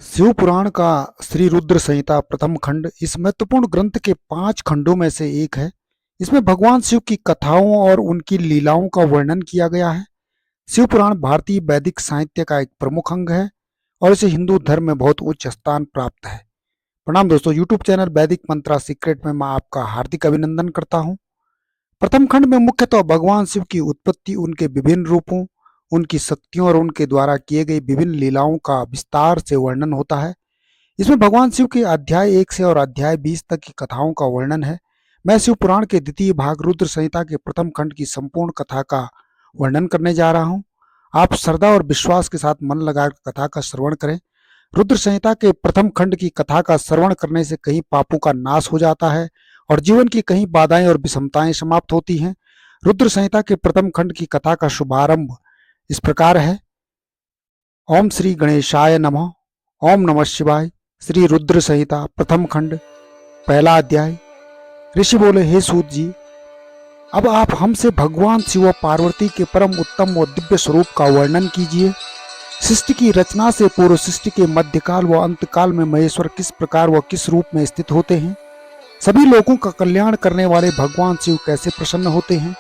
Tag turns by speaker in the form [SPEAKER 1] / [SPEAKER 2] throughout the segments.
[SPEAKER 1] शिव पुराण का श्री रुद्र संहिता प्रथम खंड इस महत्वपूर्ण ग्रंथ के 5 खंडों में से एक है। इसमें भगवान शिव की कथाओं और उनकी लीलाओं का वर्णन किया गया है। शिव पुराण भारतीय वैदिक साहित्य का एक प्रमुख अंग है और इसे हिंदू धर्म में बहुत उच्च स्थान प्राप्त है। प्रणाम दोस्तों, यूट्यूब चैनल वैदिक मंत्रा सीक्रेट में मैं आपका हार्दिक अभिनंदन करता हूँ। प्रथम खंड में मुख्यतः भगवान शिव की उत्पत्ति, उनके विभिन्न रूपों, उनकी शक्तियों और उनके द्वारा किए गए विभिन्न लीलाओं का विस्तार से वर्णन होता है। इसमें भगवान शिव के अध्याय 1 से और अध्याय 20 तक की कथाओं का वर्णन है। मैं शिव पुराण के द्वितीय भाग रुद्र संहिता के प्रथम खंड की संपूर्ण कथा का वर्णन करने जा रहा हूँ। आप श्रद्धा और विश्वास के साथ मन लगाकर कथा का श्रवण करें। रुद्र संहिता के प्रथम खंड की कथा का श्रवण करने से कई पापों का नाश हो जाता है और जीवन की कई बाधाएं और विषमताएं समाप्त होती हैं। रुद्र संहिता के प्रथम खंड की कथा का शुभारंभ इस प्रकार है। ओम श्री गणेशाय नमः। ओम नमः शिवाय। श्री रुद्र संहिता प्रथम खंड पहला अध्याय। ऋषि बोले, हे सूत जी, अब आप हमसे भगवान शिव व पार्वती के परम उत्तम व दिव्य स्वरूप का वर्णन कीजिए। सृष्टि की रचना से पूर्व, सृष्टि के मध्यकाल व अंतकाल में महेश्वर किस प्रकार व किस रूप में स्थित होते हैं? सभी लोगों का कल्याण करने वाले भगवान शिव कैसे प्रसन्न होते हैं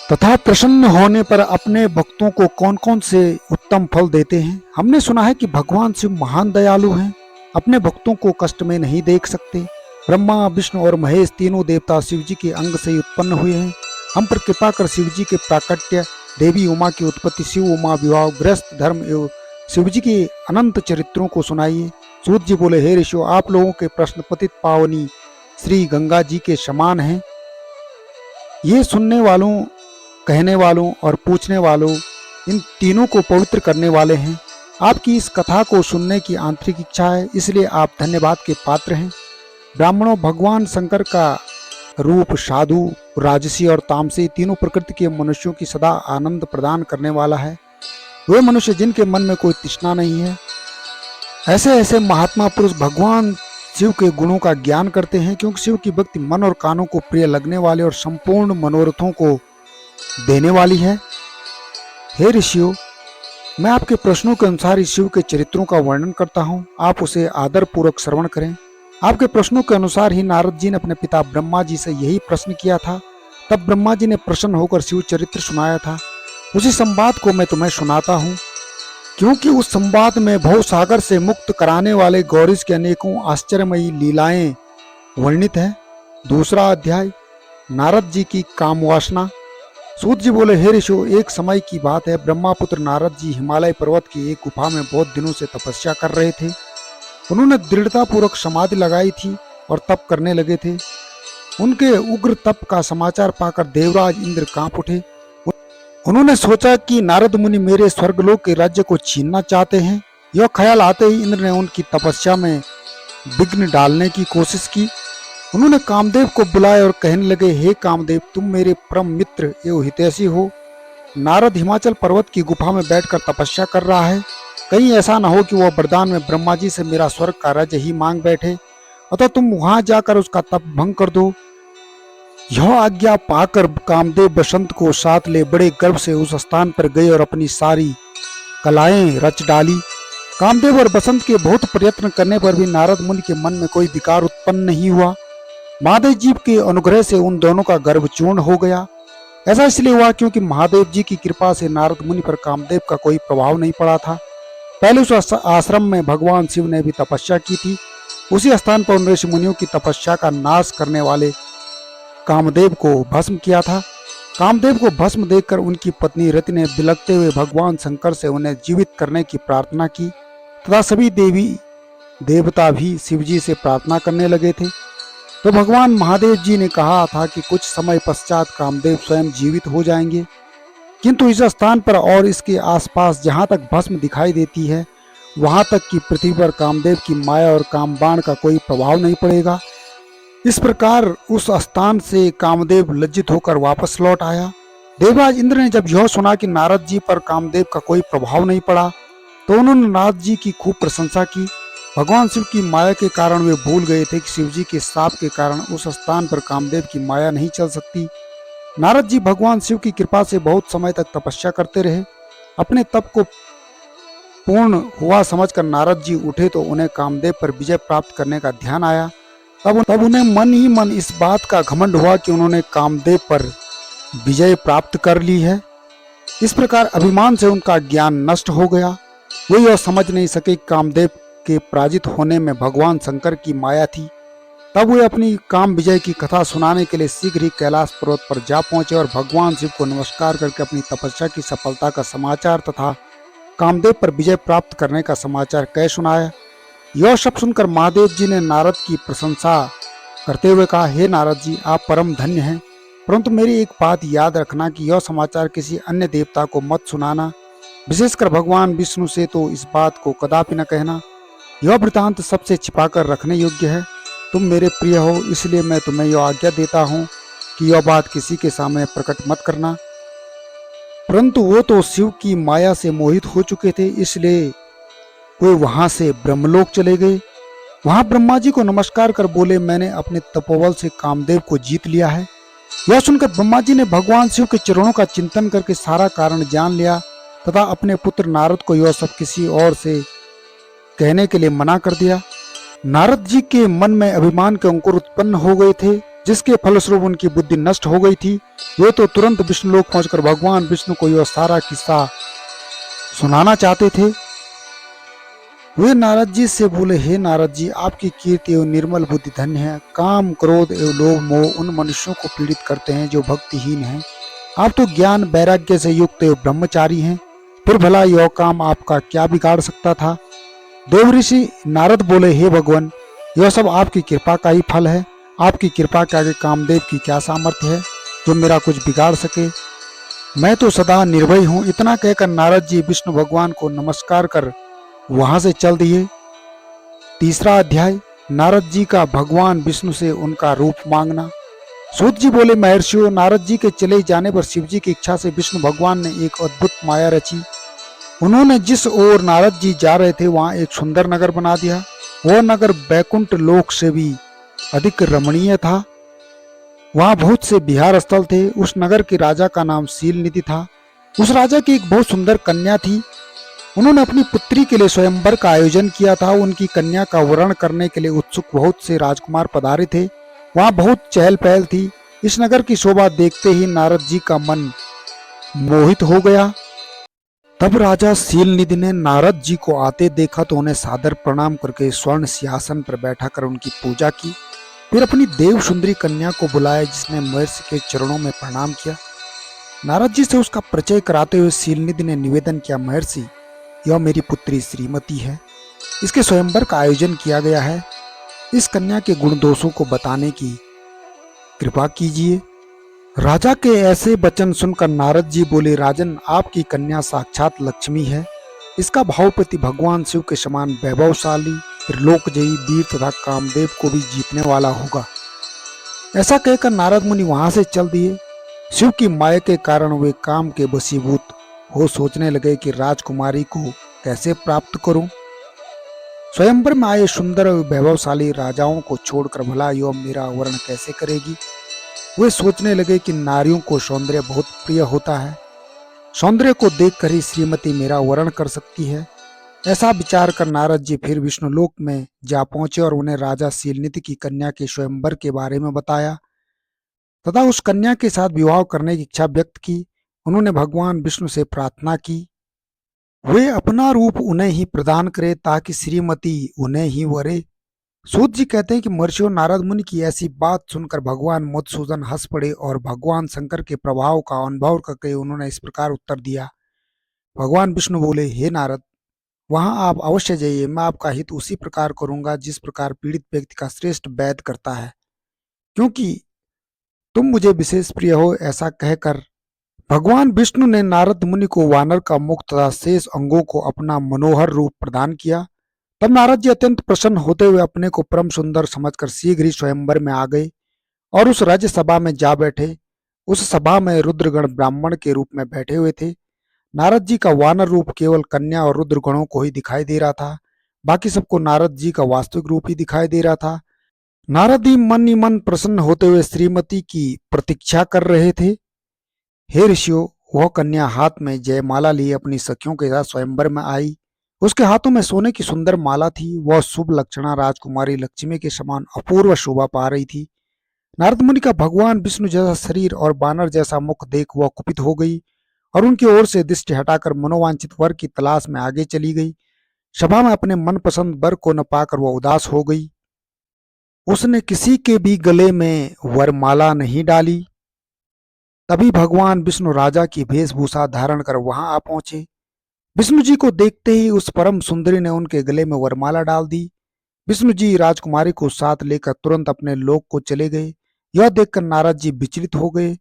[SPEAKER 1] तथा प्रसन्न होने पर अपने भक्तों को कौन कौन से उत्तम फल देते हैं? हमने सुना है कि भगवान शिव महान दयालु हैं, अपने भक्तों को कष्ट में नहीं देख सकते। ब्रह्मा, विष्णु और महेश तीनों देवता शिव जी के अंग से उत्पन्न हुए हैं। हम पर कृपा कर शिव जी के प्राकट्य, देवी उमा की उत्पत्ति, शिव उमा विवाह, गृहस्थ धर्म एवं शिव जी के अनंत चरित्रों को सुनाइए। सूत जी बोले, हे ऋषियों, आप लोगों के प्रश्न पतित पावनी श्री गंगा जी के समान हैं। ये सुनने वालों, कहने वालों और पूछने वालों, इन तीनों को पवित्र करने वाले हैं। आपकी इस कथा को सुनने की आंतरिक इच्छा है, इसलिए आप धन्यवाद के पात्र हैं। ब्राह्मणों, भगवान शंकर का रूप साधु, राजसी और तामसी तीनों प्रकृति के मनुष्यों की सदा आनंद प्रदान करने वाला है। वे मनुष्य जिनके मन में कोई तृष्णा नहीं है, ऐसे ऐसे महात्मा पुरुष भगवान शिव के गुणों का ज्ञान करते हैं, क्योंकि शिव की भक्ति मन और कानों को प्रिय लगने वाले और संपूर्ण मनोरथों को देने वाली है। हे ऋषियों, मैं आपके प्रश्नों के अनुसार इस शिव के चरित्रों का वर्णन करता हूँ। आप उसे आदर पूर्वक श्रवण करें। आपके प्रश्नों के अनुसार ही नारद जी ने अपने पिता ब्रह्मा जी से यही प्रश्न किया था। तब ब्रह्मा जी ने प्रसन्न होकर शिव चरित्र सुनाया था। उसी संवाद को मैं तुम्हें सुनाता हूँ, क्योंकि उस संवाद में भव सागर से मुक्त कराने वाले गौरीश के अनेकों आश्चर्यमयी लीलाएं वर्णित है। दूसरा अध्याय, नारद जी की कामवासना। सूत जी बोले, हे ऋषियों, एक समय की बात है। ब्रह्मापुत्र नारद जी हिमालय पर्वत की एक गुफा में बहुत दिनों से तपस्या कर रहे थे। उन्होंने दृढ़ता पूर्वक समाधि लगाई थी और तप करने लगे थे। उनके उग्र तप का समाचार पाकर देवराज इंद्र कांप उठे। उन्होंने सोचा कि नारद मुनि मेरे स्वर्गलोक के राज्य को छीनना चाहते हैं। यह ख्याल आते ही इंद्र ने उनकी तपस्या में विघ्न डालने की कोशिश की। उन्होंने कामदेव को बुलाए और कहने लगे, हे कामदेव, तुम मेरे परम मित्र एवं हितैषी हो। नारद हिमाचल पर्वत की गुफा में बैठकर तपस्या कर रहा है। कहीं ऐसा न हो कि वह वरदान में ब्रह्मा जी से मेरा स्वर्ग का राज्य ही मांग बैठे, अतः तुम वहां जाकर उसका तप भंग कर दो। यह आज्ञा पाकर कामदेव बसंत को साथ ले बड़े गर्व से उस स्थान पर गए और अपनी सारी कलाएं रच डाली। कामदेव और बसंत के बहुत प्रयत्न करने पर भी नारद मुनि के मन में कोई विकार उत्पन्न नहीं हुआ। महादेव जी के अनुग्रह से उन दोनों का गर्भ चूर्ण हो गया। ऐसा इसलिए हुआ क्योंकि महादेव जी की कृपा से नारद मुनि पर कामदेव का कोई प्रभाव नहीं पड़ा था। पहले उस आश्रम में भगवान शिव ने भी तपस्या की थी। उसी स्थान पर उन ऋषि मुनियों की तपस्या का नाश करने वाले कामदेव को भस्म किया था। कामदेव को भस्म देखकर उनकी पत्नी रति ने बिलखते हुए भगवान शंकर से उन्हें जीवित करने की प्रार्थना की तथा सभी देवी देवता भी शिवजी से प्रार्थना करने लगे थे। तो भगवान महादेव जी ने कहा था कि कुछ समय पश्चात कामदेव स्वयं जीवित हो जाएंगे, किंतु इस स्थान पर और इसके आसपास जहाँ तक भस्म दिखाई देती है, वहाँ तक की पृथ्वी पर कामदेव की माया और कामबाण का कोई प्रभाव नहीं पड़ेगा। इस प्रकार उस स्थान से कामदेव लज्जित होकर वापस लौट आया। देवराज इंद्र ने जब यह सुना कि नारद जी पर कामदेव का कोई प्रभाव नहीं पड़ा, तो उन्होंने नारद जी की खूब प्रशंसा की। भगवान शिव की माया के कारण वे भूल गए थे कि शिव जी के शाप के कारण उस स्थान पर कामदेव की माया नहीं चल सकती। नारद जी भगवान शिव की कृपा से बहुत समय तक तपस्या करते रहे। अपने तप को पूर्ण हुआ समझकर नारद जी उठे तो उन्हें कामदेव पर विजय प्राप्त करने का ध्यान आया। तब उन्हें मन ही मन इस बात का घमंड हुआ कि उन्होंने कामदेव पर विजय प्राप्त कर ली है। इस प्रकार अभिमान से उनका ज्ञान नष्ट हो गया। वे यह समझ नहीं सके कि कामदेव के पराजित होने में भगवान शंकर की माया थी। तब वे अपनी काम विजय की कथा सुनाने के लिए शीघ्र ही कैलाश पर्वत पर जा पहुंचे और भगवान शिव को नमस्कार करके अपनी तपस्या की सफलता का समाचार तथा कामदेव पर विजय प्राप्त करने का समाचार कह सुनाया। यह सब सुनकर महादेव जी ने नारद की प्रशंसा करते हुए कहा, हे नारद जी, आप परम धन्य हैं, परंतु मेरी एक बात याद रखना कि यह समाचार किसी अन्य देवता को मत सुनाना, विशेषकर भगवान विष्णु से तो इस बात को कदापि न कहना। यह वृतांत सबसे छिपाकर रखने योग्य है। तुम मेरे प्रिय हो, इसलिए मैं तुम्हें यह आज्ञा देता हूँ कि यह बात किसी के सामने प्रकट मत करना। परंतु वो तो शिव की माया से मोहित हो चुके थे, इसलिए वे वहां से ब्रह्मलोक चले गए। वहां ब्रह्मा जी को नमस्कार कर बोले, मैंने अपने तपोबल से कामदेव को जीत लिया है। यह सुनकर ब्रह्मा जी ने भगवान शिव के चरणों का चिंतन करके सारा कारण जान लिया तथा अपने पुत्र नारद को यह सब किसी और से कहने के लिए मना कर दिया। नारद जी के मन में अभिमान के अंकुर उत्पन्न हो गए थे, जिसके फलस्वरूप उनकी बुद्धि नष्ट हो गई थी। वे तो तुरंत विष्णुलोक पहुंचकर भगवान विष्णु को यह सारा किस्सा सुनाना चाहते थे। वे नारद जी से बोले, हे नारद जी, आपकी कीर्ति एवं निर्मल बुद्धि धन्य है। काम, क्रोध एवं लोभ मोह उन मनुष्यों को पीड़ित करते हैं जो भक्तिहीन हैं। आप तो ज्ञान वैराग्य से युक्त एवं ब्रह्मचारी हैं, फिर भला यह काम आपका क्या बिगाड़ सकता था। देव ऋषि नारद बोले, हे भगवान, यह सब आपकी कृपा का ही फल है। आपकी कृपा के आगे कामदेव की क्या सामर्थ्य है जो मेरा कुछ बिगाड़ सके। मैं तो सदा निर्भय हूँ। इतना कहकर नारद जी विष्णु भगवान को नमस्कार कर वहां से चल दिए। तीसरा अध्याय, नारद जी का भगवान विष्णु से उनका रूप मांगना। सूत जी बोले, महर्षियों, नारद जी के चले जाने पर शिव जी की इच्छा से विष्णु भगवान ने एक अद्भुत माया रची। उन्होंने जिस ओर नारद जी जा रहे थे वहां एक सुंदर नगर बना दिया। वह नगर बैकुंठ लोक से भी अधिक रमणीय था। वहां बहुत से विहार स्थल थे। उस नगर के राजा का नाम शीलनिधि था। उस राजा की एक बहुत सुंदर कन्या थी। उन्होंने अपनी पुत्री के लिए स्वयंवर का आयोजन किया था। उनकी कन्या का वरण करने के लिए उत्सुक बहुत से राजकुमार पधारे थे। वहां बहुत चहल पहल थी। इस नगर की शोभा देखते ही नारद जी का मन मोहित हो गया। तब राजा शीलनिधि ने नारद जी को आते देखा तो उन्हें सादर प्रणाम करके स्वर्ण सिंहासन पर बैठाकर उनकी पूजा की। फिर अपनी देव सुंदरी कन्या को बुलाया, जिसने महर्षि के चरणों में प्रणाम किया। नारद जी से उसका परिचय कराते हुए शीलनिधि ने निवेदन किया, महर्षि, यह मेरी पुत्री श्रीमती है। इसके स्वयंवर का आयोजन किया गया है। इस कन्या के गुण दोषों को बताने की कृपा कीजिए। राजा के ऐसे वचन सुनकर नारद जी बोले, राजन, आपकी कन्या साक्षात लक्ष्मी है। इसका भावपति भगवान शिव के समान वैभवशाली, त्रिलोकजयी, वीर तथा कामदेव को भी जीतने वाला होगा। ऐसा कहकर नारद मुनि वहां से चल दिए। शिव की माया के कारण वे काम के वशीभूत हो सोचने लगे कि राजकुमारी को कैसे प्राप्त करूं। स्वयंवर में आए सुंदर वैभवशाली राजाओं को छोड़कर भला यह मेरा वर्ण कैसे करेगी। वे सोचने लगे कि नारियों को सौंदर्य बहुत प्रिय होता है। सौंदर्य को देखकर ही श्रीमती मेरा वर्ण कर सकती है। ऐसा विचार कर नारद जी फिर विष्णुलोक में जा पहुंचे और उन्हें राजा शीलनिधि की कन्या के स्वयंवर के बारे में बताया तथा उस कन्या के साथ विवाह करने की इच्छा व्यक्त की। उन्होंने भगवान विष्णु से प्रार्थना की वे अपना रूप उन्हें ही प्रदान करे ताकि श्रीमती उन्हें ही वरे। सूत जी कहते हैं कि महर्षियों, नारद मुनि की ऐसी बात सुनकर भगवान मधुसूदन हंस पड़े और भगवान शंकर के प्रभाव का अनुभव करके उन्होंने इस प्रकार उत्तर दिया। भगवान विष्णु बोले, हे नारद, वहां आप अवश्य जाइए। मैं आपका हित उसी प्रकार करूंगा जिस प्रकार पीड़ित व्यक्ति का श्रेष्ठ वैद्य करता है, क्योंकि तुम मुझे विशेष प्रिय हो। ऐसा कहकर भगवान विष्णु ने नारद मुनि को वानर का मुख तथा शेष अंगों को अपना मनोहर रूप प्रदान किया। तब नारद जी अत्यंत प्रसन्न होते हुए अपने को परम सुंदर समझकर शीघ्र ही स्वयंवर में आ गए और उस राज्य सभा में जा बैठे। उस सभा में रुद्रगण ब्राह्मण के रूप में बैठे हुए थे। नारद जी का वानर रूप केवल कन्या और रुद्रगणों को ही दिखाई दे रहा था। बाकी सबको नारद जी का वास्तविक रूप ही दिखाई दे रहा था। नारद ही मन प्रसन्न होते हुए श्रीमती की प्रतीक्षा कर रहे थे। हे ऋषियों, वह कन्या हाथ में जयमाला लिए अपनी सखियों के साथ स्वयंवर में आई। उसके हाथों में सोने की सुंदर माला थी। वह शुभ लक्षणा राजकुमारी लक्ष्मी के समान अपूर्व शोभा पा रही थी। नारद मुनि का भगवान विष्णु जैसा शरीर और बानर जैसा मुख देख वह कुपित हो गई और उनकी ओर से दृष्टि हटाकर मनोवांछित वर की तलाश में आगे चली गई। सभा में अपने मनपसंद वर को न पाकर वह उदास हो गई। उसने किसी के भी गले में वरमाला नहीं डाली। तभी भगवान विष्णु राजा की वेशभूषा धारण कर वहां आ पहुंचे। विष्णु जी को देखते ही उस परम सुंदरी ने उनके गले में वरमाला डाल दी। विष्णु जी राजकुमारी को साथ लेकर तुरंत अपने लोक को चले गए। यह देखकर नारद जी विचलित हो गए।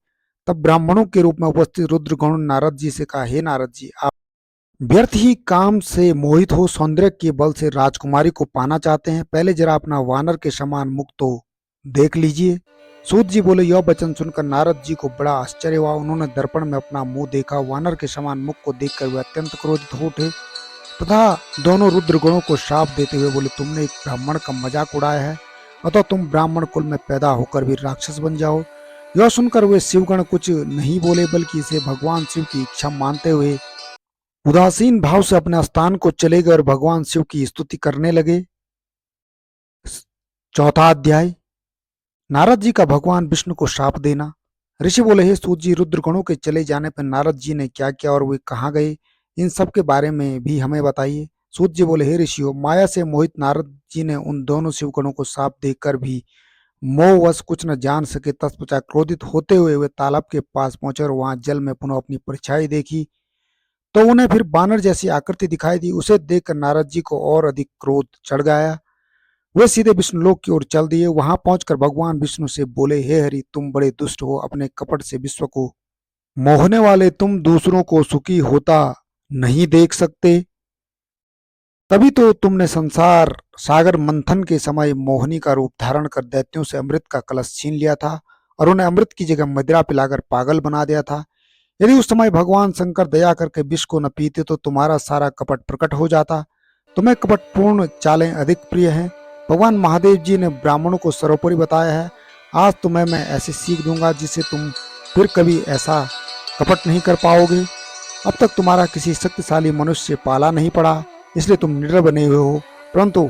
[SPEAKER 1] तब ब्राह्मणों के रूप में उपस्थित रुद्रगण ने नारद जी से कहा, हे नारद जी, आप व्यर्थ ही काम से मोहित हो सौंदर्य के बल से राजकुमारी को पाना चाहते हैं। पहले जरा अपना वानर के समान मुख तो देख लीजिए। सूत जी बोले। यह वचन सुनकर नारद जी को बड़ा आश्चर्य हुआ। उन्होंने दर्पण में अपना मुंह देखा। वानर के समान मुख को देखकर वे अत्यंत क्रोधित हो उठे तथा दोनों रुद्रगणों को शाप देते हुए बोले, तुमने एक ब्राह्मण का मजाक उड़ाया है, अतः तुम ब्राह्मण कुल में पैदा होकर भी राक्षस बन जाओ। यह सुनकर वे शिवगण कुछ नहीं बोले, बल्कि इसे भगवान शिव की इच्छा मानते हुए उदासीन भाव से अपने स्थान को चले गए और भगवान शिव की स्तुति करने लगे। चौथा अध्याय, नारद जी का भगवान विष्णु को शाप देना। ऋषि बोले, हे सूत जी, रुद्रगणों के चले जाने पर नारद जी ने क्या किया और वे कहाँ गए, इन सब के बारे में भी हमें बताइए। सूत जी बोले, हे ऋषियों, माया से मोहित नारद जी ने उन दोनों शिवगणों को शाप देकर भी मोहवश कुछ न जान सके। तत्पश्चात क्रोधित होते हुए वे तालाब के पास पहुंचे और वहां जल में पुनः अपनी परछाई देखी तो उन्हें फिर बानर जैसी आकृति दिखाई दी। उसे देखकर नारद जी को और अधिक क्रोध चढ़ गया। वे सीधे विष्णुलोक की ओर चल दिए। वहां पहुंचकर भगवान विष्णु से बोले, हे हरि, तुम बड़े दुष्ट हो। अपने कपट से विश्व को मोहने वाले तुम दूसरों को सुखी होता नहीं देख सकते। तभी तो तुमने संसार सागर मंथन के समय मोहिनी का रूप धारण कर दैत्यों से अमृत का कलश छीन लिया था और उन्हें अमृत की जगह मदिरा पिलाकर पागल बना दिया था। यदि उस समय भगवान शंकर दया करके विष को न पीते तो तुम्हारा सारा कपट प्रकट हो जाता। तुम्हें कपटपूर्ण चालें अधिक प्रिय हैं। भगवान महादेव जी ने ब्राह्मणों को सर्वोपरि बताया है। आज तुम्हें मैं ऐसी सीख दूंगा जिससे तुम फिर कभी ऐसा कपट नहीं कर पाओगे। अब तक तुम्हारा किसी शक्तिशाली मनुष्य से पाला नहीं पड़ा, इसलिए तुम निडर बने हुए हो, परंतु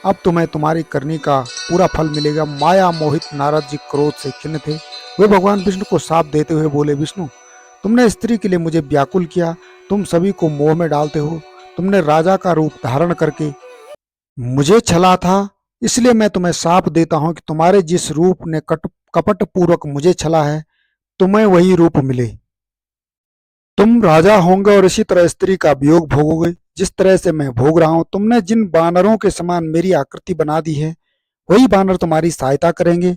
[SPEAKER 1] अब तुम्हें तुम्हारी करनी का पूरा फल मिलेगा। माया मोहित नारद जी क्रोध से खिन्न थे। वे भगवान विष्णु को शाप देते हुए बोले, विष्णु, तुमने स्त्री के लिए मुझे व्याकुल किया, तुम सभी को मोह में डालते हो। तुमने राजा का रूप धारण करके मुझे छला था, इसलिए मैं तुम्हें शाप देता हूं कि तुम्हारे जिस रूप ने कपट पूर्वक मुझे छला है, तुम्हें वही रूप मिले। तुम राजा होंगे और इसी तरह स्त्री का वियोग भोगोगे, जिस तरह से मैं भोग रहा हूं। तुमने जिन बानरों के समान मेरी आकृति बना दी है, वही बानर तुम्हारी सहायता करेंगे।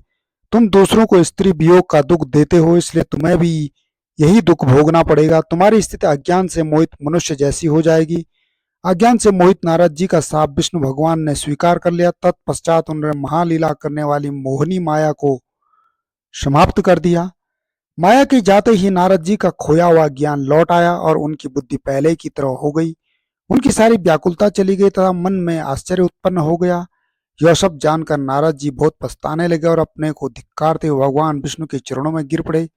[SPEAKER 1] तुम दूसरों को स्त्री वियोग का दुख देते हो, इसलिए तुम्हें भी यही दुख भोगना पड़ेगा। तुम्हारी स्थिति अज्ञान से मोहित मनुष्य जैसी हो जाएगी। अज्ञान से मोहित नारद जी का शाप विष्णु भगवान ने स्वीकार कर लिया। तत्पश्चात उन्होंने महालीला करने वाली मोहिनी माया को समाप्त कर दिया। माया के जाते ही नारद जी का खोया हुआ ज्ञान लौट आया और उनकी बुद्धि पहले की तरह हो गई। उनकी सारी व्याकुलता चली गई तथा मन में आश्चर्य उत्पन्न हो गया। यह सब जानकर नारद जी बहुत पछताने लगे और अपने को धिक्कारते हुए भगवान विष्णु के चरणों में गिर पड़े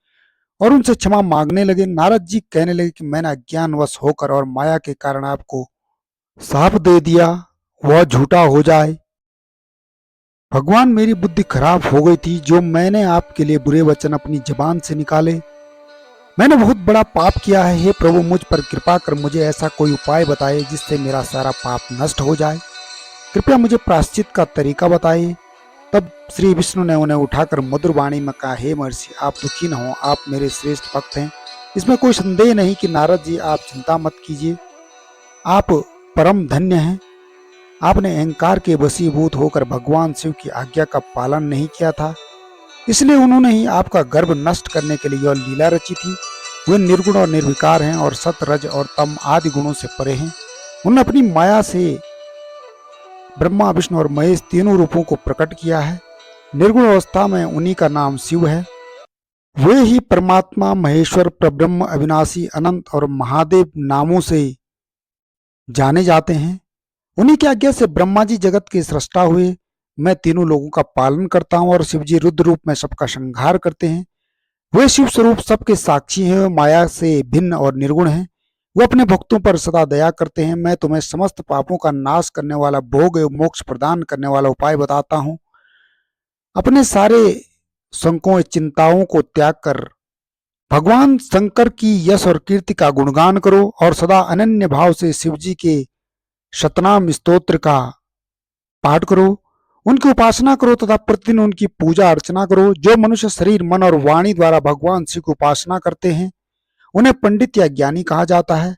[SPEAKER 1] और उनसे क्षमा मांगने लगे। नारद जी कहने लगे कि मैंने अज्ञानवश होकर और माया के कारण आपको शाप दे दिया, वह झूठा हो जाए। भगवान, मेरी बुद्धि खराब हो गई थी, जो मैंने आपके लिए बुरे वचन अपनी जबान से निकाले। मैंने बहुत बड़ा पाप किया है। हे प्रभु, मुझ पर कृपा कर मुझे ऐसा कोई उपाय बताए जिससे मेरा सारा पाप नष्ट हो जाए। कृपया मुझे प्रायश्चित का तरीका बताइए। तब श्री विष्णु ने उन्हें उठाकर मधुर वाणी में कहा, हे महर्षि, आप दुखी न हो, आप मेरे श्रेष्ठ भक्त हैं। इसमें कोई संदेह नहीं कि नारद जी, आप चिंता मत कीजिए, आप परम धन्य हैं। आपने अहंकार के वशीभूत होकर भगवान शिव की आज्ञा का पालन नहीं किया था, इसलिए उन्होंने ही आपका गर्भ नष्ट करने के लिए यह लीला रची थी। वे निर्गुण और निर्विकार हैं और सत, रज और तम आदि गुणों से परे हैं। उन्होंने अपनी माया से ब्रह्मा, विष्णु और महेश तीनों रूपों को प्रकट किया है। निर्गुण अवस्था में उन्हीं का नाम शिव है। वे ही परमात्मा, महेश्वर, परब्रह्म, अविनाशी, अनंत और महादेव नामों से जाने जाते हैं। उन्हीं की आज्ञा से ब्रह्मा जी जगत के सृष्टा हुए। मैं तीनों लोगों का पालन करता हूँ और शिव जी रुद्र रूप में सबका संहार करते हैं। वे शिव स्वरूप सबके साक्षी हैं। वे माया से भिन्न और निर्गुण हैं। वो अपने भक्तों पर सदा दया करते हैं। मैं तुम्हें समस्त पापों का नाश करने वाला, भोग एवं मोक्ष प्रदान करने वाला उपाय बताता हूँ। अपने सारे संकों चिंताओं को त्याग कर भगवान शंकर की यश और कीर्ति का गुणगान करो और सदा अनन्य भाव से शिव जी के शतनाम स्तोत्र का पाठ करो, उनकी उपासना करो तथा प्रतिदिन उनकी पूजा अर्चना करो। जो मनुष्य शरीर, मन और वाणी द्वारा भगवान शिव की उपासना करते हैं उन्हें पंडित या ज्ञानी कहा जाता है।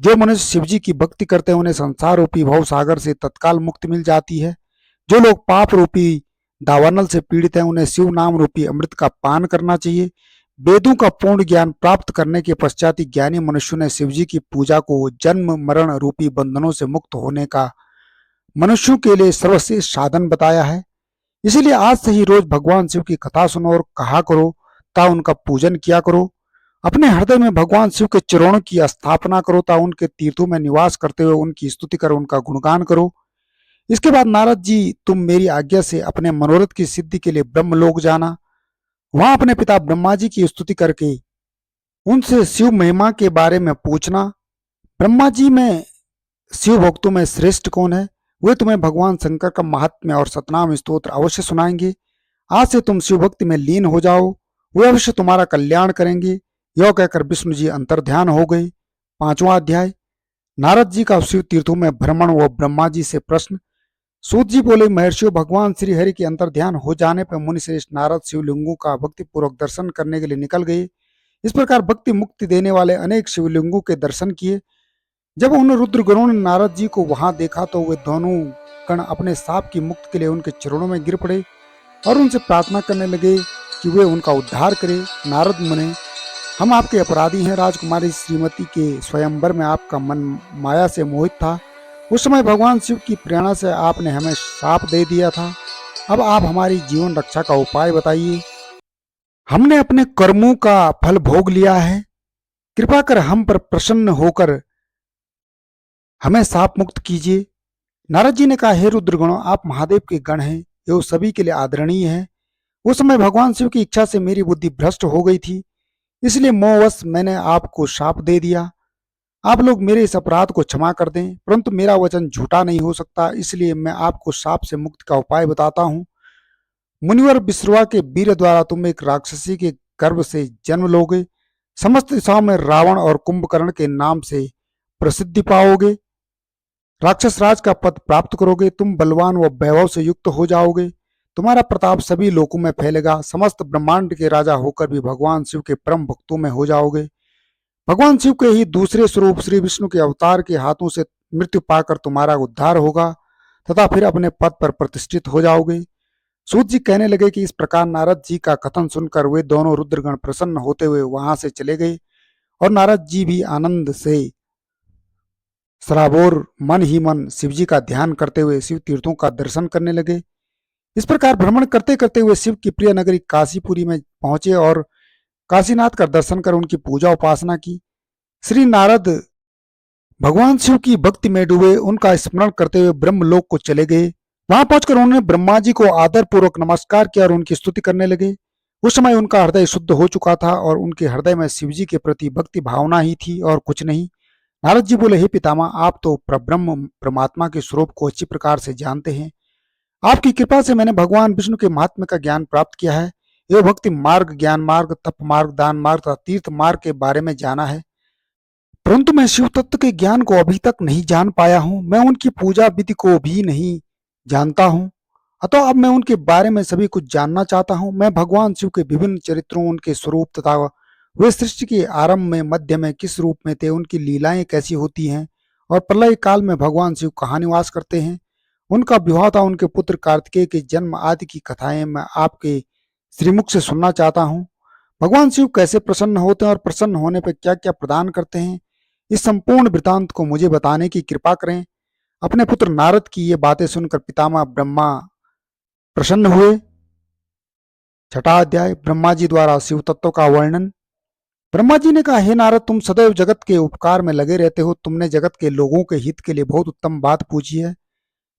[SPEAKER 1] जो मनुष्य शिव जी की भक्ति करते हैं उन्हें संसार रूपी भव सागर से तत्काल मुक्ति मिल जाती है। जो लोग पाप रूपी दावानल से पीड़ित हैं उन्हें शिव नाम रूपी अमृत का पान करना चाहिए। वेदों का पूर्ण ज्ञान प्राप्त करने के पश्चात ही ज्ञानी मनुष्यों ने शिव जी की पूजा को जन्म मरण रूपी बंधनों से मुक्त होने का मनुष्यों के लिए सर्वश्रेष्ठ साधन बताया है। इसीलिए आज से ही रोज भगवान शिव की कथा सुनो और कहा करो ता उनका पूजन किया करो। अपने हृदय में भगवान शिव के चरणों की स्थापना करो ता उनके तीर्थों में निवास करते हुए उनकी स्तुति करो, उनका गुणगान करो। इसके बाद नारद जी, तुम मेरी आज्ञा से अपने मनोरथ की सिद्धि के लिए ब्रह्मलोक जाना। वहां अपने पिता ब्रह्मा जी की स्तुति करके उनसे शिव महिमा के बारे में पूछना। ब्रह्मा जी में शिव भक्तों में श्रेष्ठ कौन है, वे तुम्हें भगवान शंकर का महात्म्य और सतनाम स्तोत्र अवश्य सुनाएंगे। आज से तुम शिव भक्ति में लीन हो जाओ, वे अवश्य तुम्हारा कल्याण करेंगे। यह कहकर विष्णु जी अंतर्ध्यान हो गए। 5वां अध्याय। नारद जी का शिव तीर्थों में भ्रमण व ब्रह्मा जी से प्रश्न। सूत जी बोले, महर्षियों, भगवान श्री हरि के अंतर्ध्यान हो जाने पर मुनि श्रेष्ठ नारद शिवलिंगों का भक्ति पूर्वक दर्शन करने के लिए निकल गए। इस प्रकार भक्ति मुक्ति देने वाले अनेक शिवलिंगों के दर्शन किए। जब उन रुद्रगणों ने नारद जी को वहां देखा तो वे दोनों गण अपने साप की मुक्ति के लिए उनके चरणों में गिर पड़े और उनसे प्रार्थना करने लगे कि वे उनका उद्धार करें। नारद मुने, हम आपके अपराधी हैं। राजकुमारी श्रीमती के स्वयंवर में आपका मन माया से मोहित था। उस समय भगवान शिव की प्रेरणा से आपने हमें शाप दे दिया था। अब आप हमारी जीवन रक्षा का उपाय बताइए। हमने अपने कर्मों का फल भोग लिया है, कृपा कर हम पर प्रसन्न होकर हमें शाप मुक्त कीजिए। नारद जी ने कहा, हे रुद्रगणों, आप महादेव के गण हैं, एवं सभी के लिए आदरणीय हैं। उस समय भगवान शिव की इच्छा से मेरी बुद्धि भ्रष्ट हो गई थी, इसलिए मोहवश मैंने आपको शाप दे दिया। आप लोग मेरे इस अपराध को क्षमा कर दें, परंतु मेरा वचन झूठा नहीं हो सकता, इसलिए मैं आपको शाप से मुक्ति का उपाय बताता हूँ। मुनिवर विश्रवा के वीर द्वारा तुम एक राक्षसी के गर्भ से जन्म लोगे। समस्त दिशाओं में रावण और कुंभकर्ण के नाम से प्रसिद्धि पाओगे। राक्षस राज का पद प्राप्त करोगे। तुम बलवान व वैभव से युक्त हो जाओगे। तुम्हारा प्रताप सभी लोकों में फैलेगा। समस्त ब्रह्मांड के राजा होकर भी भगवान शिव के परम भक्तों में हो जाओगे। भगवान शिव के ही दूसरे स्वरूप श्री विष्णु के अवतार के हाथों से मृत्यु पाकर तुम्हारा उद्धार होगा तथा फिर अपने पद पर प्रतिष्ठित हो जाओगे। सूत जी कहने लगे कि इस प्रकार नारद जी का कथन सुनकर वे दोनों रुद्रगण प्रसन्न होते हुए वहां से चले गए और नारद जी भी आनंद से सराबोर मन ही मन शिव जी का ध्यान करते हुए शिव तीर्थों का दर्शन करने लगे। इस प्रकार भ्रमण करते करते हुए शिव की प्रिय नगरी काशीपुरी में पहुंचे और काशीनाथ का दर्शन कर उनकी पूजा उपासना की। श्री नारद भगवान शिव की भक्ति में डूबे उनका स्मरण करते हुए ब्रह्मलोक को चले गए। वहां पहुंचकर उन्होंने ब्रह्मा जी को आदर पूर्वक नमस्कार किया और उनकी स्तुति करने लगे। उस समय उनका हृदय शुद्ध हो चुका था और उनके हृदय में शिव जी के प्रति भक्ति भावना ही थी और कुछ नहीं। नारद जी बोले, हे पितामह, आप तो परब्रह्म परमात्मा के स्वरूप को अच्छी प्रकार से जानते हैं। आपकी कृपा से मैंने भगवान विष्णु के महात्म्य का ज्ञान प्राप्त किया है। यह भक्ति मार्ग, ज्ञान मार्ग, तप मार्ग, दान मार्ग तथा तीर्थ मार्ग के बारे में जाना है, परंतु मैं शिव तत्व के ज्ञान को अभी तक नहीं जान पाया हूँ। मैं उनकी पूजा विधि को भी नहीं जानता हूँ, अतः अब मैं उनके बारे में सभी कुछ जानना चाहता हूँ। मैं भगवान शिव के विभिन्न चरित्रों, उनके स्वरूप तथा वे सृष्टि के आरंभ में, मध्य में किस रूप में थे, उनकी लीलाएं कैसी होती हैं और प्रलय काल में भगवान शिव कहाँ निवास करते हैं, उनका विवाह था, उनके पुत्र कार्तिकेय के जन्म आदि की कथाएं मैं आपके श्रीमुख से सुनना चाहता हूँ। भगवान शिव कैसे प्रसन्न होते हैं और प्रसन्न होने पर क्या क्या प्रदान करते हैं, इस संपूर्ण वृतांत को मुझे बताने की कृपा करें। अपने पुत्र नारद की ये बातें सुनकर पितामह ब्रह्मा प्रसन्न हुए। 6वां अध्याय। ब्रह्मा जी द्वारा शिव तत्व का वर्णन। ब्रह्मा जी ने कहा, हे नारद, तुम सदैव जगत के उपकार में लगे रहते हो। तुमने जगत के लोगों के हित के लिए बहुत उत्तम बात पूछी है,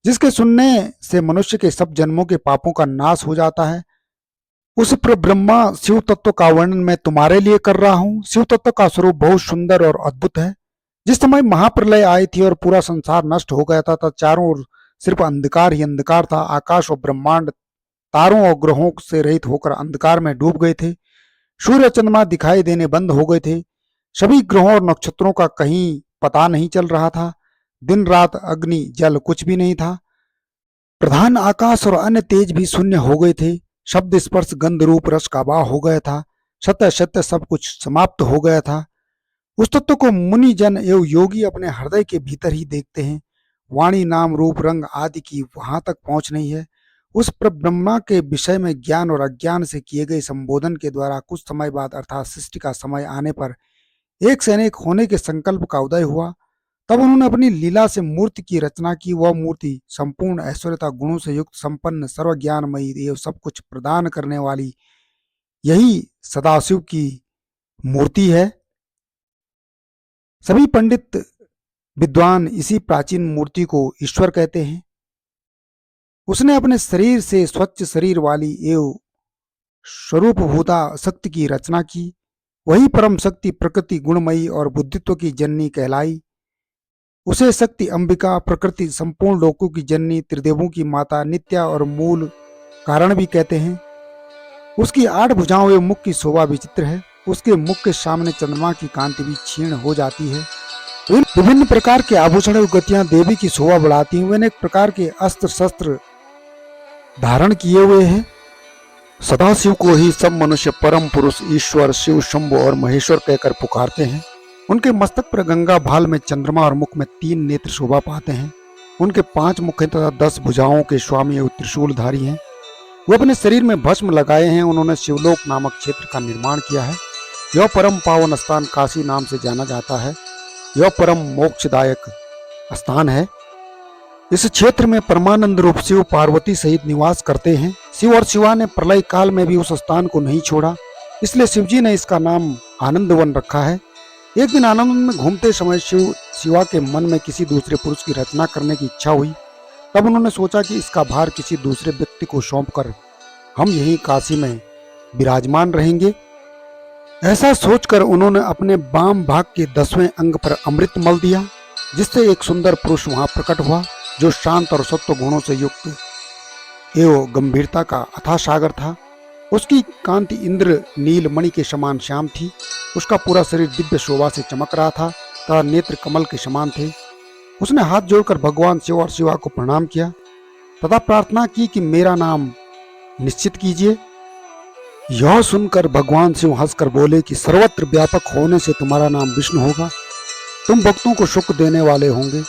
[SPEAKER 1] जिसके सुनने से मनुष्य के सब जन्मों के पापों का नाश हो जाता है। उस पर ब्रह्मा शिव तत्व का वर्णन मैं तुम्हारे लिए कर रहा हूँ। शिव तत्व का स्वरूप बहुत सुंदर और अद्भुत है, जिस समय महाप्रलय आई थी और पूरा संसार नष्ट हो गया था, तब चारों ओर सिर्फ अंधकार ही अंधकार था। आकाश और ब्रह्मांड तारों और ग्रहों से रहित होकर अंधकार में डूब गए थे। सूर्य चंद्रमा दिखाई देने बंद हो गए थे। सभी ग्रहों और नक्षत्रों का कहीं पता नहीं चल रहा था। दिन रात अग्नि जल कुछ भी नहीं था। प्रधान आकाश और अन्य तेज भी शून्य हो गए थे। शब्द स्पर्श गंध रूप रस का अभाव हो गया था। सत्य सत्य सब कुछ समाप्त हो गया था। उस तत्व को मुनि जन एवं योगी अपने हृदय के भीतर ही देखते हैं। वाणी नाम रूप रंग आदि की वहां तक पहुंच नहीं है। उस ब्रह्मा के विषय में ज्ञान और अज्ञान से किए गए संबोधन के द्वारा कुछ समय बाद अर्थात सृष्टि का समय आने पर एक से अनेक होने के संकल्प का उदय हुआ। तब उन्होंने अपनी लीला से मूर्ति की रचना की। वह मूर्ति संपूर्ण ऐश्वर्यता गुणों से युक्त संपन्न सर्वज्ञानमयी एवं सब कुछ प्रदान करने वाली यही सदाशिव की मूर्ति है। सभी पंडित विद्वान इसी प्राचीन मूर्ति को ईश्वर कहते हैं। उसने अपने शरीर से स्वच्छ शरीर वाली एवं स्वरूपभूता शक्ति की रचना की। वही परम शक्ति प्रकृति गुणमयी और बुद्धित्व की जननी कहलाई। उसे शक्ति अंबिका प्रकृति संपूर्ण लोकों की जननी त्रिदेवों की माता नित्या और मूल कारण भी कहते हैं। उसकी 8 भुजाओं एवं मुख की शोभा विचित्र है। उसके मुख के सामने चंद्रमा की कांति भी क्षीण हो जाती है। विभिन्न प्रकार के आभूषण एवं गतियां देवी की शोभा बढ़ाती हैं। वे अनेक प्रकार के अस्त्र शस्त्र धारण किए हुए हैं। सदाशिव को ही सब मनुष्य परम पुरुष ईश्वर शिव शंभु और महेश्वर कहकर पुकारते हैं। उनके मस्तक पर गंगा भाल में चंद्रमा और मुख में 3 नेत्र शोभा पाते हैं। उनके 5 मुख तथा 10 भुजाओं के स्वामी एवं त्रिशूलधारी हैं। वो अपने शरीर में भस्म लगाए हैं। उन्होंने शिवलोक नामक क्षेत्र का निर्माण किया है। यह परम पावन स्थान काशी नाम से जाना जाता है। यह परम मोक्षदायक स्थान है। इस क्षेत्र में परमानंद रूप शिव पार्वती सहित निवास करते हैं। शिव और शिवा ने प्रलय काल में भी उस स्थान को नहीं छोड़ा, इसलिए शिवजी ने इसका नाम आनंद वन रखा है। एक दिन आनंद में घूमते समय शिवा के मन में किसी दूसरे पुरुष की रचना करने की इच्छा हुई। तब उन्होंने सोचा कि इसका भार किसी दूसरे व्यक्ति को सौंपकर हम यहीं काशी में विराजमान रहेंगे। ऐसा सोचकर उन्होंने अपने वाम भाग के 10वें अंग पर अमृत मल दिया, जिससे एक सुंदर पुरुष वहां प्रकट हुआ, जो शांत और सत्व गुणों से युक्त एवं गंभीरता का अथाह सागर था। उसकी कांति इंद्र नील मणि के समान श्याम थी। उसका पूरा शरीर दिव्य शोभा से चमक रहा था तथा नेत्र कमल के समान थे। उसने हाथ जोड़कर भगवान शिव और शिवा को प्रणाम किया तथा प्रार्थना की कि मेरा नाम निश्चित कीजिए। यह सुनकर भगवान शिव हंसकर बोले कि सर्वत्र व्यापक होने से तुम्हारा नाम विष्णु होगा। तुम भक्तों को सुख देने वाले होंगे।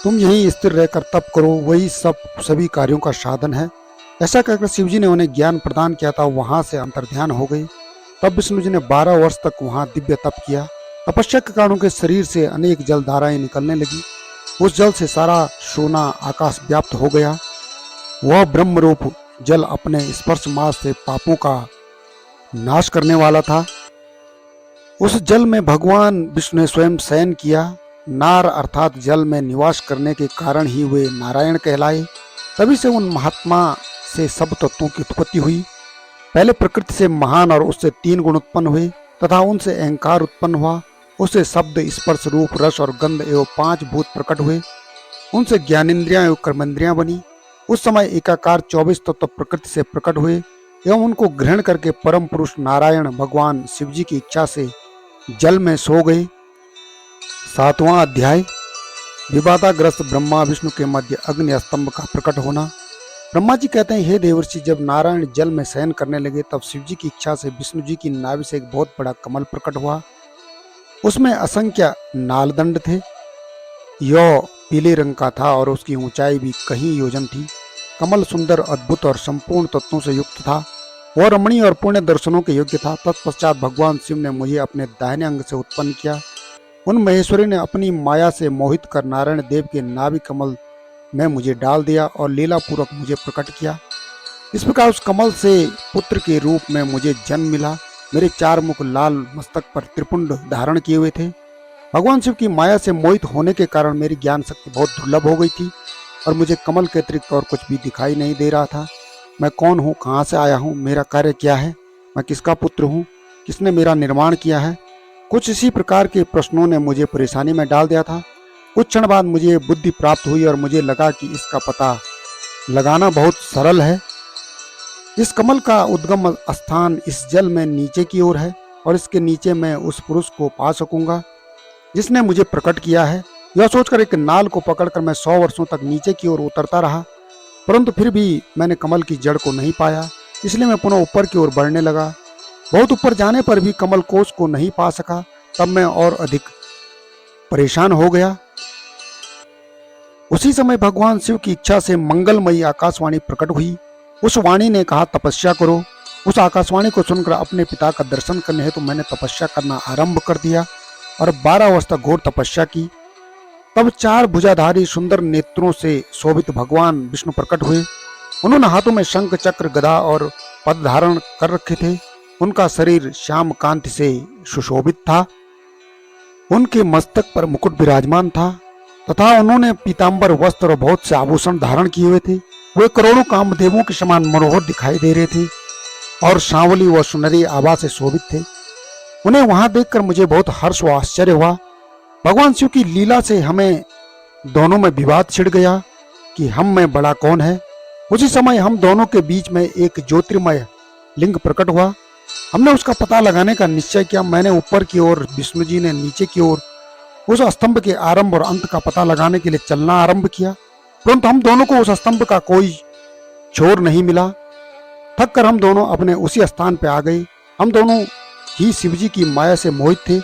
[SPEAKER 1] तुम यहीं स्थिर रहकर तप करो, वही सभी कार्यों का साधन है। ऐसा कहकर शिवजी ने उन्हें ज्ञान प्रदान किया था। वहां से अंतर्ध्यान हो गए। तब विष्णु जी ने 12 वर्ष तक वहां दिव्य तप किया। तपस्या के कारण उनके शरीर से अनेक जल धाराएं निकलने लगी। उस जल से सारा सोना आकाश व्याप्त हो गया। वह ब्रह्म रूप जल अपने स्पर्श मास से पापों का नाश करने वाला था। उस जल में भगवान विष्णु ने स्वयं शयन किया। नार अर्थात जल में निवास करने के कारण ही वे नारायण कहलाए। तभी से उन महात्मा से सब तत्वों की उत्पत्ति हुई। पहले प्रकृति से महान और उससे 3 गुण उत्पन्न हुए तथा उनसे अहंकार उत्पन्न हुआ। उससे शब्द स्पर्श रूप रस और गंध एवं 5 भूत प्रकट हुए। उनसे ज्ञानेन्द्रियां एवं कर्मेंद्रियां बनी। उस समय एकाकार 24 तत्व प्रकृति से प्रकट हुए एवं उनको ग्रहण करके परम पुरुष नारायण भगवान शिवजी की इच्छा से जल में सो गए। 7वां अध्याय विवादाग्रस्त ब्रह्मा विष्णु के मध्य अग्नि स्तंभ का प्रकट होना। ब्रह्मा जी कहते हैं, हे देवर्षि, जब नारायण जल में शयन करने लगे तब शिवजी की इच्छा से विष्णु जी की नाभि से एक बहुत बड़ा कमल प्रकट हुआ। उसमें असंख्य नालदंड थे। यह पीले रंग का था और उसकी ऊंचाई भी कहीं योजन थी। कमल सुंदर अद्भुत और संपूर्ण तत्वों से युक्त था। वह रमणीय और पुण्य दर्शनों के योग्य था। तत्पश्चात भगवान शिव ने मुझे अपने दाहिने अंग से उत्पन्न किया। उन महेश्वरी ने अपनी माया से मोहित कर नारायण देव के नाभि कमल में मुझे डाल दिया और लीला पूर्वक मुझे प्रकट किया। इस प्रकार उस कमल से पुत्र के रूप में मुझे जन्म मिला। मेरे 4 मुख लाल मस्तक पर त्रिपुंड धारण किए हुए थे। भगवान शिव की माया से मोहित होने के कारण मेरी ज्ञान शक्ति बहुत दुर्लभ हो गई थी और मुझे कमल के अतिरिक्त और कुछ भी दिखाई नहीं दे रहा था। मैं कौन हूँ, कहाँ से आया हूँ, मेरा कार्य क्या है, मैं किसका पुत्र हूँ, किसने मेरा निर्माण किया है, कुछ इसी प्रकार के प्रश्नों ने मुझे परेशानी में डाल दिया था। कुछ क्षण बाद मुझे बुद्धि प्राप्त हुई और मुझे लगा कि इसका पता लगाना बहुत सरल है। इस कमल का उद्गम स्थान इस जल में नीचे की ओर है और इसके नीचे मैं उस पुरुष को पा सकूंगा जिसने मुझे प्रकट किया है। यह सोचकर एक नाल को पकड़कर मैं 100 वर्षों तक नीचे की ओर उतरता रहा, परंतु फिर भी मैंने कमल की जड़ को नहीं पाया। इसलिए मैं पुनः ऊपर की ओर बढ़ने लगा। बहुत ऊपर जाने पर भी कमल कोश को नहीं पा सका। तब मैं और अधिक परेशान हो गया। उसी समय भगवान शिव की इच्छा से मंगलमयी आकाशवाणी प्रकट हुई। उस वाणी ने कहा, तपस्या करो। उस आकाशवाणी को सुनकर अपने पिता का दर्शन करने हेतु मैंने तपस्या करना आरंभ कर दिया और 12 वर्ष तक घोर तपस्या की। तब 4 भुजाधारी सुंदर नेत्रों से शोभित भगवान विष्णु प्रकट हुए। उन्होंने हाथों में शंख, चक्र, गदा और पद धारण कर रखे थे। उनका शरीर श्याम कांति से सुशोभित था। उनके मस्तक पर मुकुट विराजमान था तथा उन्होंने पीतांबर वस्त्र और बहुत से आभूषण धारण किए हुए थे। वे करोड़ों कामदेवों के समान मनोहर दिखाई दे रहे थे और सांवली व सुनहरी आभा से शोभित थे। उन्हें वहां देखकर मुझे बहुत हर्ष व आश्चर्य हुआ। भगवान शिव की लीला से हमें दोनों में विवाद छिड़ गया कि हम में बड़ा कौन है। उसी समय हम दोनों के बीच में एक ज्योतिर्मय लिंग प्रकट हुआ। हमने उसका पता लगाने का निश्चय किया। मैंने ऊपर की ओर, विष्णु जी ने नीचे की ओर। उस स्तंभ के आरंभ और अंत का पता लगाने के लिए चलना आरंभ किया, परंतु हम दोनों को उस स्तंभ का कोई छोर नहीं मिला। थक कर हम दोनों अपने उसी स्थान पर आ गए। हम दोनों ही शिवजी की माया से मोहित थे।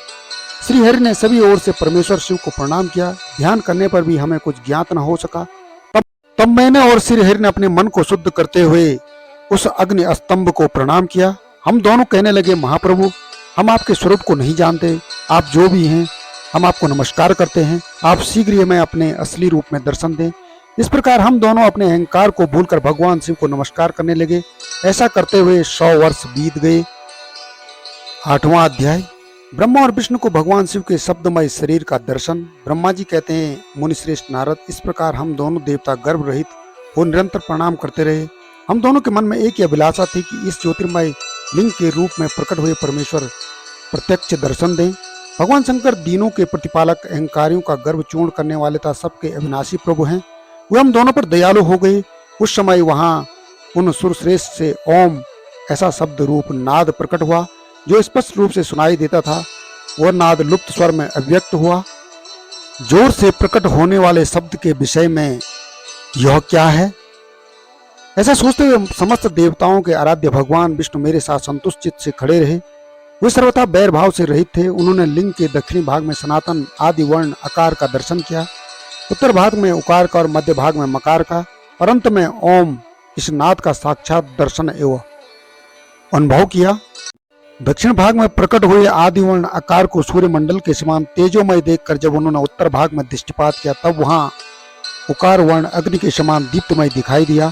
[SPEAKER 1] श्री हरि ने सभी ओर से परमेश्वर शिव को प्रणाम किया। ध्यान करने पर भी हमें कुछ ज्ञात न हो सका। तब मैंने और श्री हरि ने अपने मन को शुद्ध करते हुए उस अग्नि स्तंभ को प्रणाम किया। हम दोनों कहने लगे, महाप्रभु, हम आपके स्वरूप को नहीं जानते। आप जो भी हैं, हम आपको नमस्कार करते हैं। आप शीघ्र ही हमें अपने असली रूप में दर्शन दें। इस प्रकार हम दोनों अपने अहंकार को भूलकर भगवान शिव को नमस्कार करने लगे। ऐसा करते हुए 100 वर्ष बीत गए। 8वां अध्याय। ब्रह्मा और विष्णु को भगवान शिव के शब्दमय शरीर का दर्शन। ब्रह्मा जी कहते हैं, मुनिश्रेष्ठ नारद, इस प्रकार हम दोनों देवता गर्भ रहित हो निरंतर प्रणाम करते रहे। हम दोनों के मन में एक ही अभिलाषा थी कि इस ज्योतिर्मय लिंग के रूप में प्रकट हुए परमेश्वर प्रत्यक्ष दर्शन दें। भगवान शंकर दीनों के प्रतिपालक, अहंकारियों का गर्भ चूर्ण करने वाले तथा सबके अविनाशी प्रभु हैं। वे हम दोनों पर दयालु हो गए। उस समय वहां उन सुरश्रेष्ठ से ओम ऐसा शब्द रूप नाद प्रकट हुआ जो स्पष्ट रूप से सुनाई देता था। वह नाद लुप्त स्वर में अव्यक्त हुआ। जोर से प्रकट होने वाले शब्द के विषय में यह क्या है, ऐसा सोचते हुए समस्त देवताओं के आराध्य भगवान विष्णु मेरे साथ संतुष्ट चित्त से खड़े रहे। वे सर्वथा बैर भाव से रहित थे। उन्होंने लिंग के दक्षिणी भाग में सनातन आदि वर्ण आकार का दर्शन किया, उत्तर भाग में उकार का और मध्य भाग में मकार का और अंत में ओम इस नाद का साक्षात दर्शन एवं अनुभव किया। दक्षिण भाग में प्रकट हुए आदि वर्ण आकार को सूर्य मंडल के समान तेजोमय देखकर जब उन्होंने उत्तर भाग में दृष्टिपात किया, तब वहां उकार वर्ण अग्नि के समान दीप्तमय दिखाई दिया।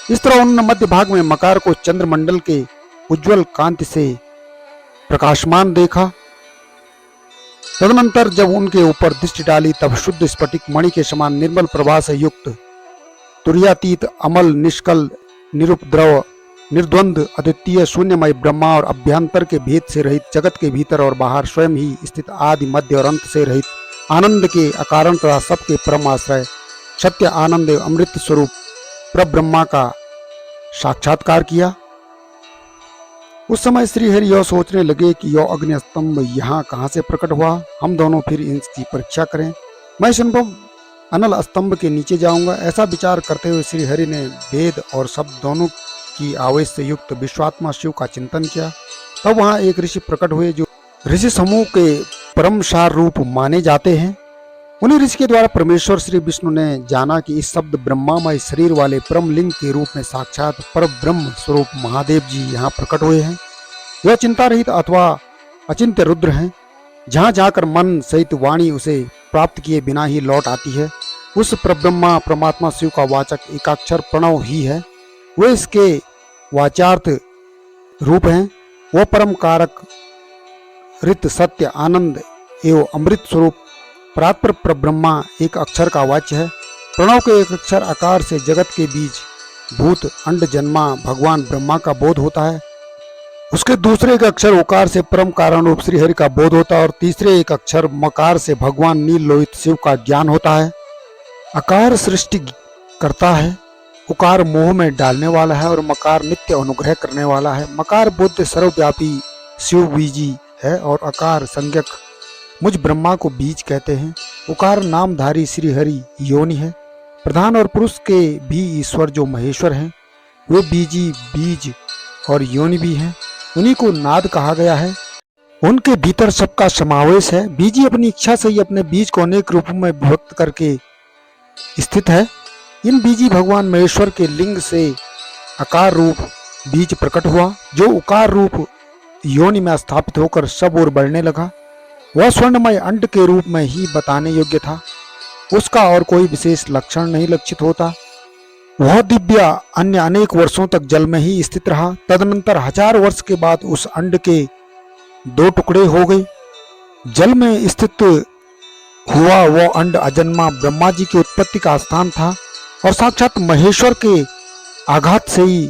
[SPEAKER 1] इस तरह उन्होंने मध्य भाग में मकार को चंद्रमंडल के उज्जवल कांति से प्रकाशमान देखा। तदनंतर जब उनके ऊपर दृष्टि डाली, तब शुद्ध स्फटिक मणि के समान निर्मल प्रभा से युक्त, तुर्यातीत, अमल, निष्कल, निरुपद्रव, निर्द्वंद, अद्वितीय, शून्यमय ब्रह्मा और अभ्यंतर के भेद से रहित, जगत के भीतर और बाहर स्वयं ही स्थित, आदि मध्य और अंत से रहित, आनंद के अकारण तथा सबके परम आश्रय, सत्य, आनंद एवं अमृत स्वरूप परब्रह्मा का साक्षात्कार किया। उस समय श्री हरि यह सोचने लगे कि यह अग्नि स्तंभ यहाँ कहाँ से प्रकट हुआ। हम दोनों फिर इसकी परीक्षा करें। मैं संभव अनल स्तंभ के नीचे जाऊंगा। ऐसा विचार करते हुए श्री हरि ने वेद और शब्द दोनों की आवेश से युक्त विश्वात्मा शिव का चिंतन किया। तब वहाँ एक ऋषि प्रकट हुए जो ऋषि समूह के परम सार रूप माने जाते हैं। उन्हीं ऋषि के द्वारा परमेश्वर श्री विष्णु ने जाना कि इस शब्द ब्रह्मामय शरीर वाले परम लिंग के रूप में साक्षात पर ब्रह्म स्वरूप महादेव जी यहाँ प्रकट हुए हैं। यह चिंता रहित अथवा अचिंत्य रुद्र हैं। जहाँ जाकर मन सहित वाणी उसे प्राप्त किए बिना ही लौट आती है। उस परब्रह्मा परमात्मा शिव का वाचक एकाक्षर प्रणव ही है। वे इसके वाचार्थ रूप हैं। वह परम कारक, रित, सत्य, आनंद एवं अमृत स्वरूप परात्पर परब्रह्मा एक अक्षर का वाच्य है। प्रणव के एक अक्षर आकार से जगत के बीच भूत अंड जन्मा भगवान ब्रह्मा का बोध होता है। उसके दूसरे एक अक्षर ओकार से परम कारण रूप श्री हरि का बोध होता है और तीसरे एक अक्षर मकार से भगवान नील लोहित शिव का ज्ञान होता है। अकार सृष्टि करता है, उकार मोह में डालने वाला है और मकार नित्य अनुग्रह करने वाला है। मकार बुद्ध सर्वव्यापी शिव बीजी है और अकार संज्ञक मुझ ब्रह्मा को बीज कहते हैं। उकार नामधारी श्री हरि योनि है। प्रधान और पुरुष के भी ईश्वर जो महेश्वर हैं, वे बीजी बीज और योनि भी हैं। उन्हीं को नाद कहा गया है। उनके भीतर सबका समावेश है। बीजी अपनी इच्छा से ही अपने बीज को अनेक रूपों में विभक्त करके स्थित है। इन बीजी भगवान महेश्वर के लिंग से अकार रूप बीज प्रकट हुआ, जो उकार रूप योनि में स्थापित होकर सब ओर बढ़ने लगा। वह स्वर्णमय अंड के रूप में ही बताने योग्य था। उसका और कोई विशेष लक्षण नहीं लक्षित होता। वह दिव्य अन्य अनेक वर्षों तक जल में ही स्थित रहा। तदनंतर 1000 वर्ष के बाद उस अंड के 2 टुकड़े हो गए। जल में स्थित हुआ वह अंड अजन्मा ब्रह्मा जी की उत्पत्ति का स्थान था और साक्षात महेश्वर के आघात से ही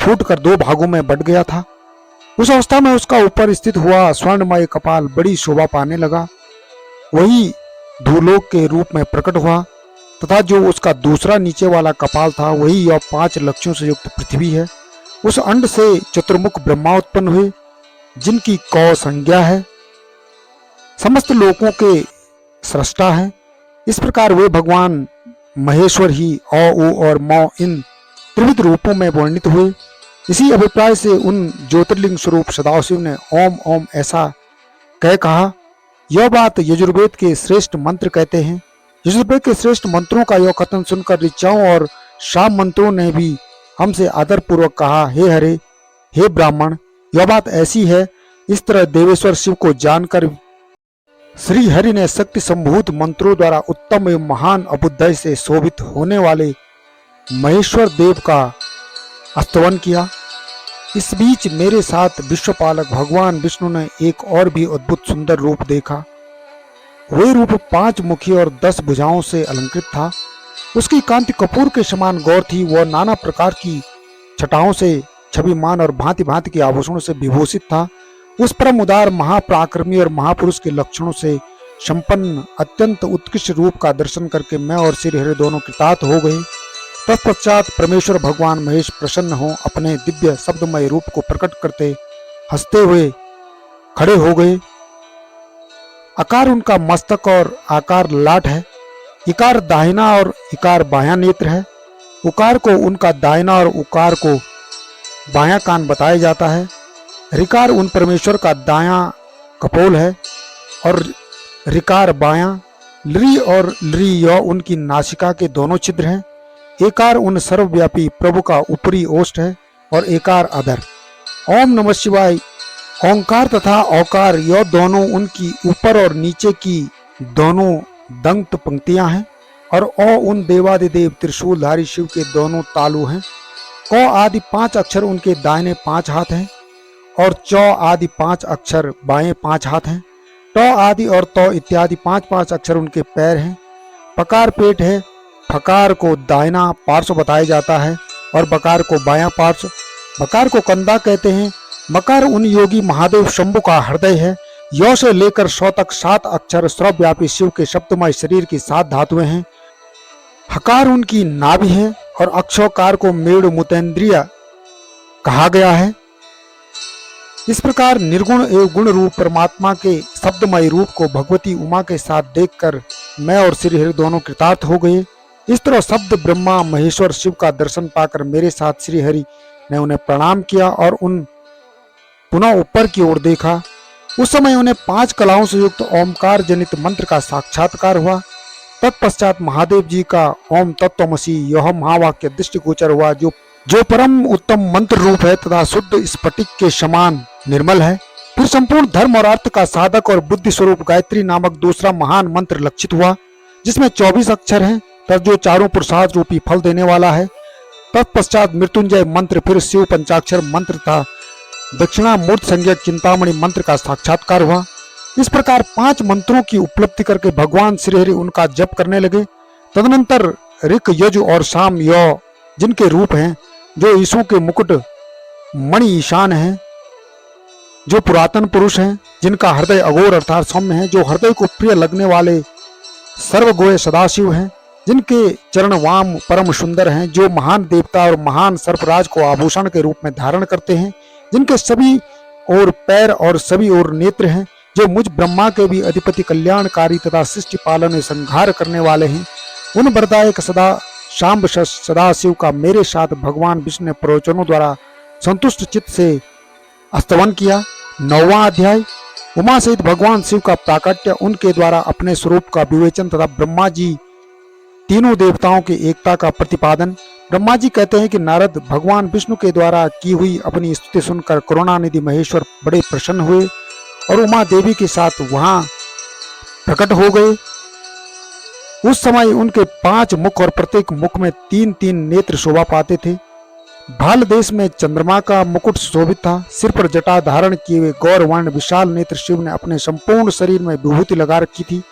[SPEAKER 1] फूटकर 2 भागों में बट गया था। उस अवस्था में उसका ऊपर स्थित हुआ स्वर्णमय कपाल बड़ी शोभा पाने लगा। वही धूलोक के रूप में प्रकट हुआ तथा जो उसका दूसरा नीचे वाला कपाल था, वही यह 5 लक्षों से युक्त पृथ्वी है। उस अंड से चतुर्मुख ब्रह्मा उत्पन्न हुए, जिनकी कौ संज्ञा है, समस्त लोकों के सृष्टा है। इस प्रकार वे भगवान महेश्वर ही औ उ और मौ इन त्रिविध रूपों में वर्णित हुए। इसी अभिप्राय से उन ज्योतिर्लिंग स्वरूप सदाशिव ने ओम ओम ऐसा कह कहा। यह बात यजुर्वेद के श्रेष्ठ मंत्र कहते हैं। यजुर्वेद के श्रेष्ठ मंत्रों का यह कथन सुनकर ऋचाओं और शाम मंत्रों ने भी हमसे आदर पूर्वक कहा, हे हरे, हे ब्राह्मण, यह बात ऐसी है। इस तरह देवेश्वर शिव को जानकर श्री हरि ने शक्ति संभूत मंत्रों द्वारा उत्तम एवं महान अभ्युदय से शोभित होने वाले महेश्वर देव का स्तवन किया। इस बीच मेरे साथ विश्वपालक भगवान विष्णु ने एक और भी अद्भुत सुंदर रूप देखा। वह रूप 5 मुखी और 10 भुजाओं से अलंकृत था। उसकी कांति कपूर के समान गौर थी। वह नाना प्रकार की छटाओं से छविमान और भांति भांति के आभूषणों से विभूषित था। उस परम उदार महापराक्रमी और महापुरुष के लक्षणों से संपन्न अत्यंत उत्कृष्ट रूप का दर्शन करके मैं और श्री हरि दोनों कृतार्थ हो गए। तत्पश्चात परमेश्वर भगवान महेश प्रसन्न हो अपने दिव्य शब्दमय रूप को प्रकट करते हंसते हुए खड़े हो गए। आकार उनका मस्तक और आकार लाट है। इकार दाहिना और इकार बायां नेत्र है। उकार को उनका दाहिना और उकार को बायां कान बताया जाता है। ऋकार उन परमेश्वर का दायां कपोल है और ऋकार बायां। लृ और लृ यह उनकी नासिका के दोनों छिद्र हैं। एकार उन सर्वव्यापी प्रभु का ऊपरी ओष्ठ है और एकार अधर। ओम नमः शिवाय ओंकार तथा औकार यह दोनों उनकी ऊपर और नीचे की दोनों दंत पंक्तियां हैं और ओ उन देवादिदेव त्रिशूलधारी शिव के दोनों तालु हैं। क आदि 5 अक्षर उनके दाहिने 5 हाथ हैं और चौ आदि 5 अक्षर बाएं 5 हाथ हैं। ट आदि और तो इत्यादि 5-5 अक्षर उनके पैर हैं। पकार पेट है। फकार को दाहिना पार्श्व बताया जाता है और बकार को बायां पार्श्व। बकार को कंधा कहते हैं। मकार उन योगी महादेव शंभु का हृदय है। यो से लेकर 100 तक 7 अक्षर सर्वव्यापी शिव के शब्दमय शरीर की 7 धातुएं हैं। हकार उनकी नाभि है और अक्षोकार को मेरु मुतेंद्रिय कहा गया है। इस प्रकार निर्गुण एवं गुण रूप परमात्मा के शब्दमय रूप को भगवती उमा के साथ देखकर मैं और श्री हरि दोनों कृतार्थ हो गए। इस तरह शब्द ब्रह्मा महेश्वर शिव का दर्शन पाकर मेरे साथ श्री हरि ने उन्हें प्रणाम किया और उन पुनः ऊपर की ओर देखा। उस समय उन्हें 5 कलाओं से युक्त ओमकार जनित मंत्र का साक्षात्कार हुआ। तत्पश्चात महादेव जी का ओम तत्वमसि यह महावाक्य दृष्टिगोचर हुआ, जो परम उत्तम मंत्र रूप है तथा शुद्ध स्फटिक के समान निर्मल है। फिर संपूर्ण धर्म और अर्थ का साधक और बुद्धि स्वरूप गायत्री नामक दूसरा महान मंत्र लक्षित हुआ, जिसमें 24 अक्षर हैं तथा जो चारों पुरुषार्थ रूपी फल देने वाला है। तत्पश्चात मृत्युंजय मंत्र, फिर शिव पंचाक्षर मंत्र था दक्षिणामूर्त संज्ञक चिंतामणि मंत्र का साक्षात्कार हुआ। इस प्रकार 5 मंत्रों की उपलब्धि करके भगवान श्री हरि उनका जप करने लगे। तदनंतर ऋक यजु और साम यौ जिनके रूप हैं, जो ईशों के मुकुट मणि ईशान हैं, जो पुरातन पुरुष हैं, जिनका हृदय अघोर अर्थात सौम्य है, जो हृदय को प्रिय लगने वाले सर्वगोय सदाशिव हैं, जिनके चरण वाम परम सुंदर हैं, जो महान देवता और महान सर्पराज को आभूषण के रूप में धारण करते हैं, जिनके सभी और पैर और सभी और नेत्र हैं, जो मुझ ब्रह्मा के भी अधिपति कल्याणकारी तथा सृष्टि पालन संहार करने वाले हैं, उन वरदायक सदा शाम्ब सदाशिव का मेरे साथ भगवान विष्णु ने प्रवचनों द्वारा संतुष्ट चित्त से स्तवन किया। 9वां अध्याय उमा सहित भगवान शिव का प्राकट्य, उनके द्वारा अपने स्वरूप का विवेचन तथा ब्रह्मा जी तीनों देवताओं की एकता का प्रतिपादन। ब्रह्मा जी कहते हैं कि नारद भगवान विष्णु के द्वारा की हुई अपनी स्तुति सुनकर करुणानिधि महेश्वर बड़े प्रसन्न हुए और उमा देवी के साथ वहां प्रकट हो गए। उस समय उनके 5 मुख और प्रत्येक मुख में 3-3 नेत्र शोभा पाते थे। भाल देश में चंद्रमा का मुकुट शोभित था। सिर पर जटा धारण किए हुए गौर वर्ण विशाल नेत्र शिव ने अपने संपूर्ण शरीर में विभूति लगा रखी थी।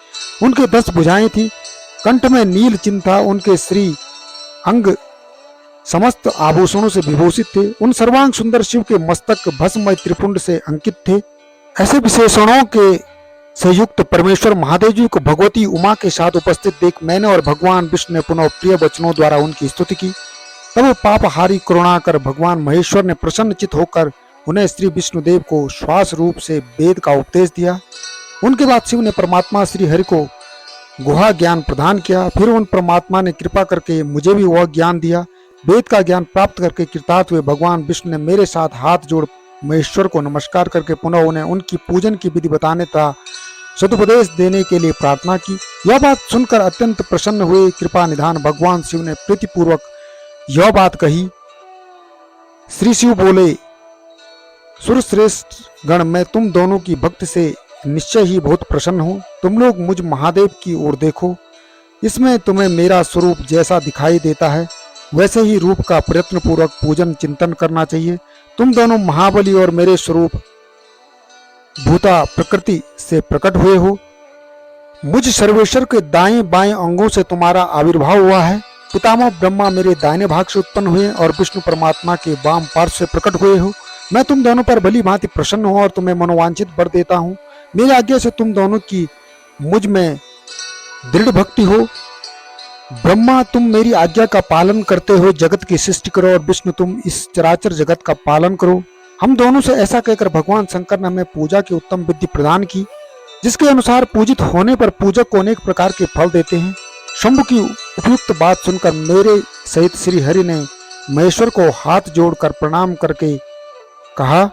[SPEAKER 1] उनके 10 भुजाएं थी, कंठ में नील चिन्ह था, उनके श्री अंग समस्त आभूषणों से विभूषित थे। उन सर्वांग सुंदर शिव के मस्तक भस्ममय त्रिपुंड से अंकित थे। ऐसे विशेषणों के से युक्त परमेश्वर महादेव जी को भगवती उमा के साथ उपस्थित देख मैंने और भगवान विष्णु ने पुनः प्रिय वचनों द्वारा उनकी स्तुति की। तब पापहारी करुणा कर भगवान महेश्वर ने प्रसन्नचित होकर उन्हें श्री विष्णुदेव को श्वास रूप से वेद का उपदेश दिया। उनके बाद शिव ने परमात्मा श्री हरि को गुहा ज्ञान प्रदान किया। फिर उन परमात्मा ने कृपा करके मुझे भी वह ज्ञान दिया। वेद का ज्ञान प्राप्त करके कृतार्थ हुए भगवान विष्णु ने मेरे साथ हाथ जोड़ महेश्वर को नमस्कार करके पुनः उन्हें उनकी पूजन की विधि बताने तथा सदुपदेश देने के लिए प्रार्थना की। यह बात सुनकर अत्यंत प्रसन्न हुए कृपा निधान भगवान शिव ने प्रीतिपूर्वक यह बात कही। श्री शिव बोले, सुरश्रेष्ठ गण, मैं तुम दोनों की भक्ति से निश्चय ही बहुत प्रसन्न हूँ। तुम लोग मुझ महादेव की ओर देखो, इसमें तुम्हें मेरा स्वरूप जैसा दिखाई देता है वैसे ही रूप का प्रयत्न पूर्वक पूजन चिंतन करना चाहिए। तुम दोनों महाबली और मेरे स्वरूप भूता प्रकृति से प्रकट हुए हो। मुझ सर्वेश्वर के दाएं बाएं अंगों से तुम्हारा आविर्भाव हुआ है। पितामह ब्रह्मा मेरे दाहिने भाग से उत्पन्न हुए और विष्णु परमात्मा के वाम पार्श्व से प्रकट हुए हो। मैं तुम दोनों पर भली भांति प्रसन्न हूँ और तुम्हें मनोवांछित वर देता हूँ। मेरी आज्ञा से तुम दोनों की मुझ में दृढ़ भक्ति हो। ब्रह्मा, तुम मेरी आज्ञा का पालन करते हो जगत की सृष्टि करो और विष्णु तुम इस चराचर जगत का पालन करो। हम दोनों से ऐसा कहकर भगवान शंकर ने हमें पूजा की उत्तम विधि प्रदान की, जिसके अनुसार पूजित होने पर पूजक को अनेक प्रकार के फल देते हैं। शंभु की उपयुक्त बात सुनकर मेरे सहित श्री हरि ने महेश्वर को हाथ जोड़कर प्रणाम करके कहा।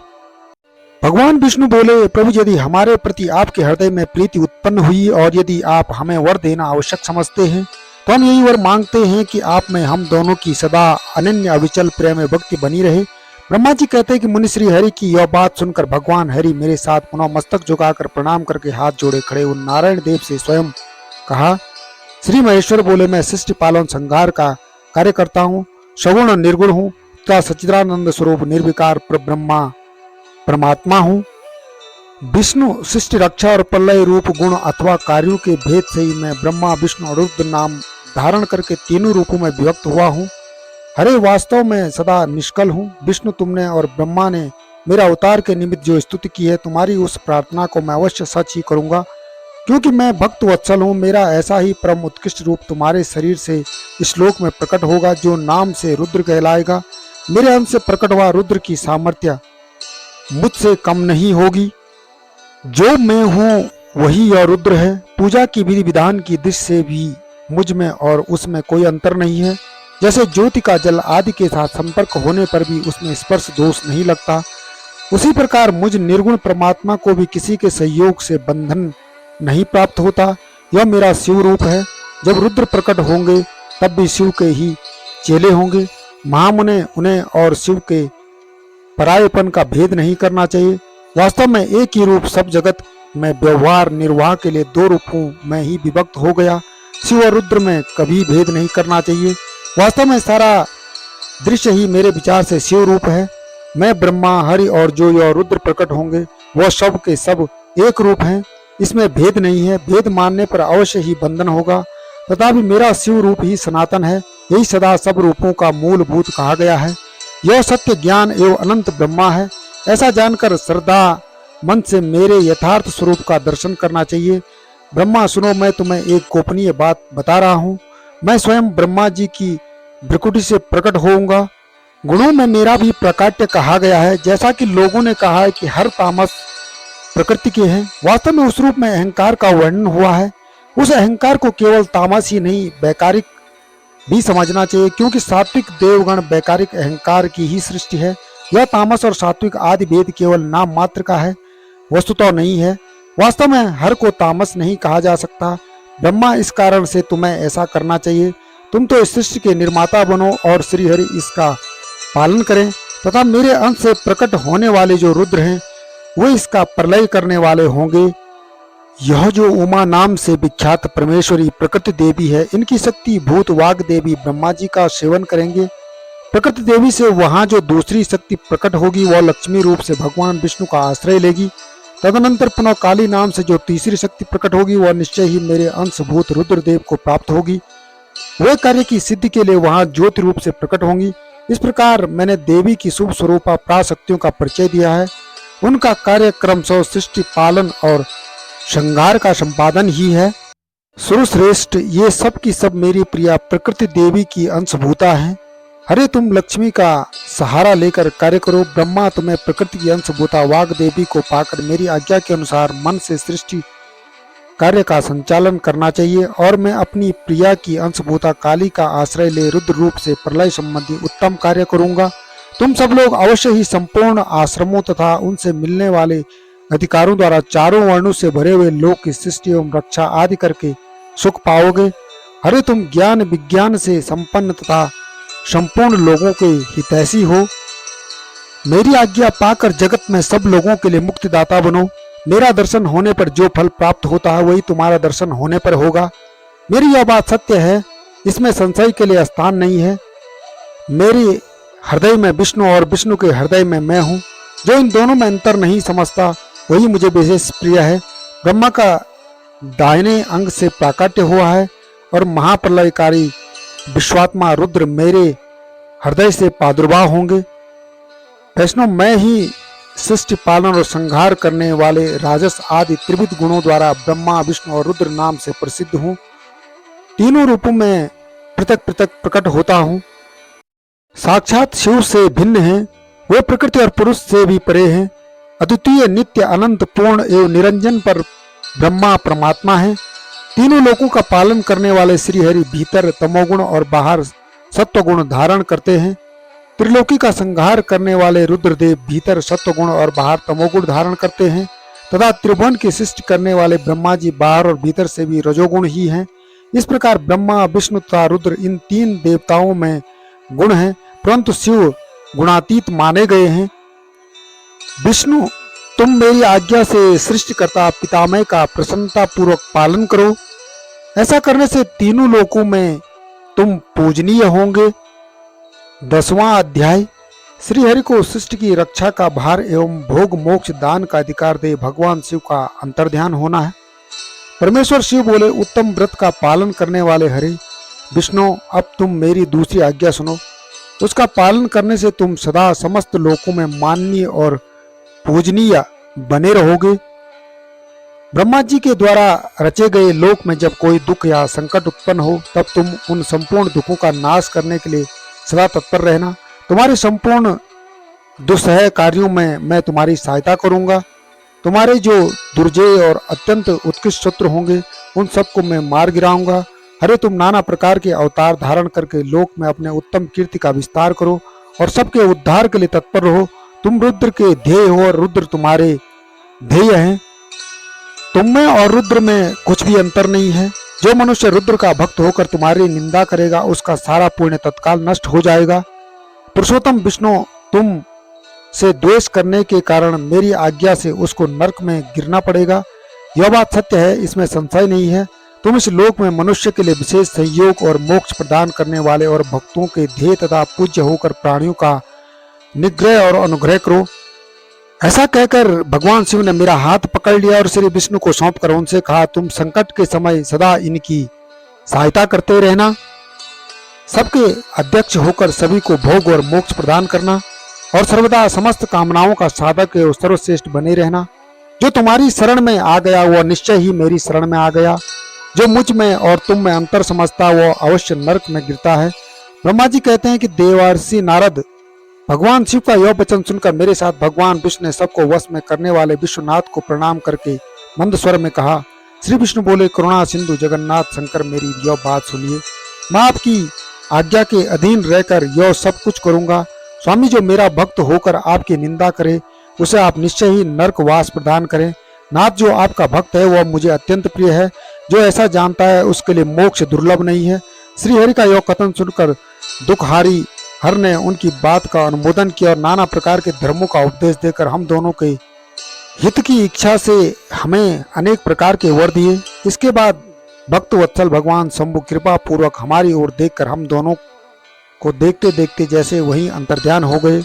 [SPEAKER 1] भगवान विष्णु बोले, प्रभु, यदि हमारे प्रति आपके हृदय में प्रीति उत्पन्न हुई और यदि आप हमें वर देना आवश्यक समझते हैं तो हम यही वर मांगते हैं कि आप में हम दोनों की सदा अनन्य अविचल प्रेम भक्ति बनी रहे। ब्रह्मा जी कहते हैं कि मुनि श्री हरि की यह बात सुनकर भगवान हरि मेरे साथ पुनः मस्तक झुकाकर प्रणाम करके हाथ जोड़े खड़े उन नारायण देव से स्वयं कहा। श्री महेश्वर बोले, मैं सृष्टि पालन संहार का कार्य करता हूँ, सगुण निर्गुण हूँ तथा सच्चिदानंद स्वरूप निर्विकार ब्रह्मा परमात्मा हूँ। विष्णु सृष्टि रक्षा और प्रलय रूप गुण अथवा कार्यों के भेद से ही मैं ब्रह्मा विष्णु और रुद्र नाम धारण करके तीनों रूपों में विभक्त हुआ हूँ। हरे, वास्तव में सदा निष्कल हूँ। विष्णु तुमने और ब्रह्मा ने मेरा अवतार के निमित्त जो स्तुति की है, तुम्हारी उस प्रार्थना को मैं अवश्य सच ही करूंगा, क्योंकि मैं भक्त वत्सल हूँ। मेरा ऐसा ही परम उत्कृष्ट रूप तुम्हारे शरीर से इस लोक में प्रकट होगा, जो नाम से रुद्र कहलाएगा। मेरे अंश से प्रकट हुआ रुद्र की सामर्थ्य मुझसे कम नहीं होगी। जो मैं हूँ वही यह रुद्र है। पूजा की विधि विधान की दृष्टि से भी मुझ में और उसमें कोई अंतर नहीं है। जैसे ज्योति का जल आदि के साथ संपर्क होने पर भी उसमें स्पर्श दोष नहीं लगता, उसी प्रकार मुझ निर्गुण परमात्मा को भी किसी के सहयोग से बंधन नहीं प्राप्त होता। यह मेरा शिव रूप है। जब रुद्र प्रकट होंगे तब भी शिव के ही चेले होंगे। महामुने उन्हें और शिव के परायेपन का भेद नहीं करना चाहिए। वास्तव में एक ही रूप सब जगत में व्यवहार निर्वाह के लिए 2 रूपों में ही विभक्त हो गया। शिव और रुद्र में कभी भेद नहीं करना चाहिए। वास्तव में सारा दृश्य ही मेरे विचार से शिव रूप है। मैं ब्रह्मा हरि और जो यह रुद्र प्रकट होंगे वह सब के सब एक रूप हैं। इसमें भेद नहीं है। भेद मानने पर अवश्य ही बंधन होगा। तथापि मेरा शिव रूप ही सनातन है। यही सदा सब रूपों का मूलभूत कहा गया है। यह सत्य ज्ञान एवं अनंत ब्रह्मा है। ऐसा जानकर श्रद्धा मन से मेरे यथार्थ स्वरूप का दर्शन करना चाहिए। ब्रह्मा सुनो, मैं तुम्हें एक गोपनीय बात बता रहा हूँ। मैं स्वयं ब्रह्मा जी की भ्रुकुटी से प्रकट होऊंगा। गुणों में मेरा भी प्राकट्य कहा गया है। जैसा कि लोगों ने कहा है कि हर तामस प्रकृति के हैं, वास्तव में उस रूप में अहंकार का वर्णन हुआ है। उस अहंकार को केवल तामस ही नहीं, वैकारिक भी समझना चाहिए, क्योंकि सात्विक देवगण वैकारिक अहंकार की ही सृष्टि है। यह तामस और सात्विक आदि भेद केवल नाम मात्र का है, वस्तुतः नहीं है। वास्तव में हर को तामस नहीं कहा जा सकता। ब्रह्मा, इस कारण से तुम्हें ऐसा करना चाहिए। तुम तो इस सृष्टि के निर्माता बनो और श्रीहरि इसका पालन करें, तथा मेरे अंश से प्रकट होने वाले जो रुद्र हैं वो इसका प्रलय करने वाले होंगे। यह जो उमा नाम से विख्यात परमेश्वरी प्रकृति देवी है, इनकी शक्ति भूत वाग देवी ब्रह्मा जी का सेवन करेंगे। प्रकृति देवी से वहां जो दूसरी शक्ति प्रकट होगी वह लक्ष्मी रूप से भगवान विष्णु का आश्रय लेगी। तदनंतर पुनः काली नाम से जो तीसरी शक्ति प्रकट होगी वह निश्चय ही मेरे अंशभूत रुद्रदेव को प्राप्त होगी। वह कार्य की सिद्धि के लिए वहां ज्योति रूप से प्रकट होंगी। इस प्रकार मैंने देवी की शुभ स्वरूपा प्राशक्तियों का परिचय दिया है। उनका कार्य क्रमशः सृष्टि पालन और श्रृंगार का संपादन ही है। सुरश्रेष्ठ, ये सब की सब मेरी प्रिया प्रकृति देवी की अंशभूता हैं। अरे तुम लक्ष्मी का सहारा लेकर कार्य करो। ब्रह्मा, तुम्हें प्रकृति की अंशभूता वाग देवी को पाकर मेरी आज्ञा के अनुसार मन से सृष्टि कार्य का संचालन करना चाहिए, और मैं अपनी प्रिया की अंशभूता काली का आश्रय ले रुद्र रूप से प्रलय संबंधी उत्तम कार्य करूंगा। तुम सब लोग अवश्य ही संपूर्ण आश्रमों तथा उनसे मिलने वाले अधिकारों द्वारा चारों वर्णों से भरे हुए लोक की सृष्टि एवं रक्षा आदि करके सुख पाओगे। अरे तुम ज्ञान विज्ञान से संपन्न तथा संपूर्ण लोगों के हितैषी हो। मेरी आज्ञा पाकर जगत में सब लोगों के लिए मुक्तिदाता बनो। मेरा दर्शन होने पर जो फल प्राप्त होता है वही तुम्हारा दर्शन होने पर होगा। मेरी यह बात सत्य है, इसमें संशय के लिए स्थान नहीं है। मेरे हृदय में विष्णु और विष्णु के हृदय में मैं हूँ। जो इन दोनों में अंतर नहीं समझता वही मुझे विशेष प्रिय है। ब्रह्मा का दाहिने अंग से प्राकट्य हुआ है और महाप्रलयकारी विश्वात्मा रुद्र मेरे हृदय से प्रादुर्भाव होंगे। वैष्णव, मैं ही सृष्टि पालन और संहार करने वाले राजस आदि त्रिविध गुणों द्वारा ब्रह्मा विष्णु और रुद्र नाम से प्रसिद्ध हूँ। तीनों रूपों में पृथक पृथक प्रकट होता हूँ। साक्षात शिव से भिन्न है, वे प्रकृति और पुरुष से भी परे हैं। अद्वितीय नित्य अनंत पूर्ण एवं निरंजन पर ब्रह्मा परमात्मा है। तीनों लोकों का पालन करने वाले श्री हरि भीतर तमोगुण और बाहर सत्वगुण धारण करते हैं। त्रिलोकी का संहार करने वाले रुद्रदेव भीतर सत्वगुण और बाहर तमोगुण धारण करते हैं, तथा त्रिभुवन की सृष्टि करने वाले ब्रह्मा जी बाहर और भीतर से भी रजोगुण ही हैं। इस प्रकार ब्रह्मा विष्णु तथा रुद्र इन तीन देवताओं में गुण हैं, परंतु शिव गुणातीत माने गए हैं। विष्णु, तुम मेरी आज्ञा से सृष्टिकर्ता पितामह का प्रसन्नता पूर्वक पालन करो। ऐसा करने से तीनों लोकों में तुम पूजनीय होंगे। 10वां अध्याय। श्री हरि को सृष्टि की रक्षा का भार एवं भोग मोक्ष दान का अधिकार दे भगवान शिव का अंतर्ध्यान होना है। परमेश्वर शिव बोले, उत्तम व्रत का पालन करने वाले हरि विष्णु, अब तुम मेरी दूसरी आज्ञा सुनो। उसका पालन करने से तुम सदा समस्त लोकों में माननीय और पूजनीय बने रहोगे। ब्रह्मा जी के द्वारा रचे गए लोक में जब कोई दुख या संकट उत्पन्न हो, तब तुम उन संपूर्ण दुखों का नाश करने के लिए सदा तत्पर रहना। तुम्हारे संपूर्ण दुस्सह कार्यों में मैं तुम्हारी सहायता करूंगा। तुम्हारे जो दुर्जय और अत्यंत उत्कृष्ट शत्रु होंगे उन सबको मैं मार गिराऊंगा। अरे तुम नाना प्रकार के अवतार धारण करके लोक में अपने उत्तम कीर्ति का विस्तार करो और सबके उद्धार के लिए तत्पर रहो। तुम रुद्र के ध्येय हो और रुद्र तुम्हारे ध्येय हैं। तुम में और रुद्र में कुछ भी अंतर नहीं है। जो मनुष्य रुद्र का भक्त होकर तुम्हारी निंदा करेगा उसका सारा पुण्य तत्काल नष्ट हो जाएगा। पुरुषोत्तम विष्णु, तुम से द्वेष करने के कारण मेरी आज्ञा से उसको नरक में गिरना पड़ेगा। यह बात सत्य है, इसमें संशय नहीं है। तुम इस लोक में मनुष्य के लिए विशेष सहयोग और मोक्ष प्रदान करने वाले और भक्तों के ध्येय तथा पूज्य होकर प्राणियों का निग्रह और अनुग्रह करो। ऐसा कहकर भगवान शिव ने मेरा हाथ पकड़ लिया और श्री विष्णु को सौंपकर उनसे कहा, तुम संकट के समय सदा इनकी सहायता करते रहना। सबके अध्यक्ष होकर सभी को भोग और मोक्ष प्रदान करना और सर्वदा समस्त कामनाओं का साधक एवं सर्वश्रेष्ठ बने रहना। जो तुम्हारी शरण में आ गया वह निश्चय ही मेरी शरण में आ गया। जो मुझ में और तुम में अंतर समझता वह अवश्य नरक में गिरता है। ब्रह्मा जी कहते हैं कि देवर्षि नारद, भगवान शिव का यह वचन सुनकर मेरे साथ भगवान विष्णु ने सबको वश में करने वाले विश्वनाथ को प्रणाम करके मंद स्वर में कहा। श्री विष्णु बोले, करुणा सिंधु जगन्नाथ शंकर, मेरी यह बात सुनिए। मैं आपकी आज्ञा के अधीन रहकर यह सब कुछ करूंगा। स्वामी, जो मेरा भक्त होकर आपकी निंदा करे उसे आप निश्चय ही नरकवास प्रदान करें। नाथ, जो आपका भक्त है वह मुझे अत्यंत प्रिय है। जो ऐसा जानता है उसके लिए मोक्ष दुर्लभ नहीं है। श्री हरि का यह कथन सुनकर दुखहारी हर ने उनकी बात का अनुमोदन किया और नाना प्रकार के धर्मों का उपदेश देकर हम दोनों के हित की इच्छा से हमें अनेक प्रकार के वर दिए। इसके बाद भक्त वत्सल भगवान शंभु कृपा पूर्वक हमारी ओर देखकर हम दोनों को देखते देखते जैसे वहीं अंतर्ध्यान हो गए।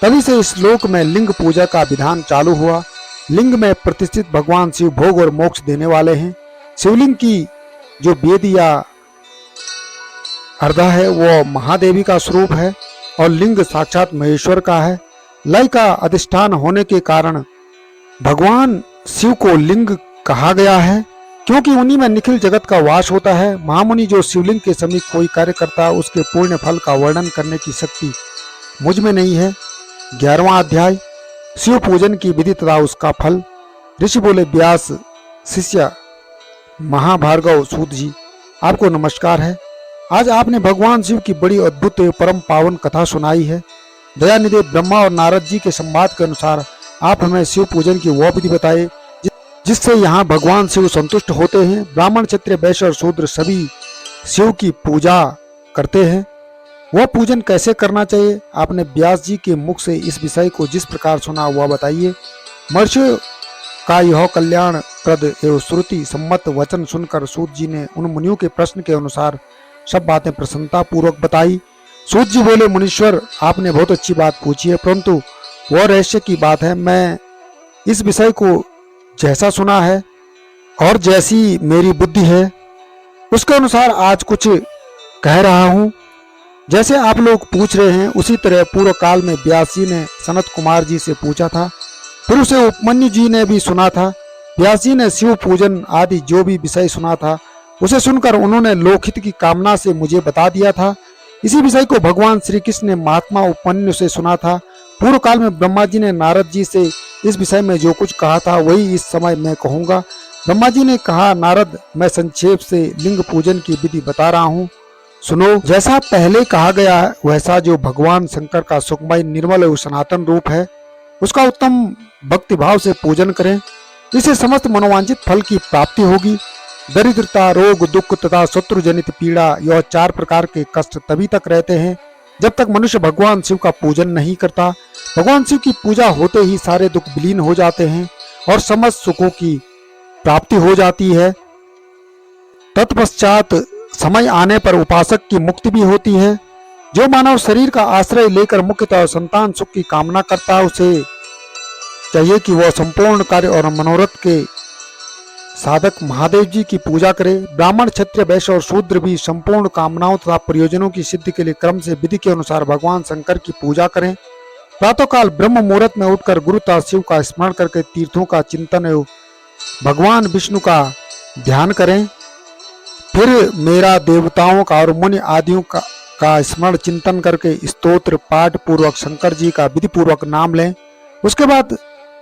[SPEAKER 1] तभी से इस लोक में लिंग पूजा का विधान चालू हुआ। लिंग में प्रतिष्ठित भगवान शिव भोग और मोक्ष देने वाले हैं। शिवलिंग की जो वेद या अर्धा है वह महादेवी का स्वरूप है और लिंग साक्षात महेश्वर का है। लय का अधिष्ठान होने के कारण भगवान शिव को लिंग कहा गया है, क्योंकि उन्हीं में निखिल जगत का वास होता है। महामुनि, जो शिवलिंग के समीप कोई कार्य करता है उसके पूर्ण फल का वर्णन करने की शक्ति मुझ में नहीं है। 11वां अध्याय, शिव पूजन की विधि तथा उसका फल। ऋषि बोले, व्यास शिष्य महाभार्गव सूत जी, आपको नमस्कार है। आज आपने भगवान शिव की बड़ी अद्भुत एवं परम पावन कथा सुनाई है। दयानिधि ब्रह्मा और नारद जी के संवाद के अनुसार आप हमें शिव पूजन की वह विधि बताए जिससे यहाँ भगवान शिव संतुष्ट होते हैं। ब्राह्मण, क्षत्रिय, वैश्य और शूद्र सभी शिव की पूजा करते हैं। वह पूजन कैसे करना चाहिए? आपने व्यास जी के मुख से इस विषय को जिस प्रकार सुना वह बताइए। महर्षियों का यह कल्याण प्रद एवं श्रुति सम्मत वचन सुनकर सूत जी ने उन मुनियों के प्रश्न के अनुसार सब बातें प्रसन्नता पूर्वक बताई। सूत जी बोले, मुनीश्वर, आपने बहुत अच्छी बात पूछी है, परंतु वह रहस्य की बात है। मैं इस विषय को जैसा सुना है और जैसी मेरी बुद्धि है उसके अनुसार आज कुछ कह रहा हूँ। जैसे आप लोग पूछ रहे हैं उसी तरह पूर्व काल में व्यास जी ने सनत कुमार जी से पूछा था, फिर उसे उपमन्यु जी ने भी सुना था। व्यास जी ने शिव पूजन आदि जो भी विषय सुना था उसे सुनकर उन्होंने लोकहित की कामना से मुझे बता दिया था। इसी विषय को भगवान श्री कृष्ण ने महात्मा उपमन्यु से सुना था। पूर्व काल में ब्रह्मा जी ने नारद जी से इस विषय में जो कुछ कहा था वही इस समय मैं कहूँगा। ब्रह्मा जी ने कहा, नारद, मैं संक्षेप से लिंग पूजन की विधि बता रहा हूँ, सुनो। जैसा पहले कहा गया है वैसा जो भगवान शंकर का सुखमय निर्मल और सनातन रूप है उसका उत्तम भक्ति भाव से पूजन करें। इससे समस्त मनोवांछित फल की प्राप्ति होगी। दरिद्रता, रोग, दुख तथा शत्रु जनित पीड़ा, यह 4 प्रकार के कष्ट तभी तक रहते हैं जब तक मनुष्य भगवान शिव का पूजन नहीं करता। भगवान शिव की पूजा होते ही सारे दुख विलीन हो जाते हैं और समस्त सुखों की प्राप्ति हो जाती है। तत्पश्चात समय आने पर उपासक की मुक्ति भी होती है। जो मानव शरीर का आश्रय लेकर मुख्यतः संतान सुख की कामना करता है उसे चाहिए कि वह संपूर्ण कार्य और मनोरथ के साधक महादेव जी की पूजा करे। ब्राह्मण, क्षत्रिय, वैश्य और शूद्र भी संपूर्ण कामनाओं तथा प्रयोजनों की सिद्धि के लिए क्रम से विधि के अनुसार भगवान शंकर की पूजा करें। प्रातःकाल ब्रह्म मुहूर्त में उठकर गुरु तथा शिव का स्मरण करके तीर्थों का चिंतन एवं भगवान विष्णु का ध्यान करें। फिर मेरा देवताओं का और मुनि आदियों का स्मरण चिंतन करके स्तोत्र पाठ पूर्वक शंकर जी का विधि पूर्वक नाम लें। उसके बाद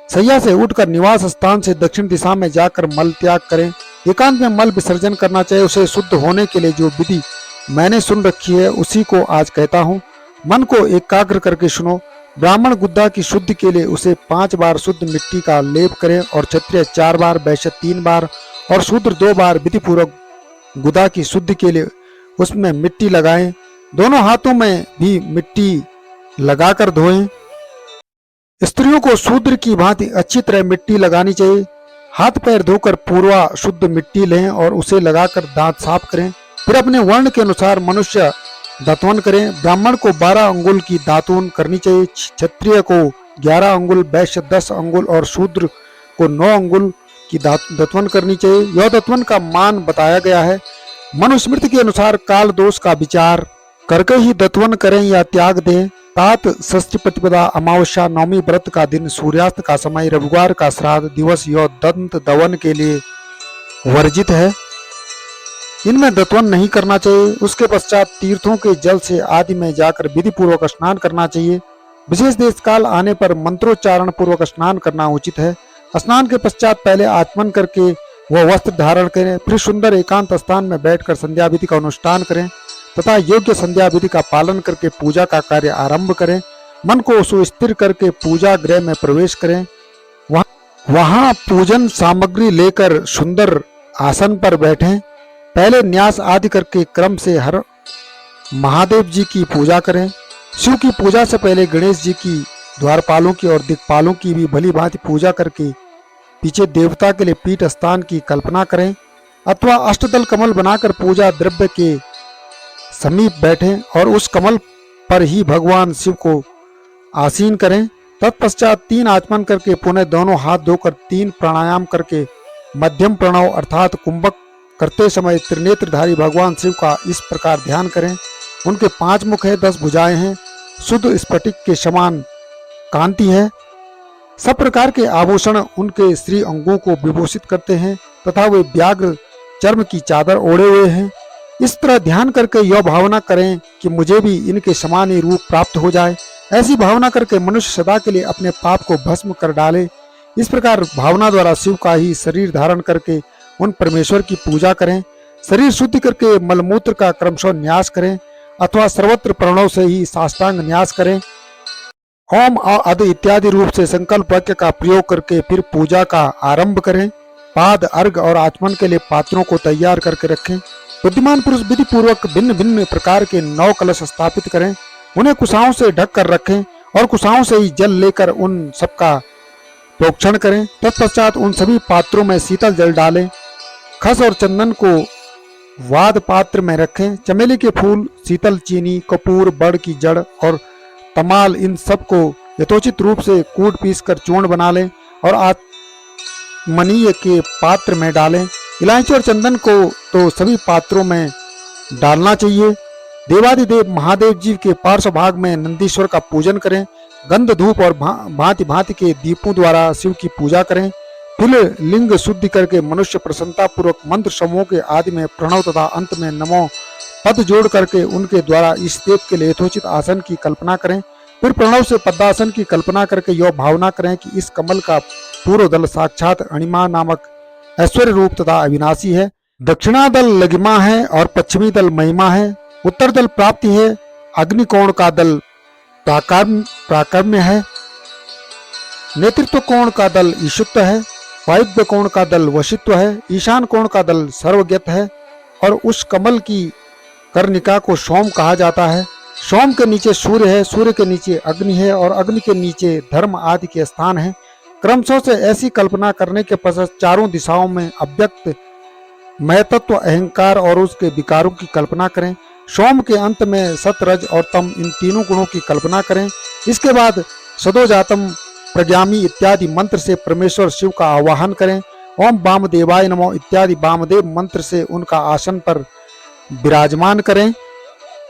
[SPEAKER 1] सैया से उठकर निवास स्थान से दक्षिण दिशा में जाकर मल त्याग करें। एकांत में मल विसर्जन करना चाहिए। उसे शुद्ध होने के लिए जो विधि मैंने सुन रखी है उसी को आज कहता हूँ। मन को एकाग्र करके सुनो। ब्राह्मण गुद्दा की शुद्धि के लिए उसे 5 बार शुद्ध मिट्टी का लेप करें और क्षत्रिय 4 बार, वैश्य 3 बार और शूद्र 2 बार विधि पूर्वक गुदा की शुद्धि के लिए उसमें मिट्टी लगाएं। दोनों हाथों में भी मिट्टी लगाकर धोएं। स्त्रियों को शूद्र की भांति अच्छी तरह मिट्टी लगानी चाहिए। हाथ पैर धोकर पूर्वा शुद्ध मिट्टी लें और उसे लगाकर दांत साफ करें। फिर अपने वर्ण के अनुसार मनुष्य दातुन करें। ब्राह्मण को 12 अंगुल की दातुन करनी चाहिए, क्षत्रिय को 11 अंगुल, वैश्य 10 अंगुल और शूद्र को 9 अंगुल की दातुन करनी चाहिए। यह दातुन का मान बताया गया है। मनुस्मृति के अनुसार काल दोष का विचार करके ही दत्वन करें या त्याग दें। तात षष्ठी प्रतिपदा अमावस्या नवमी व्रत का दिन, सूर्यास्त का समय, रविवार का श्राद्ध दिवस यह दंत दवन के लिए वर्जित है। इनमें दत्वन नहीं करना चाहिए। उसके पश्चात तीर्थों के जल से आदि में जाकर विधि पूर्वक स्नान करना चाहिए। विशेष देश काल आने पर मंत्रोच्चारण पूर्वक स्नान करना उचित है। स्नान के पश्चात पहले आचमन करके वह वस्त्र धारण करें, फिर सुंदर एकांत स्थान में बैठकर संध्या विधि का अनुष्ठान करें तथा योग्य संध्या विधि का पालन करके पूजा का कार्य आरंभ करें। मन को सुस्थिर करके पूजा गृह में प्रवेश करें। वहां पूजन सामग्री लेकर सुंदर आसन पर बैठें। पहले न्यास आदि करके क्रम से हर महादेव जी की पूजा करें। शिव की पूजा से पहले गणेश जी की, द्वारपालों की और दिक्पालों की भी भली भांति पूजा करके पीछे देवता के लिए पीठ स्थान की कल्पना करें अथवा अष्टदल कमल बनाकर पूजा द्रव्य के समीप बैठें और उस कमल पर ही भगवान शिव को आसीन करें। तत्पश्चात 3 आचमन करके पुनः दोनों हाथ धोकर 3 प्राणायाम करके मध्यम प्रणव अर्थात कुंभक करते समय त्रिनेत्रधारी भगवान शिव का इस प्रकार ध्यान करें। उनके 5 मुख है, 10 भुजाएं हैं, शुद्ध स्फटिक के समान कांति है। सब प्रकार के आभूषण उनके श्री अंगों को विभूषित करते हैं तथा वे व्याघ्र चर्म की चादर ओढ़े हुए हैं। इस तरह ध्यान करके यह भावना करें कि मुझे भी इनके समान ही रूप प्राप्त हो जाए। ऐसी भावना करके मनुष्य सदा के लिए अपने पाप को भस्म कर डाले। इस प्रकार भावना द्वारा शिव का ही शरीर धारण करके उन परमेश्वर की पूजा करें। शरीर शुद्धि करके मलमूत्र का क्रमशः न्यास करें अथवा सर्वत्र प्रणव से ही साष्टांग न्यास करें। ओम अद इत्यादि रूप से संकल्प वाक्य का प्रयोग करके फिर पूजा का आरंभ करें। पाद, अर्घ और आचमन के लिए पात्रों को तैयार करके रखें। बुद्धिमान पुरुष विधि पूर्वक भिन्न भिन्न प्रकार के 9 कलश स्थापित करें। उन्हें कुशाओं से ढक कर रखें और कुशाओं से ही जल लेकर उन सबका प्रोक्षण करें। तत्पश्चात उन सभी पात्रों में शीतल जल डालें। खस और चंदन को वाद पात्र में रखें। चमेली के फूल, शीतल चीनी, कपूर, बड़ की जड़ और तमाल, इन सब को यथोचित रूप से कूट पीस कर चूर्ण बना लें और आत्मनीय के पात्र में डालें। इलायची और चंदन को तो सभी पात्रों में डालना चाहिए। देवादिदेव महादेव जी के पार्श्व भाग में नंदीश्वर का पूजन करें। गंध, धूप और भांति भांति के दीपों द्वारा शिव की पूजा करें। फिर लिंग शुद्धि करके मनुष्य प्रसन्नता पूर्वक मंत्र समूह के आदि में प्रणव तथा अंत में नमो पद जोड़ करके उनके द्वारा इस देव के लिए यथोचित आसन की कल्पना करें। फिर प्रणव से पद्मासन की कल्पना करके यह भावना करें कि इस कमल का पूर्व दल साक्षात अणिमा नामक ऐश्वर्य रूप तथा अविनाशी है। दक्षिणा दल लगिमा है और पश्चिमी दल महिमा है। उत्तर दल प्राप्ति है। अग्निकोण का दल प्राकर्म्य है। नेतृत्व कोण का दल ईशुत्व है। वायव्य कोण का दल वशित्व है। ईशान कोण का दल सर्वज्ञत है। और उस कमल की कर्णिका को सोम कहा जाता है। सोम के नीचे सूर्य है, सूर्य के नीचे अग्नि है और अग्नि के नीचे धर्म आदि के स्थान है। क्रमशः से ऐसी कल्पना करने के पश्चात चारों दिशाओं में अव्यक्त मैं तत्व अहंकार और उसके विकारों की कल्पना करें। सोम के अंत में सत, रज और तम, इन तीनों गुणों की कल्पना करें। इसके बाद सदोजातम, प्रज्ञामी इत्यादि मंत्र से परमेश्वर शिव का आवाहन करें। ओम वामदेवाय नमो इत्यादि वामदेव मंत्र से उनका आसन पर विराजमान करें।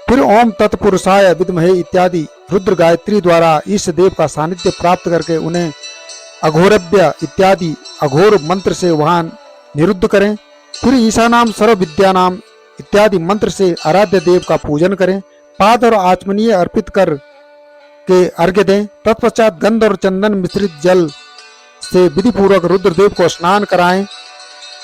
[SPEAKER 1] फिर ओम तत्पुरुषाय विद्महे इत्यादि रुद्र गायत्री द्वारा इस देव का सानिध्य प्राप्त करके उन्हें अघोरभ्य इत्यादि अघोर मंत्र से वहां निरुद्ध करें। फिर ईशानाम सर्व विद्यानाम इत्यादि मंत्र से आराध्य देव का पूजन करें। पाद और आचमनीय अर्पित कर के अर्घ्य दें। तत्पश्चात गंध और चंदन मिश्रित जल से विधि पूर्वक रुद्रदेव को स्नान कराएं।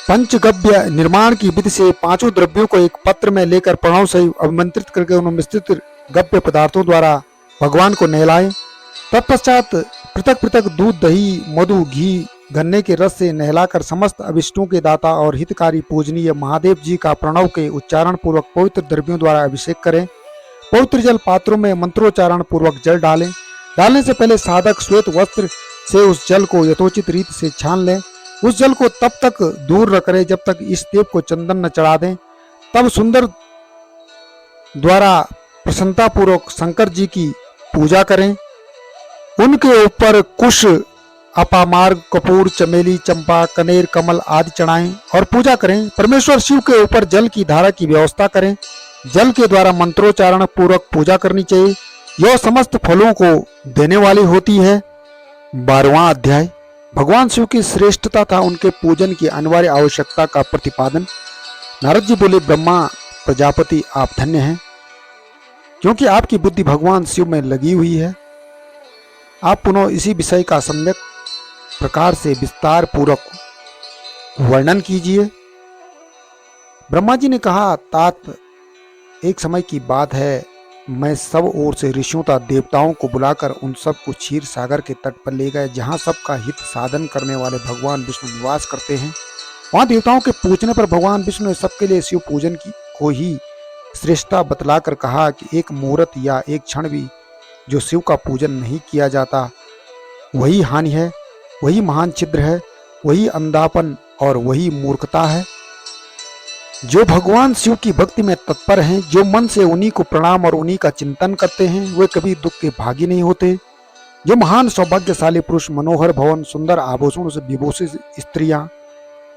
[SPEAKER 1] पंचगव्य निर्माण की विधि से 5 द्रव्यों को एक पत्र में लेकर प्रणव से अभिमंत्रित करके उन मिश्रित गव्य पदार्थों द्वारा भगवान को नहलाएं। तत्पश्चात पृथक पृथक दूध, दही, मधु, घी, गन्ने के रस से नहलाकर समस्त अभिष्टों के दाता और हितकारी पूजनीय महादेव जी का प्रणव के उच्चारण पूर्वक पवित्र द्रव्यों द्वारा अभिषेक करें। पवित्र जल पात्रों में मंत्रोच्चारण पूर्वक जल डालें। डालने से पहले साधक श्वेत वस्त्र से उस जल को यथोचित रीत से छान लें। उस जल को तब तक दूर रख करें जब तक इस देव को चंदन न चढ़ा दें। तब सुंदर द्वारा प्रसन्नता पूर्वक शंकर जी की पूजा करें। उनके ऊपर कुश, अपामार्ग, कपूर, चमेली, चंपा, कनेर, कमल आदि चढ़ाएं और पूजा करें। परमेश्वर शिव के ऊपर जल की धारा की व्यवस्था करें। जल के द्वारा मंत्रोच्चारण पूर्वक पूजा करनी चाहिए। यह समस्त फलों को देने वाली होती है। 12वां अध्याय भगवान शिव की श्रेष्ठता था उनके पूजन की अनिवार्य आवश्यकता का प्रतिपादन। नारद जी बोले, ब्रह्मा प्रजापति आप धन्य हैं, क्योंकि आपकी बुद्धि भगवान शिव में लगी हुई है। आप पुनः इसी विषय का सम्यक प्रकार से विस्तार पूर्वक वर्णन कीजिए। ब्रह्मा जी ने कहा, तात एक समय की बात है, मैं सब ओर से ऋषियों तथा देवताओं को बुलाकर उन सबको क्षीर सागर के तट पर ले गए, जहाँ सबका हित साधन करने वाले भगवान विष्णु निवास करते हैं। वहाँ देवताओं के पूछने पर भगवान विष्णु ने सबके लिए शिव पूजन की को ही श्रेष्ठता बतलाकर कहा कि एक मुहूर्त या एक क्षण भी जो शिव का पूजन नहीं किया जाता वही हानि है, वही महान छिद्र है, वही अंधापन और वही मूर्खता है। जो भगवान शिव की भक्ति में तत्पर हैं, जो मन से उन्हीं को प्रणाम और उन्हीं का चिंतन करते हैं, वे कभी दुख के भागी नहीं होते। जो महान सौभाग्यशाली पुरुष, मनोहर भवन, सुंदर आभूषणों से विभूषित स्त्रियां,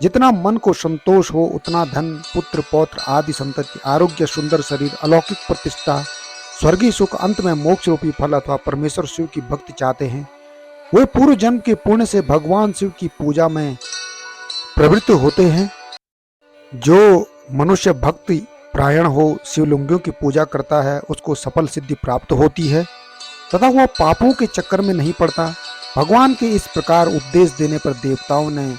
[SPEAKER 1] जितना मन को संतोष हो उतना धन, पुत्र पौत्र आदि संतति, आरोग्य, सुंदर शरीर, अलौकिक प्रतिष्ठा, स्वर्गीय सुख, अंत में मोक्ष रूपी फल अथवा परमेश्वर शिव की भक्ति चाहते हैं, वे पूर्व जन्म के पुण्य से भगवान शिव की पूजा में प्रवृत्त होते हैं। जो मनुष्य भक्ति प्रायण हो, शिवलिंगों की पूजा करता है, उसको सफल सिद्धि प्राप्त होती है तथा वह पापों के चक्कर में नहीं पड़ता। भगवान के इस प्रकार उपदेश देने पर देवताओं ने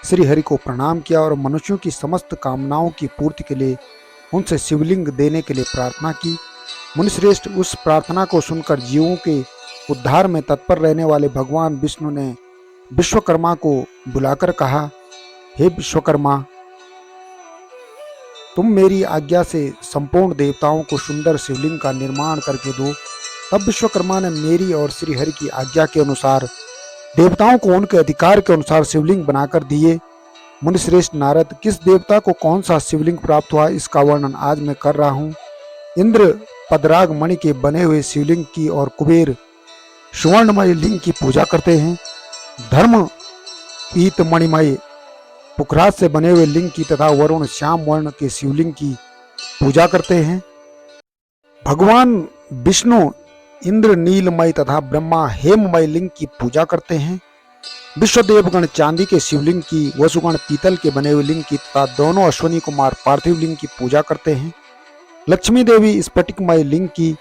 [SPEAKER 1] श्री हरि को प्रणाम किया और मनुष्यों की समस्त कामनाओं की पूर्ति के लिए उनसे शिवलिंग देने के लिए प्रार्थना की। मुनिश्रेष्ठ, उस प्रार्थना को सुनकर जीवों के उद्धार में तत्पर रहने वाले भगवान विष्णु ने विश्वकर्मा को बुलाकर कहा, हे विश्वकर्मा, तुम मेरी आज्ञा से संपूर्ण देवताओं को सुंदर शिवलिंग का निर्माण करके दो। तब विश्वकर्मा ने मेरी और श्री हरि की आज्ञा के अनुसार देवताओं को उनके अधिकार के अनुसार शिवलिंग बनाकर दिए। मुनिश्रेष्ठ नारद, किस देवता को कौन सा शिवलिंग प्राप्त हुआ, इसका वर्णन आज मैं कर रहा हूँ। इंद्र पदराग मणि के बने हुए शिवलिंग की और कुबेर सुवर्णमय लिंग की पूजा करते हैं। धर्म पीत मणिमय पुखराज से बने हुए लिंग की तथा वरुण श्याम वर्ण के शिवलिंग की पूजा करते हैं। भगवान विष्णु इंद्र नीलमय तथा ब्रह्मा हेममय लिंग की पूजा करते हैं। विश्वदेवगण चांदी के शिवलिंग की, वसुगण पीतल के बने हुए लिंग की तथा दोनों अश्वनी कुमार पार्थिव लिंग की पूजा करते हैं। लक्ष्मी देवी स्फटिकमय लिंग की,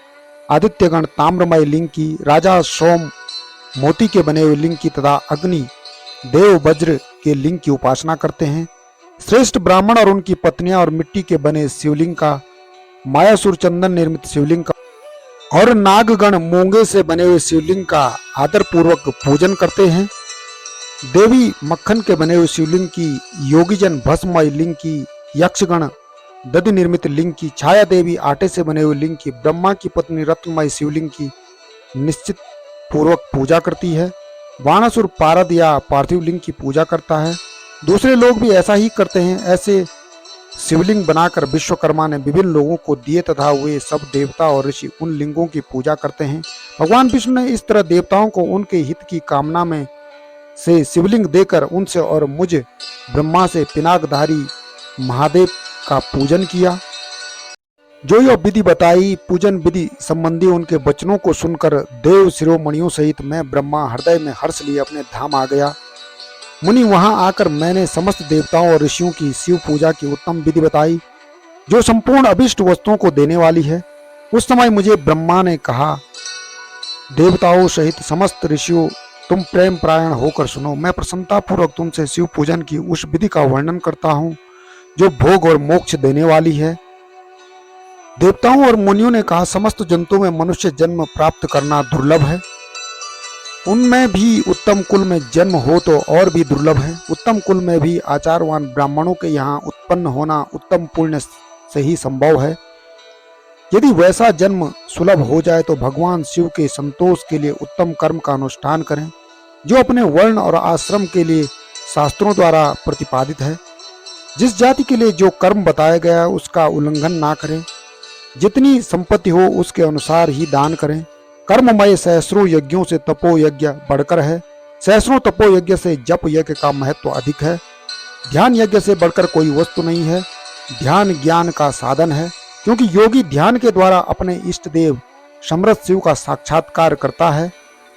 [SPEAKER 1] आदित्यगण ताम्रमय लिंग की, राजा सोम मोती के बने हुए लिंग की तथा अग्नि देव वज्र के लिंग की उपासना करते हैं। श्रेष्ठ ब्राह्मण और उनकी पत्नियां और मिट्टी के बने शिवलिंग का, मायासुर चंदन निर्मित शिवलिंग का और नागगण मूंगे से बने हुए शिवलिंग का आदर पूर्वक पूजन करते हैं। देवी मक्खन के बने हुए शिवलिंग की, योगीजन भस्ममय लिंग की, यक्षगण दधि निर्मित लिंग की, छाया देवी आटे से बने हुए लिंग की, ब्रह्मा की पत्नी रत्नमय शिवलिंग की निश्चित पूर्वक पूजा करती है। वाणासुर पारद या पार्थिव लिंग की पूजा करता है। दूसरे लोग भी ऐसा ही करते हैं। ऐसे शिवलिंग बनाकर विश्वकर्मा ने विभिन्न लोगों को दिए तथा वे सब देवता और ऋषि उन लिंगों की पूजा करते हैं। भगवान विष्णु ने इस तरह देवताओं को उनके हित की कामना में से शिवलिंग देकर उनसे और मुझ ब्रह्मा से पिनाकधारी महादेव का पूजन किया। जो यह विधि बताई, पूजन विधि संबंधी उनके वचनों को सुनकर देव शिरोमणियों सहित मैं ब्रह्मा हृदय में हर्ष लिए अपने धाम आ गया। मुनि, वहां आकर मैंने समस्त देवताओं और ऋषियों की शिव पूजा की उत्तम विधि बताई, जो संपूर्ण अभिष्ट वस्तुओं को देने वाली है। उस समय मुझे ब्रह्मा ने कहा, देवताओं सहित समस्त ऋषियों, तुम प्रेम प्रायण होकर सुनो। मैं प्रसन्नता पूर्वक तुमसे शिव पूजन की उस विधि का वर्णन करता हूँ जो भोग और मोक्ष देने वाली है। देवताओं और मुनियों ने कहा, समस्त जंतुओं में मनुष्य जन्म प्राप्त करना दुर्लभ है, उनमें भी उत्तम कुल में जन्म हो तो और भी दुर्लभ है। उत्तम कुल में भी आचारवान ब्राह्मणों के यहाँ उत्पन्न होना उत्तम पुण्य से ही संभव है। यदि वैसा जन्म सुलभ हो जाए तो भगवान शिव के संतोष के लिए उत्तम कर्म का अनुष्ठान करें, जो अपने वर्ण और आश्रम के लिए शास्त्रों द्वारा प्रतिपादित है। जिस जाति के लिए जो कर्म बताया गया है उसका उल्लंघन ना करें। जितनी संपत्ति हो उसके अनुसार ही दान करें। कर्ममय सहस्रों यज्ञों से तपो यज्ञ बढ़कर है। सहस्रों तपो यज्ञ से जप यज्ञ का महत्व अधिक है। ध्यान यज्ञ से बढ़कर कोई वस्तु नहीं है। ध्यान ज्ञान का साधन है। क्योंकि योगी ध्यान के द्वारा अपने इष्ट देव समर्थ शिव का साक्षात्कार करता है।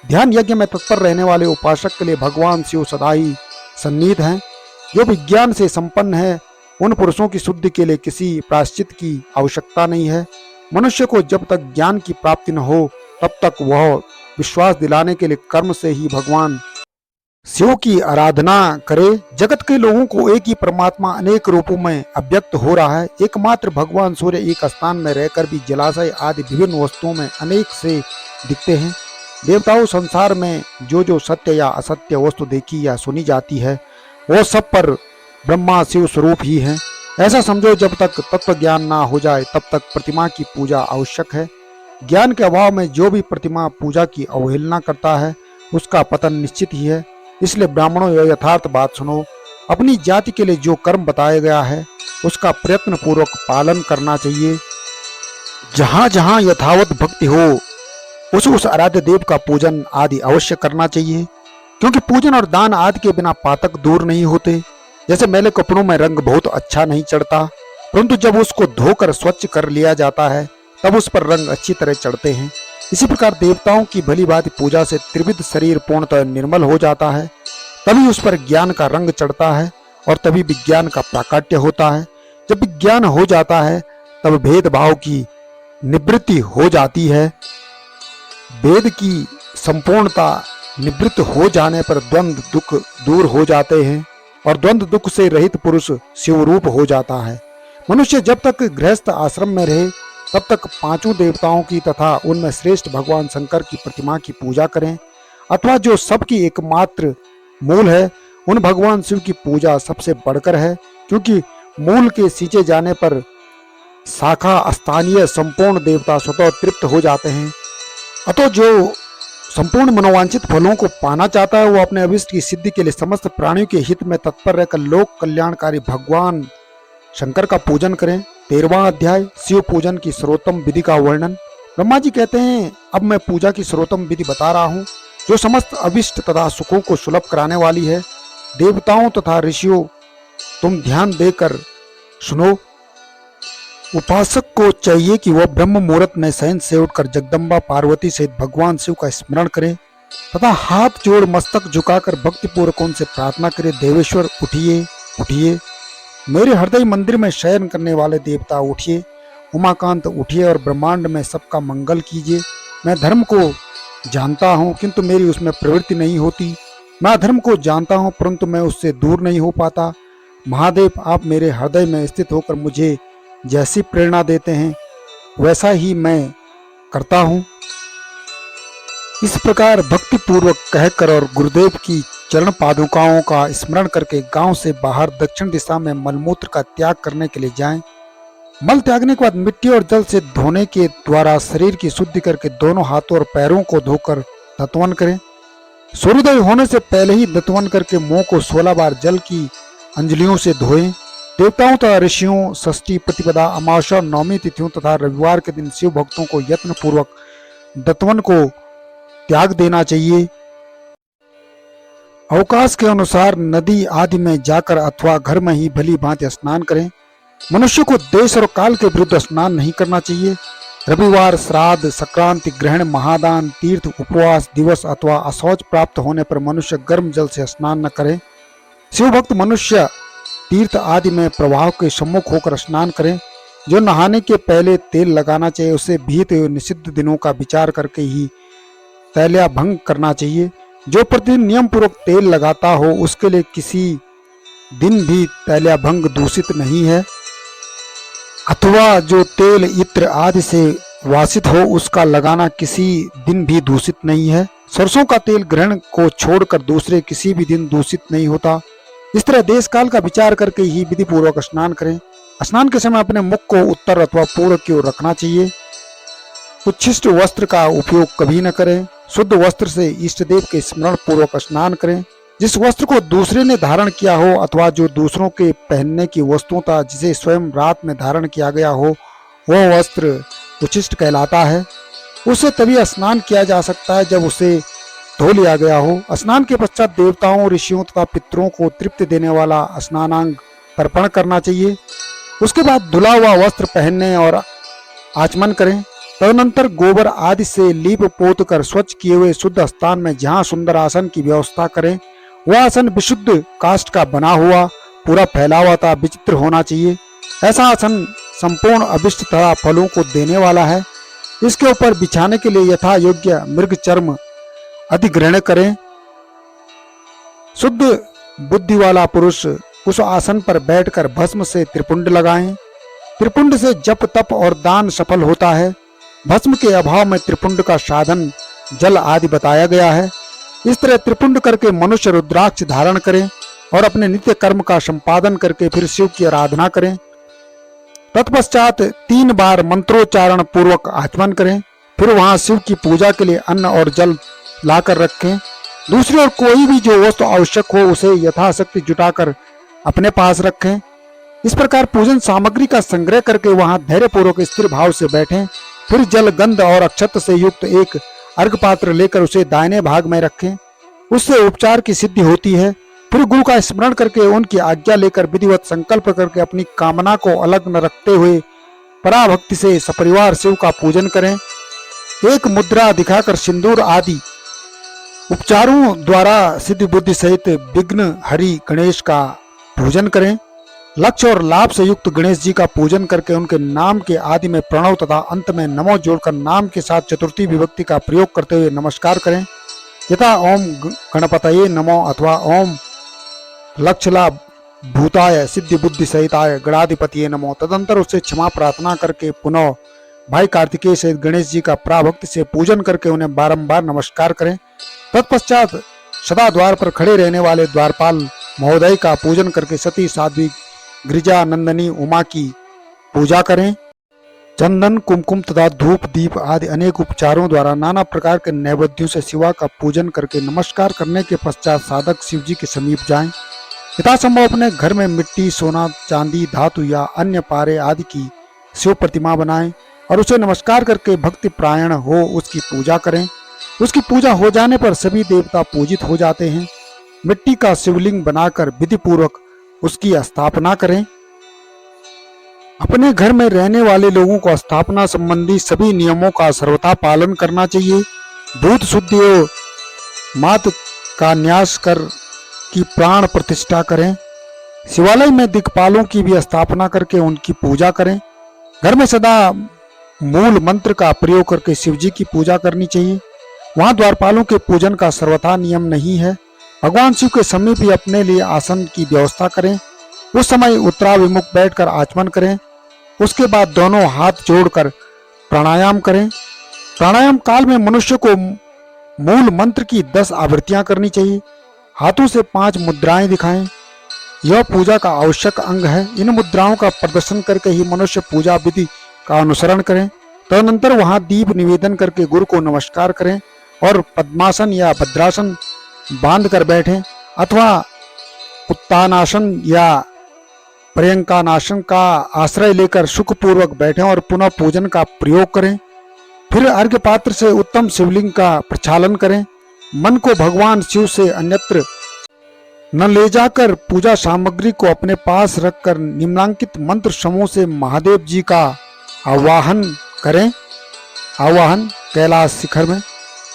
[SPEAKER 1] ध्यान यज्ञ में तत्पर रहने वाले उपासक के लिए भगवान शिव सदा ही सन्निहित हैं। जो विज्ञान से संपन्न है, उन पुरुषों की शुद्धि के लिए किसी प्रायश्चित की आवश्यकता नहीं है। मनुष्य को जब तक ज्ञान की प्राप्ति न हो, तब तक वह विश्वास दिलाने के लिए कर्म से ही भगवान शिव की आराधना करे। जगत के लोगों को एक ही परमात्मा अनेक रूपों में अव्यक्त हो रहा है। एकमात्र भगवान सूर्य एक स्थान में रहकर भी जलाशय आदि विभिन्न वस्तुओं में अनेक से दिखते हैं। देवताओं संसार में जो जो सत्य या असत्य वस्तु देखी या सुनी जाती है, वो सब पर ब्रह्मा शिव स्वरूप ही है। ऐसा समझो, जब तक तत्व ज्ञान ना हो जाए तब तक प्रतिमा की पूजा आवश्यक है। ज्ञान के अभाव में जो भी प्रतिमा पूजा की अवहेलना करता है, उसका पतन निश्चित ही है। इसलिए ब्राह्मणों, यह यथार्थ बात सुनो। अपनी जाति के लिए जो कर्म बताया गया है, उसका प्रयत्न पूर्वक पालन करना चाहिए। जहाँ जहाँ यथावत भक्ति हो, उस आराध्य देव का पूजन आदि अवश्य करना चाहिए, क्योंकि पूजन और दान आदि के बिना पातक दूर नहीं होते। जैसे मैले कपड़ों में रंग बहुत अच्छा नहीं चढ़ता, परंतु जब उसको धोकर स्वच्छ कर लिया जाता है, तब उस पर रंग अच्छी तरह चढ़ते हैं। इसी प्रकार देवताओं की भली भांति पूजा से त्रिविध शरीर पूर्णतः निर्मल हो जाता है। तभी उस पर ज्ञान का रंग चढ़ता है और तभी विज्ञान का प्राकट्य होता है। जब विज्ञान हो जाता है, तब भेदभाव की निवृत्ति हो जाती है। वेद की संपूर्णता निवृत्त हो जाने पर द्वंद्व दुख दूर हो जाते हैं और द्वंद्व दुख से रहित पुरुष शिवरूप हो जाता है। मनुष्य जब तक गृहस्थ आश्रम में रहे, तब तक पांचों देवताओं की तथा उनमें श्रेष्ठ भगवान शंकर की प्रतिमा की पूजा करें, अथवा जो सबकी एकमात्र मूल है, उन भगवान शिव की पूजा सबसे बढ़कर है, क्योंकि मूल के सींचे जाने पर शाखा स्थानीय संपूर्ण देवता स्वतः तृप्त हो जाते हैं। अतः जो संपूर्ण मनोवांछित फलों को पाना चाहता है, वो अपने अभिष्ट की सिद्धि के लिए समस्त प्राणियों के हित में तत्पर रहकर लोक कल्याणकारी भगवान शंकर का पूजन करें। 13वां अध्याय, शिव पूजन की सर्वोत्तम विधि का वर्णन। ब्रह्मा जी कहते हैं, अब मैं पूजा की सर्वोत्तम विधि बता रहा हूँ, जो समस्त अभिष्ट तथा सुखों को सुलभ कराने वाली है। देवताओं तथा ऋषियों, तुम ध्यान देकर सुनो। उपासक को चाहिए कि वह ब्रह्म मुहूर्त में शयन से उठकर जगदम्बा पार्वती सहित भगवान शिव का स्मरण करे तथा हाथ जोड़ मस्तक झुकाकर भक्तिपूर्वक उनसे प्रार्थना करे, देवेश्वर उठिए उठिए, मेरे हृदय मंदिर में शयन करने वाले देवता उठिए, उमाकांत उठिए और ब्रह्मांड में सबका मंगल कीजिए। मैं धर्म को जानता हूँ, किंतु मेरी उसमें प्रवृत्ति नहीं होती। मैं धर्म को जानता हूँ, परंतु मैं उससे दूर नहीं हो पाता। महादेव, आप मेरे हृदय में स्थित होकर मुझे जैसी प्रेरणा देते हैं, वैसा ही मैं करता हूँ। इस प्रकार भक्ति पूर्वक कहकर और गुरुदेव की चरण पादुकाओं का स्मरण करके गांव से बाहर दक्षिण दिशा में मलमूत्र का त्याग करने के लिए जाएं। मल त्यागने के बाद मिट्टी और जल से धोने के द्वारा शरीर की शुद्धि करके दोनों हाथों और पैरों को धोकर दत्वन करें। सूर्योदय होने से पहले ही दत्वन करके मुंह को 16 बार जल की अंजलियों से धोएं। देवताओं तथा ऋषियों, षष्ठी, प्रतिपदा, अमावस्या, नवमी तिथियों तथा रविवार के दिन शिव भक्तों को यत्न पूर्वक दत्वन को त्याग देना चाहिए। अवकाश के अनुसार नदी आदि में जाकर अथवा घर में ही भली भांति स्नान करें। मनुष्य को देश और काल के विरुद्ध स्नान नहीं करना चाहिए। रविवार, श्राद्ध, संक्रांति, ग्रहण, महादान, तीर्थ, उपवास दिवस अथवा अशौच प्राप्त होने पर मनुष्य गर्म जल से स्नान न करे। शिव भक्त मनुष्य तीर्थ आदि में प्रवाह के सम्मुख होकर स्नान करें। जो नहाने के पहले तेल लगाना चाहिए, उसे भीत निषिद्ध दिनों का विचार करके ही तैल्याभंग करना चाहिए। जो प्रतिदिन नियम पूर्वक तेल लगाता हो, उसके लिए किसी दिन भी तैल्याभंग दूषित नहीं है, अथवा जो तेल इत्र आदि से वासित हो, उसका लगाना किसी दिन भी दूषित नहीं है। सरसों का तेल ग्रहण को छोड़कर दूसरे किसी भी दिन दूषित नहीं होता। इस तरह देश काल का विचार करके ही विधि पूर्वक स्नान करें। स्नान के समय अपने मुख को उत्तर अथवा पूर्व की ओर रखना चाहिए। उच्छिष्ट वस्त्र का उपयोग कभी न करें। शुद्ध वस्त्र से इष्ट देव के स्मरण पूर्वक स्नान करें। जिस वस्त्र को दूसरे ने धारण किया हो अथवा जो दूसरों के पहनने की वस्तु था, जिसे स्वयं रात में धारण किया गया हो, वह वस्त्र उच्छिष्ट कहलाता है। उससे तभी स्नान किया जा सकता है जब उसे धो लिया गया हो। स्नान के पश्चात देवताओं, ऋषियों तथा पितरों को तृप्ति देने वाला स्नानांग तर्पण करना चाहिए। उसके बाद धुला हुआ वस्त्र पहनने और आचमन करें। तदनंतर गोबर आदि से लीप पोत कर स्वच्छ किए हुए शुद्ध स्थान में जहाँ सुंदर आसन की व्यवस्था करें, वह आसन विशुद्ध काष्ठ का बना हुआ, पूरा फैला हुआ तथा विचित्र होना चाहिए। ऐसा आसन संपूर्ण अभिष्ट तथा फलों को देने वाला है। इसके ऊपर बिछाने के लिए यथा योग्य मृग चर्म अधिग्रहण करें। शुद्ध बुद्धि वाला पुरुष उस आसन पर बैठकर भस्म से त्रिपुंड लगाएं। त्रिपुंड से जप तप और दान सफल होता है। भस्म के अभाव में त्रिपुंड का साधन जल आदि बताया गया है। इस तरह त्रिपुंड करके मनुष्य रुद्राक्ष धारण करें और अपने नित्य कर्म का संपादन करके फिर शिव की आराधना करें। तत्पश्चात 3 बार मंत्रोच्चारण पूर्वक आचमन करें। फिर वहां शिव की पूजा के लिए अन्न और जल लाकर रखें। दूसरी ओर कोई भी जो वस्तु आवश्यक हो उसे यथाशक्ति जुटाकर अपने पास रखें। इस प्रकार पूजन सामग्री का संग्रह करके वहां धैर्य पूर्वक स्थिर भाव से बैठें। फिर जल गंध और अक्षत से युक्त एक अर्घ पात्र लेकर उसे दाहिने भाग में रखें। उससे उपचार की सिद्धि होती है। फिर गुरु का स्मरण करके उनकी आज्ञा लेकर विधिवत संकल्प करके अपनी कामना को अलग न रखते हुए पराभक्ति से सपरिवार शिव का पूजन करें। एक मुद्रा दिखाकर सिंदूर आदि उपचारों द्वारा सिद्धि बुद्धि सहित विघ्न हरि गणेश का पूजन करें। लक्ष्य और लाभ से युक्त गणेश जी का पूजन करके उनके नाम के आदि में प्रणव तथा अंत में नमो जोड़कर नाम के साथ चतुर्थी विभक्ति का प्रयोग करते हुए नमस्कार करें। यथा ओम गणपतये नमो अथवा ओम लक्षला भूताय सिद्धि बुद्धि सहिताय गणाधिपतिये नमो। तदंतर उससे क्षमा प्रार्थना करके पुनः भाई कार्तिकेय सहित गणेश जी का प्राभक्ति से पूजन करके उन्हें बारंबार नमस्कार करें। तत्पश्चात सदा द्वार पर खड़े रहने वाले द्वारपाल महोदय का पूजन करके सती साध्वी गिरिजा नंदनी उमा की पूजा करें। चंदन कुमकुम तथा धूप दीप आदि अनेक उपचारों द्वारा नाना प्रकार के नैवेद्यों से शिवा का पूजन करके नमस्कार करने के पश्चात साधक शिव जी के समीप जाएं। यथासंभव अपने घर में मिट्टी सोना चांदी धातु या अन्य पारे आदि की शिव प्रतिमा बनाएं और उसे नमस्कार करके भक्ति प्रायण हो उसकी पूजा करें। उसकी पूजा हो जाने पर सभी देवता पूजित हो जाते हैं। मिट्टी का शिवलिंग बनाकर विधि पूर्वक उसकी स्थापना करें। अपने घर में रहने वाले लोगों को स्थापना संबंधी सभी नियमों का सर्वथा पालन करना चाहिए। भूत शुद्धि और मात का न्यास कर की प्राण प्रतिष्ठा करें। शिवालय में दिक्पालों की भी स्थापना करके उनकी पूजा करें। घर में सदा मूल मंत्र का प्रयोग करके शिव जी की पूजा करनी चाहिए। वहां द्वारपालों के पूजन का सर्वथा नियम नहीं है। भगवान शिव के समीप ही अपने लिए आसन की व्यवस्था करें। उस समय उत्तराभिमुख बैठकर आचमन करें। उसके बाद दोनों हाथ जोड़कर प्राणायाम करें। प्राणायाम काल में मनुष्य को मूल मंत्र की 10 आवृत्तियां करनी चाहिए। हाथों से 5 मुद्राएं दिखाएं। यह पूजा का आवश्यक अंग है। इन मुद्राओं का प्रदर्शन करके ही मनुष्य पूजा विधि का अनुसरण करें। तदनंतर वहां दीप निवेदन करके गुरु को नमस्कार करें और पद्मासन या भद्रासन बांध कर बैठें अथवा उत्तानासन या पर्यंकानासन का आश्रय लेकर सुखपूर्वक बैठें और पुनः पूजन का प्रयोग करें। फिर अर्घ्य पात्र से उत्तम शिवलिंग का प्रक्षालन करें। मन को भगवान शिव से अन्यत्र न ले जाकर पूजा सामग्री को अपने पास रखकर निम्नांकित मंत्र समूह से महादेव जी का आवाहन करें। आवाहन कैलाश शिखर में,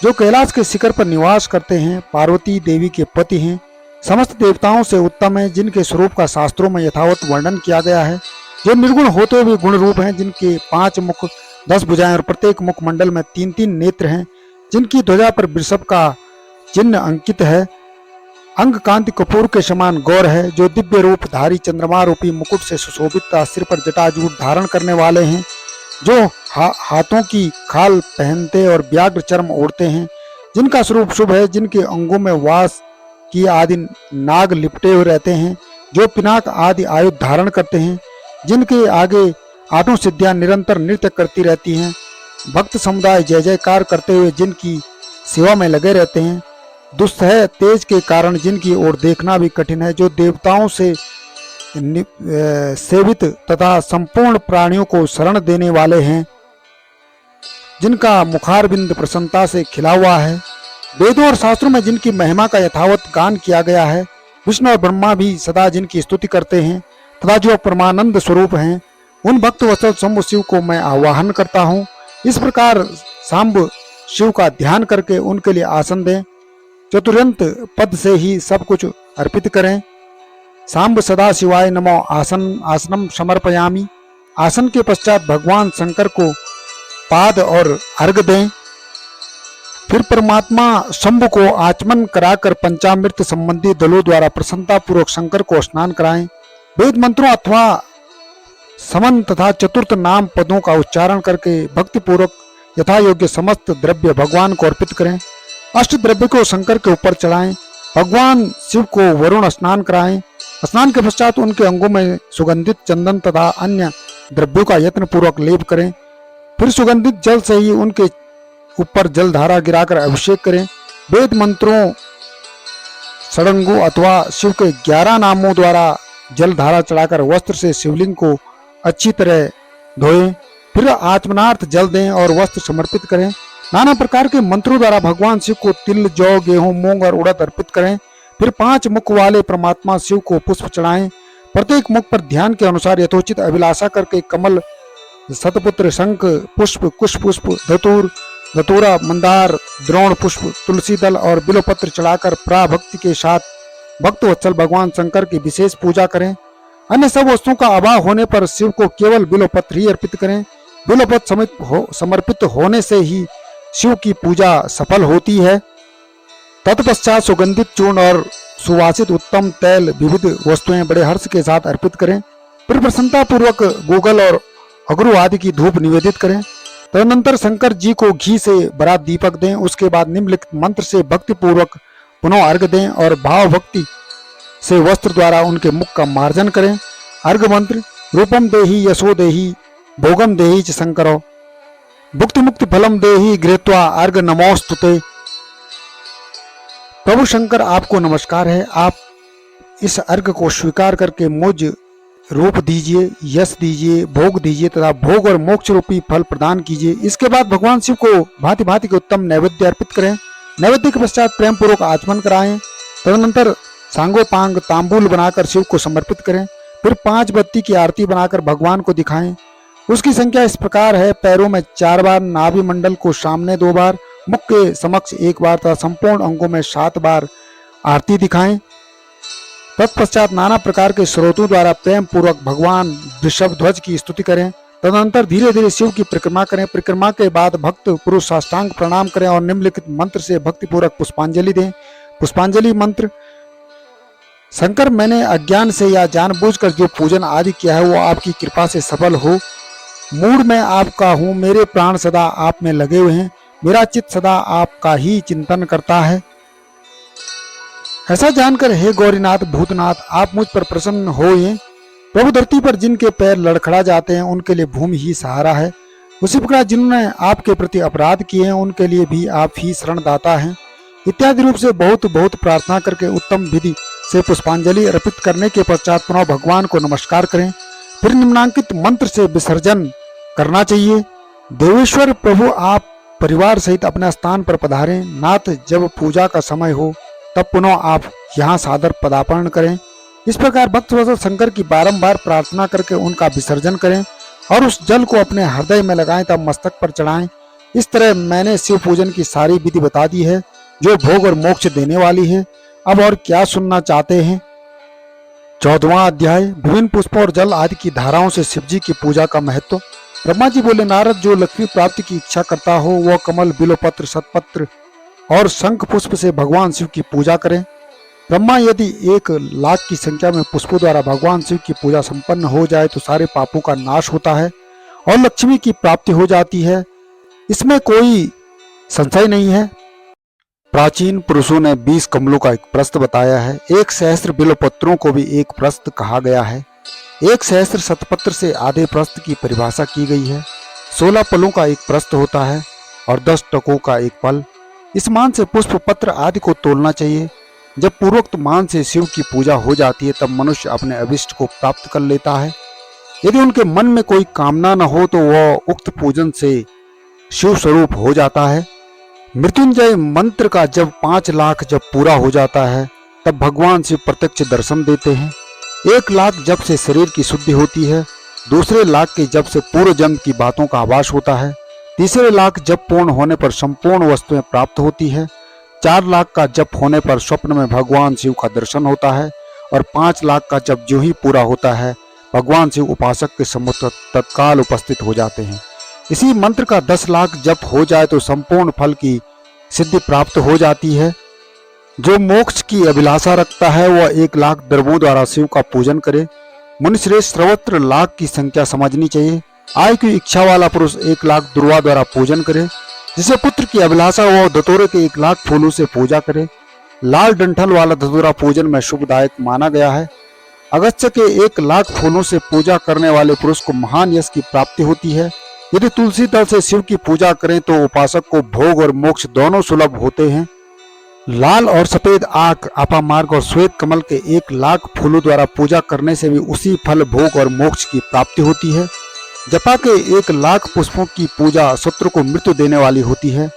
[SPEAKER 1] जो कैलाश के शिखर पर निवास करते हैं, पार्वती देवी के पति हैं, समस्त देवताओं से उत्तम है, जिनके स्वरूप का शास्त्रों में यथावत वर्णन किया गया है, जो निर्गुण होते हुए गुण रूप हैं, जिनके 5 मुख 10 भुजाएं और प्रत्येक मुख मंडल में 3-3 नेत्र हैं, जिनकी ध्वजा पर वृषभ का चिन्ह अंकित है, अंग कांति कपूर के समान गौर है, जो दिव्य रूप धारी चंद्रमा रूपी मुकुट से सुशोभित सिर पर जटाजूट धारण करने वाले हैं, जो हाथों की खाल पहनते और व्याघ्र चर्म ओढ़ते हैं, जिनका स्वरूप शुभ है, जिनके अंगों में वास की आदि नाग लिपटे हुए रहते हैं, जो पिनाक आदि आयुध धारण करते हैं, जिनके आगे 8 सिद्धियां निरंतर नृत्य करती रहती हैं, भक्त समुदाय जय जयकार करते हुए जिनकी सेवा में लगे रहते हैं, दुस्सह तेज के कारण जिनकी ओर देखना भी कठिन है, जो देवताओं से सेवित तथा संपूर्ण प्राणियों को शरण देने वाले हैं, जिनका मुखारबिंद प्रसन्नता से खिला हुआ है, वेदों और शास्त्रों में जिनकी महिमा का यथावत गान किया गया है, विष्णु और ब्रह्मा भी सदा जिनकी स्तुति करते हैं तथा जो परमानंद स्वरूप हैं, उन भक्त वत्सल शंभु शिव को मैं आवाहन करता हूँ। इस प्रकार सांब शिव का ध्यान करके उनके लिए आसन दें। चतुर्यंत पद से ही सब कुछ अर्पित करें। सांब सदा शिवाय नमो आसनम समर्पयामि। आसन के पश्चात भगवान शंकर को पाद और अर्घ दें। फिर परमात्मा शंभु को आचमन कराकर पंचामृत संबंधी दलों द्वारा प्रसन्नता पूर्वक शंकर को स्नान कराएं। वेद मंत्रों अथवा समन तथा चतुर्थ नाम पदों का उच्चारण करके भक्ति पूर्वक यथा योग्य समस्त द्रव्य भगवान को अर्पित करें। अष्ट द्रव्य को शंकर के ऊपर चढ़ाएं। भगवान शिव को वरुण स्नान कराएं। स्नान के पश्चात उनके अंगों में सुगंधित चंदन तथा अन्य द्रव्यों का यत्न पूर्वक लेप करें। फिर सुगंधित जल से ही उनके ऊपर जल धारा गिराकर अभिषेक करें। वेद मंत्रों षडंगों अथवा शिव के 11 नामों द्वारा जल धारा चढ़ाकर वस्त्र से शिवलिंग को अच्छी तरह धोएं। फिर आचमनार्थ जल दें और वस्त्र समर्पित करें। नाना प्रकार के मंत्रों द्वारा भगवान शिव को तिल, जौ, गेहूं, मूंग और उड़द अर्पित करें। फिर 5 मुख वाले परमात्मा शिव को पुष्प चढ़ाएं। प्रत्येक मुख पर ध्यान के अनुसार यथोचित अभिलाषा करके कमल, शतपुत्र, शंख पुष्प, कुश पुष्प, धतूरा, मंदार, द्रोण पुष्प, तुलसी दल और बिल्वपत्र चढ़ाकर प्राभक्ति के साथ भक्त वत्सल भगवान शंकर की विशेष पूजा करें। अन्य सब वस्तुओं का अभाव होने पर शिव को केवल बिल्वपत्र ही अर्पित करें। बिल्वपत्र समर्पित होने से ही शिव की पूजा सफल होती है। तत्पश्चात सुगंधित चूर्ण और सुवासित उत्तम तैल विविध वस्तुएं बड़े हर्ष के साथ अर्पित करें। फिर प्रसन्नता पूर्वक गूगल और अगरू आदि की धूप निवेदित करें। तदनंतर शंकर जी को घी से भरा दीपक दें। उसके बाद निम्नलिखित मंत्र से भक्ति पूर्वक पुनः अर्घ दें और भाव भक्ति से वस्त्र द्वारा उनके मुख का मार्जन करें। अर्घ मंत्र: रूपम देहि यशो देहि भोगम देहि च शंकरो भुक्ति मुक्ति फलम देहि गृहीत्वा अर्घ नमोस्तुते। प्रभु शंकर, आपको नमस्कार है। आप इस अर्घ को स्वीकार करके मुझ रूप दीजिए, यश दीजिए, भोग दीजिए तथा भोग और मोक्ष रूपी फल प्रदान कीजिए। इसके बाद भगवान शिव को भांति भांति के उत्तम नैवेद्य अर्पित करें। नैवेद्य के पश्चात प्रेम पूर्वक आचमन कराएं। तदनंतर सांगोपांग तांबूल बनाकर शिव को समर्पित करें। फिर 5 बत्ती की आरती बनाकर भगवान को दिखाएं। उसकी संख्या इस प्रकार है: पैरों में 4 बार, नाभि मंडल को सामने 2 बार, मुख के समक्ष 1 बार तथा संपूर्ण अंगों में 7 बार आरती दिखाएं। तत्पश्चात नाना प्रकार के स्रोतों द्वारा प्रेम पूर्वक भगवान वृषभ ध्वज की स्तुति करें। तदनंतर धीरे धीरे शिव की परिक्रमा करें। परिक्रमा के बाद भक्त पुरुष साष्टांग प्रणाम करें और निम्नलिखित मंत्र से भक्ति पूर्वक पुष्पांजलि दें। पुष्पांजलि मंत्र: शंकर, मैंने अज्ञान से या जानबूझकर जो पूजन आदि किया है वो आपकी कृपा से सफल हो। मूड में आपका हूँ, मेरे प्राण सदा आप में लगे हुए हैं, मेरा चित्त सदा आपका ही चिंतन करता है। ऐसा जानकर हे गौरीनाथ, भूतनाथ, आप मुझ पर प्रसन्न होइए। प्रभु, धरती पर जिनके पैर लड़खड़ा जाते हैं उनके लिए भूमि ही सहारा है। उसी प्रकार जिन्होंने आपके प्रति अपराध किए हैं उनके लिए भी आप ही शरणदाता हैं। इत्यादि रूप से बहुत बहुत प्रार्थना करके उत्तम विधि से पुष्पांजलि अर्पित करने के पश्चात पुनः भगवान को नमस्कार करें। फिर निम्नांकित मंत्र से विसर्जन करना चाहिए। देवेश्वर प्रभु, आप परिवार सहित अपने स्थान पर पधारें। नाथ, जब पूजा का समय हो तब पुनः आप यहाँ सादर पदार्पण करें। इस प्रकार भक्त वत्सल शंकर की बारंबार प्रार्थना करके उनका विसर्जन करें और उस जल को अपने हृदय में लगाएं तब मस्तक पर चढ़ाएं। इस तरह मैंने शिव पूजन की सारी विधि बता दी है जो भोग और मोक्ष देने वाली है। अब और क्या सुनना चाहते हैं? 14वां अध्याय: विभिन्न पुष्पों और जल आदि की धाराओं से शिवजी की पूजा का महत्व। ब्रह्मा जी बोले, नारद, जो लक्ष्मी प्राप्ति की इच्छा करता हो वह कमल, बिल्वपत्र, शतपत्र और शंख पुष्प से भगवान शिव की पूजा करें। ब्रह्मा, यदि 1 लाख की संख्या में पुष्पों द्वारा भगवान शिव की पूजा संपन्न हो जाए तो सारे पापों का नाश होता है और लक्ष्मी की प्राप्ति हो जाती है, इसमें कोई संशय नहीं है। प्राचीन पुरुषों ने 20 कमलों का एक प्रस्थ बताया है। 1 सहस्त्र बिल्वपत्रों को भी एक प्रस्थ कहा गया है। 1 सहस्त्र शतपत्र से आधे प्रस्थ की परिभाषा की गई है। 16 पलों का एक प्रस्थ होता है और 10 टकों का एक पल। इस मान से पुष्प, पत्र आदि को तोलना चाहिए। जब पूर्वोक्त मान से शिव की पूजा हो जाती है तब मनुष्य अपने अभिष्ट को प्राप्त कर लेता है। यदि उनके मन में कोई कामना न हो तो वह उक्त पूजन से शिव स्वरूप हो जाता है। मृत्युंजय मंत्र का जब 5 लाख जब पूरा हो जाता है तब भगवान शिव प्रत्यक्ष दर्शन देते हैं। 1 लाख जप से शरीर की शुद्धि होती है दूसरे लाख के जप से पूर्व जन्म की बातों का आभास होता है। तीसरे लाख जप पूर्ण होने पर संपूर्ण वस्तुएं प्राप्त होती है। 4 लाख का जप होने पर स्वप्न में भगवान शिव का दर्शन होता है और 5 लाख का जप जो ही पूरा होता है भगवान शिव उपासक के सम्मुख तत्काल उपस्थित हो जाते हैं। इसी मंत्र का 10 लाख जप हो जाए तो संपूर्ण फल की सिद्धि प्राप्त हो जाती है। जो मोक्ष की अभिलाषा रखता है वह 1 लाख दर्भों द्वारा शिव का पूजन करे। मुनिश्रेष्ठ सर्वत्र लाख की संख्या समझनी चाहिए। आय की इच्छा वाला पुरुष 1 लाख दुर्वा द्वारा पूजन करे। जिसे पुत्र की अभिलाषा हो धतूरे के 1 लाख फूलों से पूजा करे। लाल डंठल वाला धतूरा पूजन में शुभदायक माना गया है। अगस्त्य के 1 लाख फूलों से पूजा करने वाले पुरुष को महान यश की प्राप्ति होती है। यदि तुलसी दल से शिव की पूजा करें तो उपासक को भोग और मोक्ष दोनों सुलभ होते हैं। लाल और सफेद आंख, अपामार्ग और श्वेत कमल के 1 लाख फूलों द्वारा पूजा करने से भी उसी फल, भोग और मोक्ष की प्राप्ति होती है। जपा के 1 लाख पुष्पों की पूजा शत्रु को मृत्यु देने वाली होती है।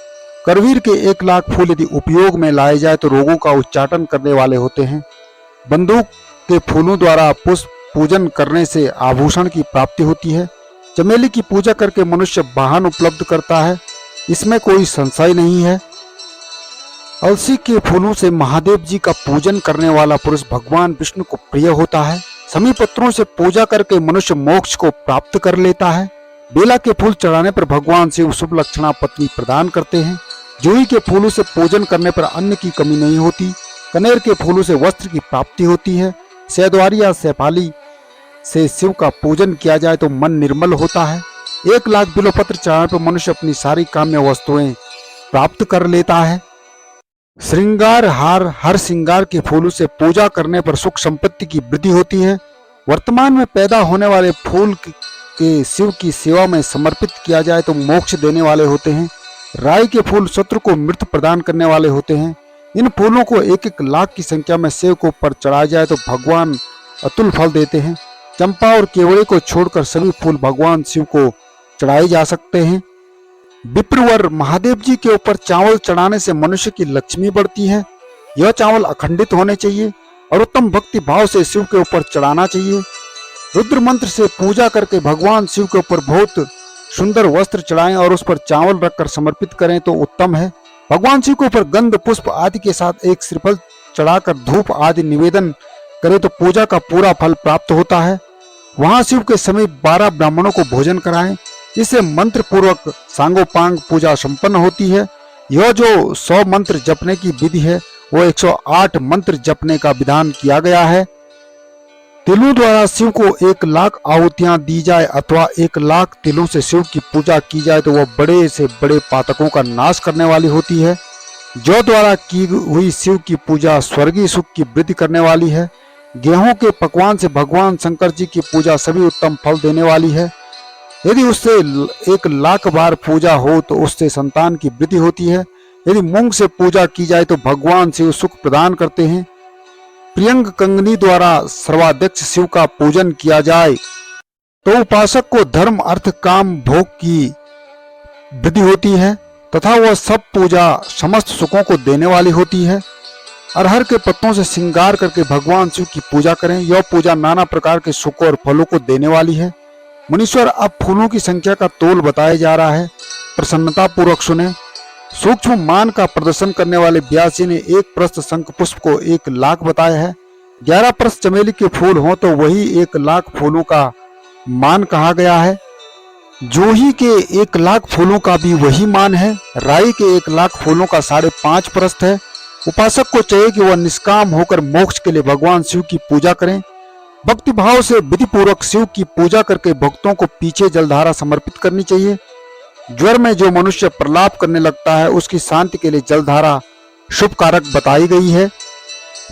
[SPEAKER 1] करवीर के 1 लाख फूल यदि उपयोग में लाए जाए तो रोगों का उच्चाटन करने वाले होते हैं। बंदूक के फूलों द्वारा पुष्प पूजन करने से आभूषण की प्राप्ति होती है। चमेली की पूजा करके मनुष्य वाहन उपलब्ध करता है, इसमें कोई संशय नहीं है। अलसी के फूलों से महादेव जी का पूजन करने वाला पुरुष भगवान विष्णु को प्रिय होता है। समी पत्रों से पूजा करके मनुष्य मोक्ष को प्राप्त कर लेता है। बेला के फूल चढ़ाने पर भगवान शिव शुभ लक्षणा पत्नी प्रदान करते हैं। जूही के फूलों से पूजन करने पर अन्न की कमी नहीं होती। कनेर के फूलों से वस्त्र की प्राप्ति होती है। सैदवारी या सैपाली से शिव का पूजन किया जाए तो मन निर्मल होता है। 1 लाख बिल्वपत्र चढ़ाने पर मनुष्य अपनी सारी काम्य वस्तुएं प्राप्त कर लेता है। श्रृंगार हार हर श्रृंगार के फूलों से पूजा करने पर सुख संपत्ति की वृद्धि होती है। वर्तमान में पैदा होने वाले फूल के शिव की सेवा में समर्पित किया जाए तो मोक्ष देने वाले होते हैं। राई के फूल शत्रु को मृत्यु प्रदान करने वाले होते हैं। इन फूलों को 1-1 लाख की संख्या में शिव को पर चढ़ाया जाए तो भगवान अतुल फल देते हैं। चंपा और केवड़े को छोड़कर सभी फूल भगवान शिव को चढ़ाए जा सकते हैं। विप्रवर महादेव जी के ऊपर चावल चढ़ाने से मनुष्य की लक्ष्मी बढ़ती है। यह चावल अखंडित होने चाहिए और उत्तम भक्ति भाव से शिव के ऊपर चढ़ाना चाहिए। रुद्र मंत्र से पूजा करके भगवान शिव के ऊपर बहुत सुंदर वस्त्र चढ़ाएं और उस पर चावल रखकर समर्पित करें तो उत्तम है। भगवान शिव के ऊपर गंध, पुष्प आदि के साथ एक श्रीफल चढ़ाकर धूप आदि निवेदन करें तो पूजा का पूरा फल प्राप्त होता है। वहां शिव के समीप 12 ब्राह्मणों को भोजन कराएं। इससे मंत्र पूर्वक सांगोपांग पूजा संपन्न होती है। यह जो 100 मंत्र जपने की विधि है वो 108 मंत्र जपने का विधान किया गया है। तिलों द्वारा शिव को 1 लाख आहुतियां दी जाए अथवा 1 लाख तिलों से शिव की पूजा की जाए तो वह बड़े से बड़े पातकों का नाश करने वाली होती है। जौ द्वारा की हुई शिव की पूजा स्वर्गीय सुख की वृद्धि करने वाली है। गेहूं के पकवान से भगवान शंकर जी की पूजा सभी उत्तम फल देने वाली है। यदि उससे 1 लाख बार पूजा हो तो उससे संतान की वृद्धि होती है। यदि मूंग से पूजा की जाए तो भगवान शिव सुख प्रदान करते हैं। प्रियंग कंगनी द्वारा सर्वाध्यक्ष शिव का पूजन किया जाए तो उपासक को धर्म, अर्थ, काम, भोग की वृद्धि होती है तथा वह सब पूजा समस्त सुखों को देने वाली होती है। अरहर के पत्तों से श्रृंगार करके भगवान शिव की पूजा करें। यह पूजा नाना प्रकार के सुखों और फलों को देने वाली है। मुनीश्वर, अब फूलों की संख्या का तोल बताया जा रहा है, प्रसन्नता पूर्वक सुने। सूक्ष्म मान का प्रदर्शन करने वाले व्यास जी ने 1 प्रस्थ शंख पुष्प को 1 लाख बताया है। 11 प्रस्थ चमेली के फूल हों तो वही 1 लाख फूलों का मान कहा गया है। जूही के 1 लाख फूलों का भी वही मान है। राई के 1 लाख फूलों का 5.5 प्रस्थ है। उपासक को चाहिए कि वह निष्काम होकर मोक्ष के लिए भगवान शिव की पूजा करें। भक्ति भाव से विधि पूर्वक शिव की पूजा करके भक्तों को पीछे जलधारा समर्पित करनी चाहिए। ज्वर में जो मनुष्य प्रलाप करने लगता है उसकी शांति के लिए जलधारा शुभ कारक बताई गई है।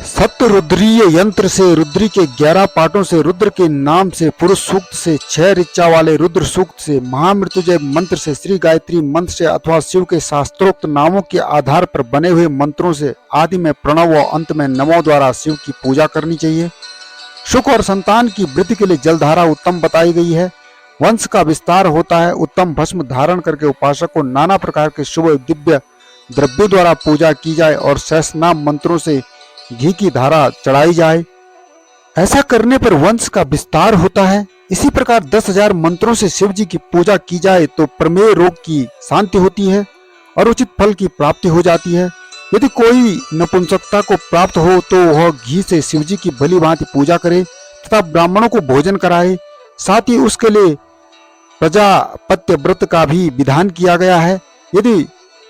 [SPEAKER 1] सत्य रुद्रीय यंत्र से रुद्री के 11 पाठों से, रुद्र के नाम से, पुरुष सूक्त से, 6 ऋचा वाले रुद्र सूक्त से, महामृत्युंजय मंत्र से, श्री गायत्री मंत्र से अथवा शिव के शास्त्रोक्त नामों के आधार पर बने हुए मंत्रों से आदि में प्रणव और अंत में नमो द्वारा शिव की पूजा करनी चाहिए। सुख और संतान की वृद्धि के लिए जलधारा उत्तम बताई गई है। वंश का विस्तार होता है। उत्तम भस्म धारण करके उपासक को नाना प्रकार के शुभ दिव्य द्रव्यों द्वारा पूजा की जाए और सहस्रनाम मंत्रों से घी की धारा चढ़ाई जाए। ऐसा करने पर वंश का विस्तार होता है। इसी प्रकार 10,000 मंत्रों से शिव जी की पूजा की जाए तो प्रमेय रोग की शांति होती है और उचित फल की प्राप्ति हो जाती है। यदि कोई नपुंसकता को प्राप्त हो तो वह घी से शिव जी की भली भांति पूजा करे तथा ब्राह्मणों को भोजन कराए। साथ ही उसके लिए प्रजापत्य व्रत का भी विधान किया गया है। यदि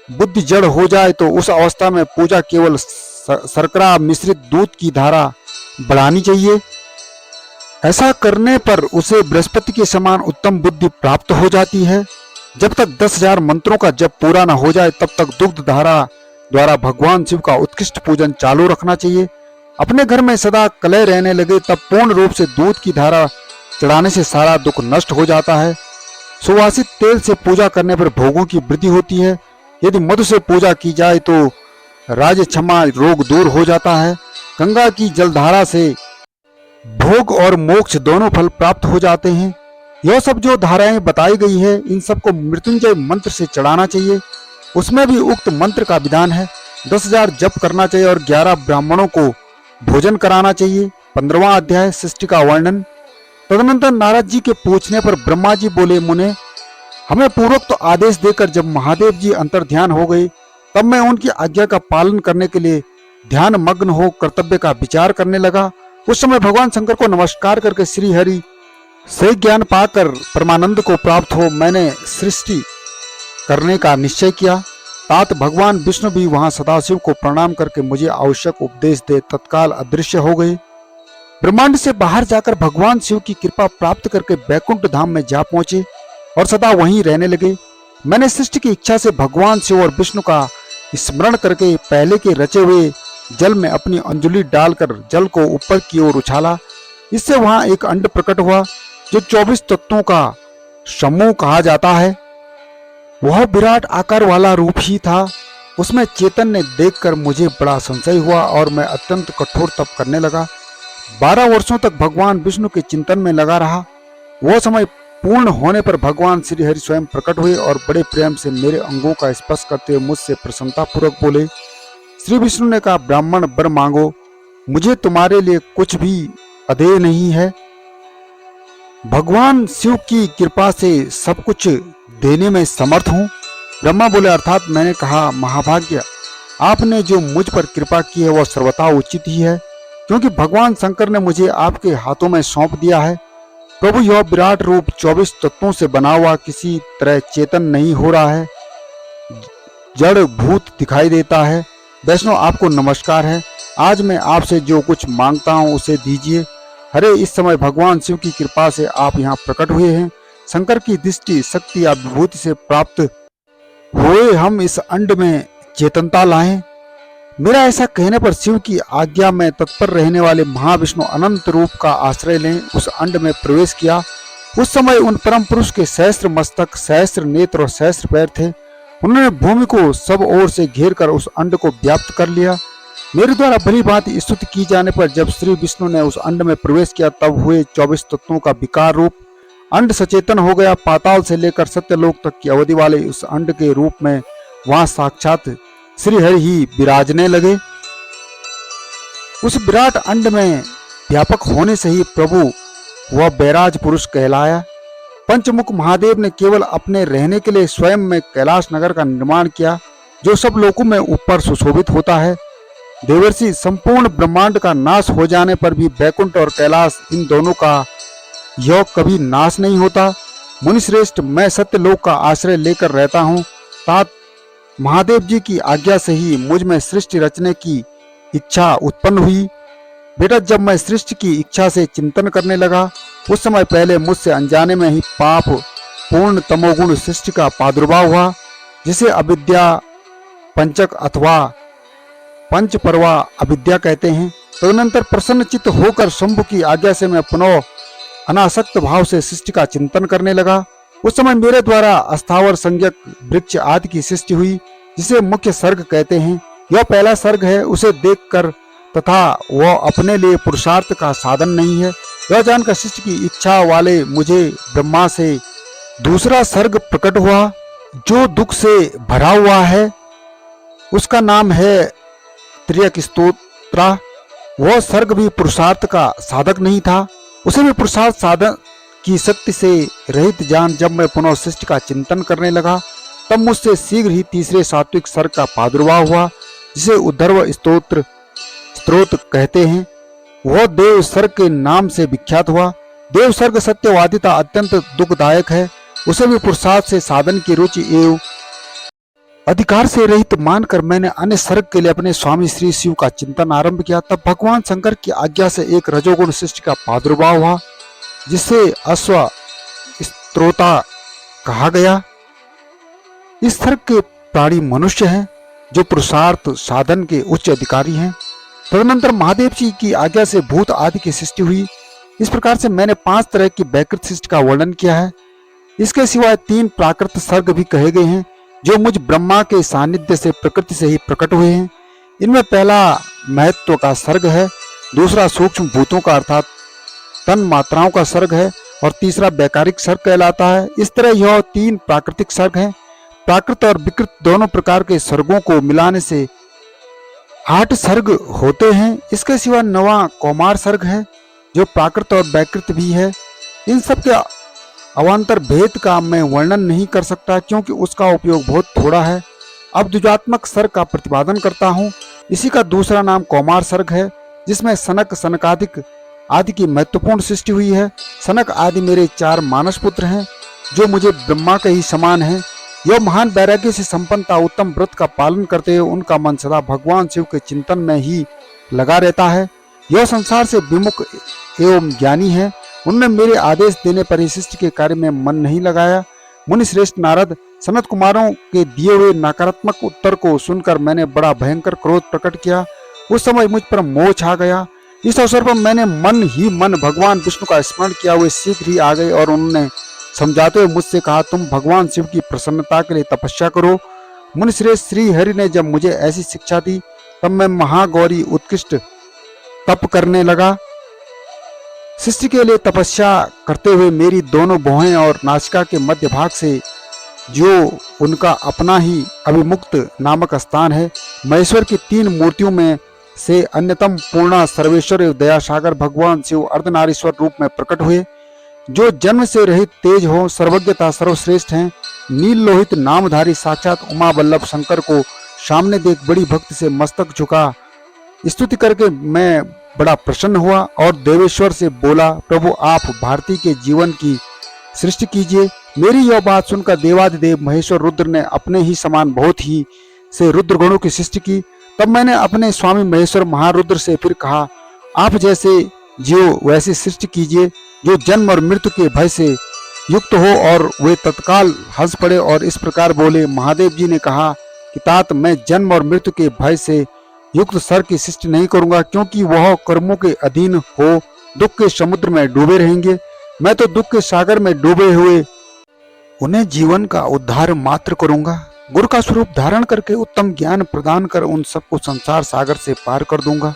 [SPEAKER 1] बुद्धि जड़ हो जाए तो उस अवस्था में पूजा केवल शर्करा मिश्रित दूध की धारा बढ़ानी चाहिए। ऐसा करने पर उसे बृहस्पति के समान उत्तम बुद्धि प्राप्त हो जाती है। जब तक 10,000 मंत्रों का जप पूरा न हो जाए तब तक दुग्ध धारा द्वारा भगवान शिव का उत्कृष्ट पूजन चालू रखना चाहिए। अपने घर में सदा कलह रहने लगे तब पूर्ण रूप से दूध की धारा चढ़ाने से सारा दुख नष्ट हो जाता है। सुवासित तेल से पूजा करने पर भोगों की वृद्धि होती है। यदि मधु से पूजा की जाए तो राजक्षमा रोग दूर हो जाता है। गंगा की जलधारा से भोग और मोक्ष दोनों फल प्राप्त हो जाते हैं। यह सब जो धाराएं बताई गई है इन सबको मृत्युंजय मंत्र से चढ़ाना चाहिए। उसमें भी उक्त मंत्र का विधान है। 10,000 जप करना चाहिए और 11 ब्राह्मणों को भोजन कराना चाहिए। 15वां अध्याय सृष्टि का वर्णन। तदनंतर नारद जी के पूछने पर ब्रह्मा जी बोले, मुने हमें पूर्वक तो आदेश देकर जब महादेव जी अंतर्ध्यान हो गए तब मैं उनकी आज्ञा का पालन करने के लिए ध्यान मग्न हो कर्तव्य का विचार करने लगा। उस समय भगवान शंकर को नमस्कार करके श्री हरि से ज्ञान पाकर परमानंद को प्राप्त हो मैंने सृष्टि करने का निश्चय किया। तात भगवान विष्णु भी वहां सदाशिव को प्रणाम करके मुझे आवश्यक उपदेश दे तत्काल अदृश्य हो गए। ब्रह्मांड से बाहर जाकर भगवान शिव की कृपा प्राप्त करके बैकुंठ धाम में जा पहुंचे और सदा वहीं रहने लगे। मैंने सृष्टि की इच्छा से भगवान शिव और विष्णु का स्मरण करके पहले के रचे हुए जल में अपनी अंजलि डालकर जल को ऊपर की ओर उछाला। इससे वहां एक अंड प्रकट हुआ जो 24 तत्वों का समूह कहा जाता है। वह विराट आकार वाला रूप ही था। उसमें चेतन ने देखकर मुझे बड़ा संशय हुआ और मैं अत्यंत कठोर तप करने लगा। 12 वर्षों तक भगवान विष्णु के चिंतन में लगा रहा। वह समय पूर्ण होने पर भगवान श्री हरि स्वयं प्रकट हुए और बड़े प्रेम से मेरे अंगों का स्पर्श करते हुए मुझसे प्रसन्नता पूर्वक बोले। श्री विष्णु ने कहा, ब्राह्मण वर मांगो, मुझे तुम्हारे लिए कुछ भी अदेय नहीं है। भगवान शिव की कृपा से सब कुछ देने में समर्थ हूँ। ब्रह्मा बोले, अर्थात मैंने कहा, महाभाग्य आपने जो मुझ पर कृपा की है वह सर्वथा उचित ही है, क्योंकि भगवान शंकर ने मुझे आपके हाथों में सौंप दिया है। प्रभु यह विराट रूप 24 तत्वों से बना हुआ किसी तरह चेतन नहीं हो रहा है, जड़ भूत दिखाई देता है। वैष्णव आपको नमस्कार है। आज मैं आपसे जो कुछ मांगता हूँ उसे दीजिए। हरे, इस समय भगवान शिव की कृपा से आप यहाँ प्रकट हुए हैं। शंकर की दृष्टि शक्ति या विभूति से प्राप्त हुए हम इस अंड में चेतनता लाएं। मेरा ऐसा कहने पर शिव की आज्ञा में तत्पर रहने वाले महाविष्णु अनंत रूप का आश्रय लें उस अंड में प्रवेश किया। उस समय उन परम पुरुष के सहस्त्र मस्तक, सहस्त्र नेत्र और सहस्त्र पैर थे। उन्होंने भूमि को सब ओर से घेर कर उस अंड को व्याप्त कर लिया। मेरे द्वारा भली भांति स्तुति की जाने पर जब श्री विष्णु ने उस अंड में प्रवेश किया तब हुए 24 तत्वों का विकार रूप अंड सचेतन हो गया। पाताल से लेकर सत्यलोक तक की अवधि वाले उस अंड के रूप में वहां साक्षात श्री हरि ही विराजने लगे। उस विराट अंड में व्यापक होने से ही प्रभु वह बैराज पुरुष कहलाया। पंचमुख महादेव ने केवल अपने रहने के लिए स्वयं में कैलाश नगर का निर्माण किया, जो सब लोकों में ऊपर सुशोभित होता है। देवर्षि, संपूर्ण ब्रह्मांड का नाश हो जाने पर भी बैकुंठ और कैलाश इन दोनों का योग कभी नाश नहीं होता। मुनिश्रेष्ठ, मैं सत्यलोक का आश्रय लेकर रहता हूँ। तात महादेव जी की आज्ञा से ही मुझ में सृष्टि रचने की इच्छा उत्पन्न हुई। बेटा, जब मैं सृष्टि की इच्छा से चिंतन करने लगा उस समय पहले मुझसे अनजाने में ही पाप पूर्ण तमोगुण सृष्टि का प्रादुर्भाव हुआ, जिसे अविद्या पंचक अथवा पंचपर्वा अविद्या कहते हैं। तदनंतर प्रसन्नचित्त होकर शंभु की आज्ञा से मैं पुनः अनासक्त भाव से सृष्टि का चिंतन करने लगा। उस समय मेरे द्वारा अस्थावर संज्ञक वृक्ष आदि की सृष्टि हुई, जिसे मुख्य सर्ग कहते हैं। यह पहला सर्ग है। उसे देखकर तथा वह अपने लिए पुरुषार्थ का साधन नहीं है, यह जानकर सृष्टि की इच्छा वाले मुझे ब्रह्मा से दूसरा सर्ग प्रकट हुआ, जो दुख से भरा हुआ है। उसका नाम है त्र्यक स्तोत्र। वह सर्ग भी पुरुषार्थ का साधक नहीं था, उसे भी पुरुषार्थ साधन की शक्ति से रहित जान जब मैं पुनः सृष्टि का चिंतन करने लगा, तब मुझसे शीघ्र ही तीसरे सात्विक सर्ग का प्रादुर्भाव हुआ, जिसे उद्धर्व स्त्रोत कहते हैं। वह देव सर्ग के नाम से विख्यात हुआ। देव सर्ग सत्यवादिता अत्यंत दुखदायक है। उसे भी पुरुषार्थ से साधन की रुचि एवं अधिकार से रहित मानकर मैंने अन्य सर्ग के लिए अपने स्वामी श्री शिव का चिंतन आरंभ किया। तब भगवान शंकर की आज्ञा से एक रजोगुण सृष्टि का प्रादुर्भाव हुआ, जिसे अश्व स्त्रोता कहा गया। इस सर्ग के प्राणी मनुष्य हैं, जो पुरुषार्थ साधन के उच्च अधिकारी हैं। तदनंतर महादेव जी की आज्ञा से भूत आदि की सृष्टि हुई। इस प्रकार से मैंने 5 तरह की वैकृत सृष्टि का वर्णन किया है। इसके सिवाय 3 प्राकृत सर्ग भी कहे गए हैं, जो मुझ ब्रह्मा के सानिध्य से प्रकृति से ही प्रकट हुए हैं। इनमें पहला महत्व का सर्ग है, दूसरा सूक्ष्म भूतों का अर्थात तन मात्राओं का सर्ग है, और तीसरा वैकारिक सर्ग कहलाता है। इस तरह यह 3 प्राकृतिक सर्ग हैं। प्राकृत और विकृत दोनों प्रकार के सर्गों को मिलाने से 8 सर्ग होते हैं। इसके सिवा 9वां कौमार सर्ग है, जो प्राकृत और वैकृत भी है। इन सब के अवान्तर भेद का मैं वर्णन नहीं कर सकता, क्योंकि उसका उपयोग बहुत थोड़ा है। अब द्विजात्मक सर्ग का प्रतिपादन करता हूँ। इसी का दूसरा नाम कौमार सर्ग है, जिसमें सनक सनकादिक आदि की महत्वपूर्ण सृष्टि हुई है। सनक आदि मेरे 4 मानस पुत्र हैं, जो मुझे ब्रह्मा के ही समान हैं। यह महान वैराग्य से संपन्नता उत्तम व्रत का पालन करते हुए उनका मन सदा भगवान शिव के चिंतन में ही लगा रहता है। यह संसार से विमुख एवं ज्ञानी है। उनने मेरे आदेश देने पर इस सृष्टि के कार्य में मन नहीं लगाया। मुनि श्रेष्ठ नारद सनत कुमारों के दिए हुए नकारात्मक उत्तर को सुनकर मैंने बड़ा भयंकर क्रोध प्रकट किया। उस समय मुझ पर मोह छा गया। इस अवसर पर मैंने मन ही मन भगवान विष्णु का स्मरण किया। वे शीघ्र ही आ गए और उन्होंने समझाते हुए मुझसे कहा, तुम भगवान शिव की प्रसन्नता के लिए तपस्या करो। मुनि श्रेष्ठ श्री हरि ने जब मुझे ऐसी शिक्षा दी, तब मैं महागौरी उत्कृष्ट तप करने लगा। सृष्टि के लिए तपस्या करते हुए मेरी दोनों भौहें और नासिका के मध्य भाग से, जो उनका अपना ही अभिमुक्त नामक स्थान है, महेश्वर की 3 मूर्तियों में से अन्यतम पूर्णा सर्वेश्वर एवं दयासागर भगवान शिव अर्धनारीश्वर रूप में प्रकट हुए, जो जन्म से रहित तेज हो, सर्वज्ञता सर्वश्रेष्ठ हैं। नील लोहित नामधारी साक्षात उमा वल्लभ शंकर को सामने देख बड़ी भक्ति से मस्तक झुका स्तुति करके मैं बड़ा प्रसन्न हुआ और देवेश्वर से बोला, प्रभु आप भारती के जीवन की सृष्टि कीजिए। मेरी यह बात सुनकर देवादिदेव महेश्वर रुद्र ने अपने ही समान बहुत ही से रुद्र गणों की सृष्टि की। तब मैंने अपने स्वामी महेश्वर महारुद्र से फिर कहा, आप जैसे जियो वैसी सृष्टि कीजिए, जो जन्म और मृत्यु के भय से युक्त हो। और वे तत्काल हंस पड़े और इस प्रकार बोले। महादेव जी ने कहा कि तात, मैं जन्म और मृत्यु के भय से युक्त सर्ग की सृष्टि नहीं करूंगा, क्योंकि वह कर्मों के अधीन हो दुख के समुद्र में डूबे रहेंगे। मैं तो दुख के सागर में डूबे हुए उन्हें जीवन का उद्धार मात्र करूंगा। गुरु का स्वरूप धारण करके उत्तम ज्ञान प्रदान कर उन सबको संसार सागर से पार कर दूंगा।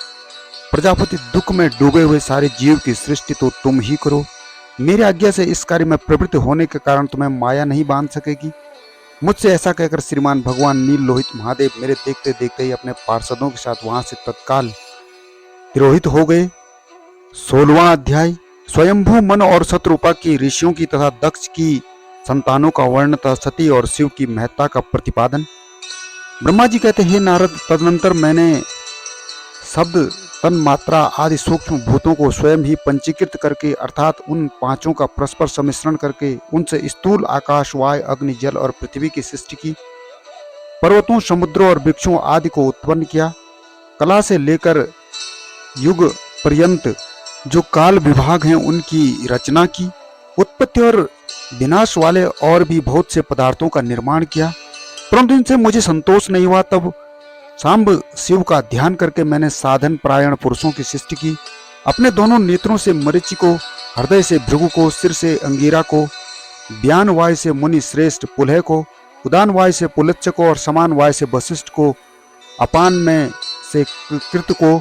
[SPEAKER 1] प्रजापति, दुख में डूबे हुए सारे जीव की सृष्टि तो तुम ही करो। मेरी आज्ञा से इस कार्य में प्रवृत्त होने के कारण तुम्हें माया नहीं बांध सकेगी। मुझसे ऐसा कहकर श्रीमान भगवान नील लोहित महादेव मेरे देखते देखते ही अपने पार्षदों के साथ वहां से तत्काल तिरोहित हो गए। 16वां अध्याय स्वयंभू मन और शत्रुपा की ऋषियों की तथा दक्ष की संतानों का वर्णन तथा सती और शिव की महत्ता का प्रतिपादन। ब्रह्मा जी कहते हैं, नारद, तदनंतर मैंने शब्द तन मात्रा आदि सूक्ष्म भूतों को स्वयं ही पंचीकृत करके अर्थात उन 5 का परस्पर सम्मिश्रण करके उनसे स्थूल आकाश, वायु, अग्नि, जल और पृथ्वी की सृष्टि की। पर्वतों, समुद्रों और वृक्षों आदि को उत्पन्न किया। कला से लेकर युग पर्यंत जो काल विभाग हैं उनकी रचना की। उत्पत्ति और विनाश वाले और भी बहुत से पदार्थों का निर्माण किया, परंतु इनसे मुझे संतोष नहीं हुआ। तब सांब शिव का ध्यान करके मैंने साधन परायण पुरुषों की सृष्टि की। अपने दोनों नेत्रों से मरीचि को, हृदय से भृगु को, सिर से अंगिरा को, व्यान वायु से मुनि श्रेष्ठ पुलह को, उदान वायु से पुलच्च को और समान वायु से वशिष्ठ को, अपान में से कृत को,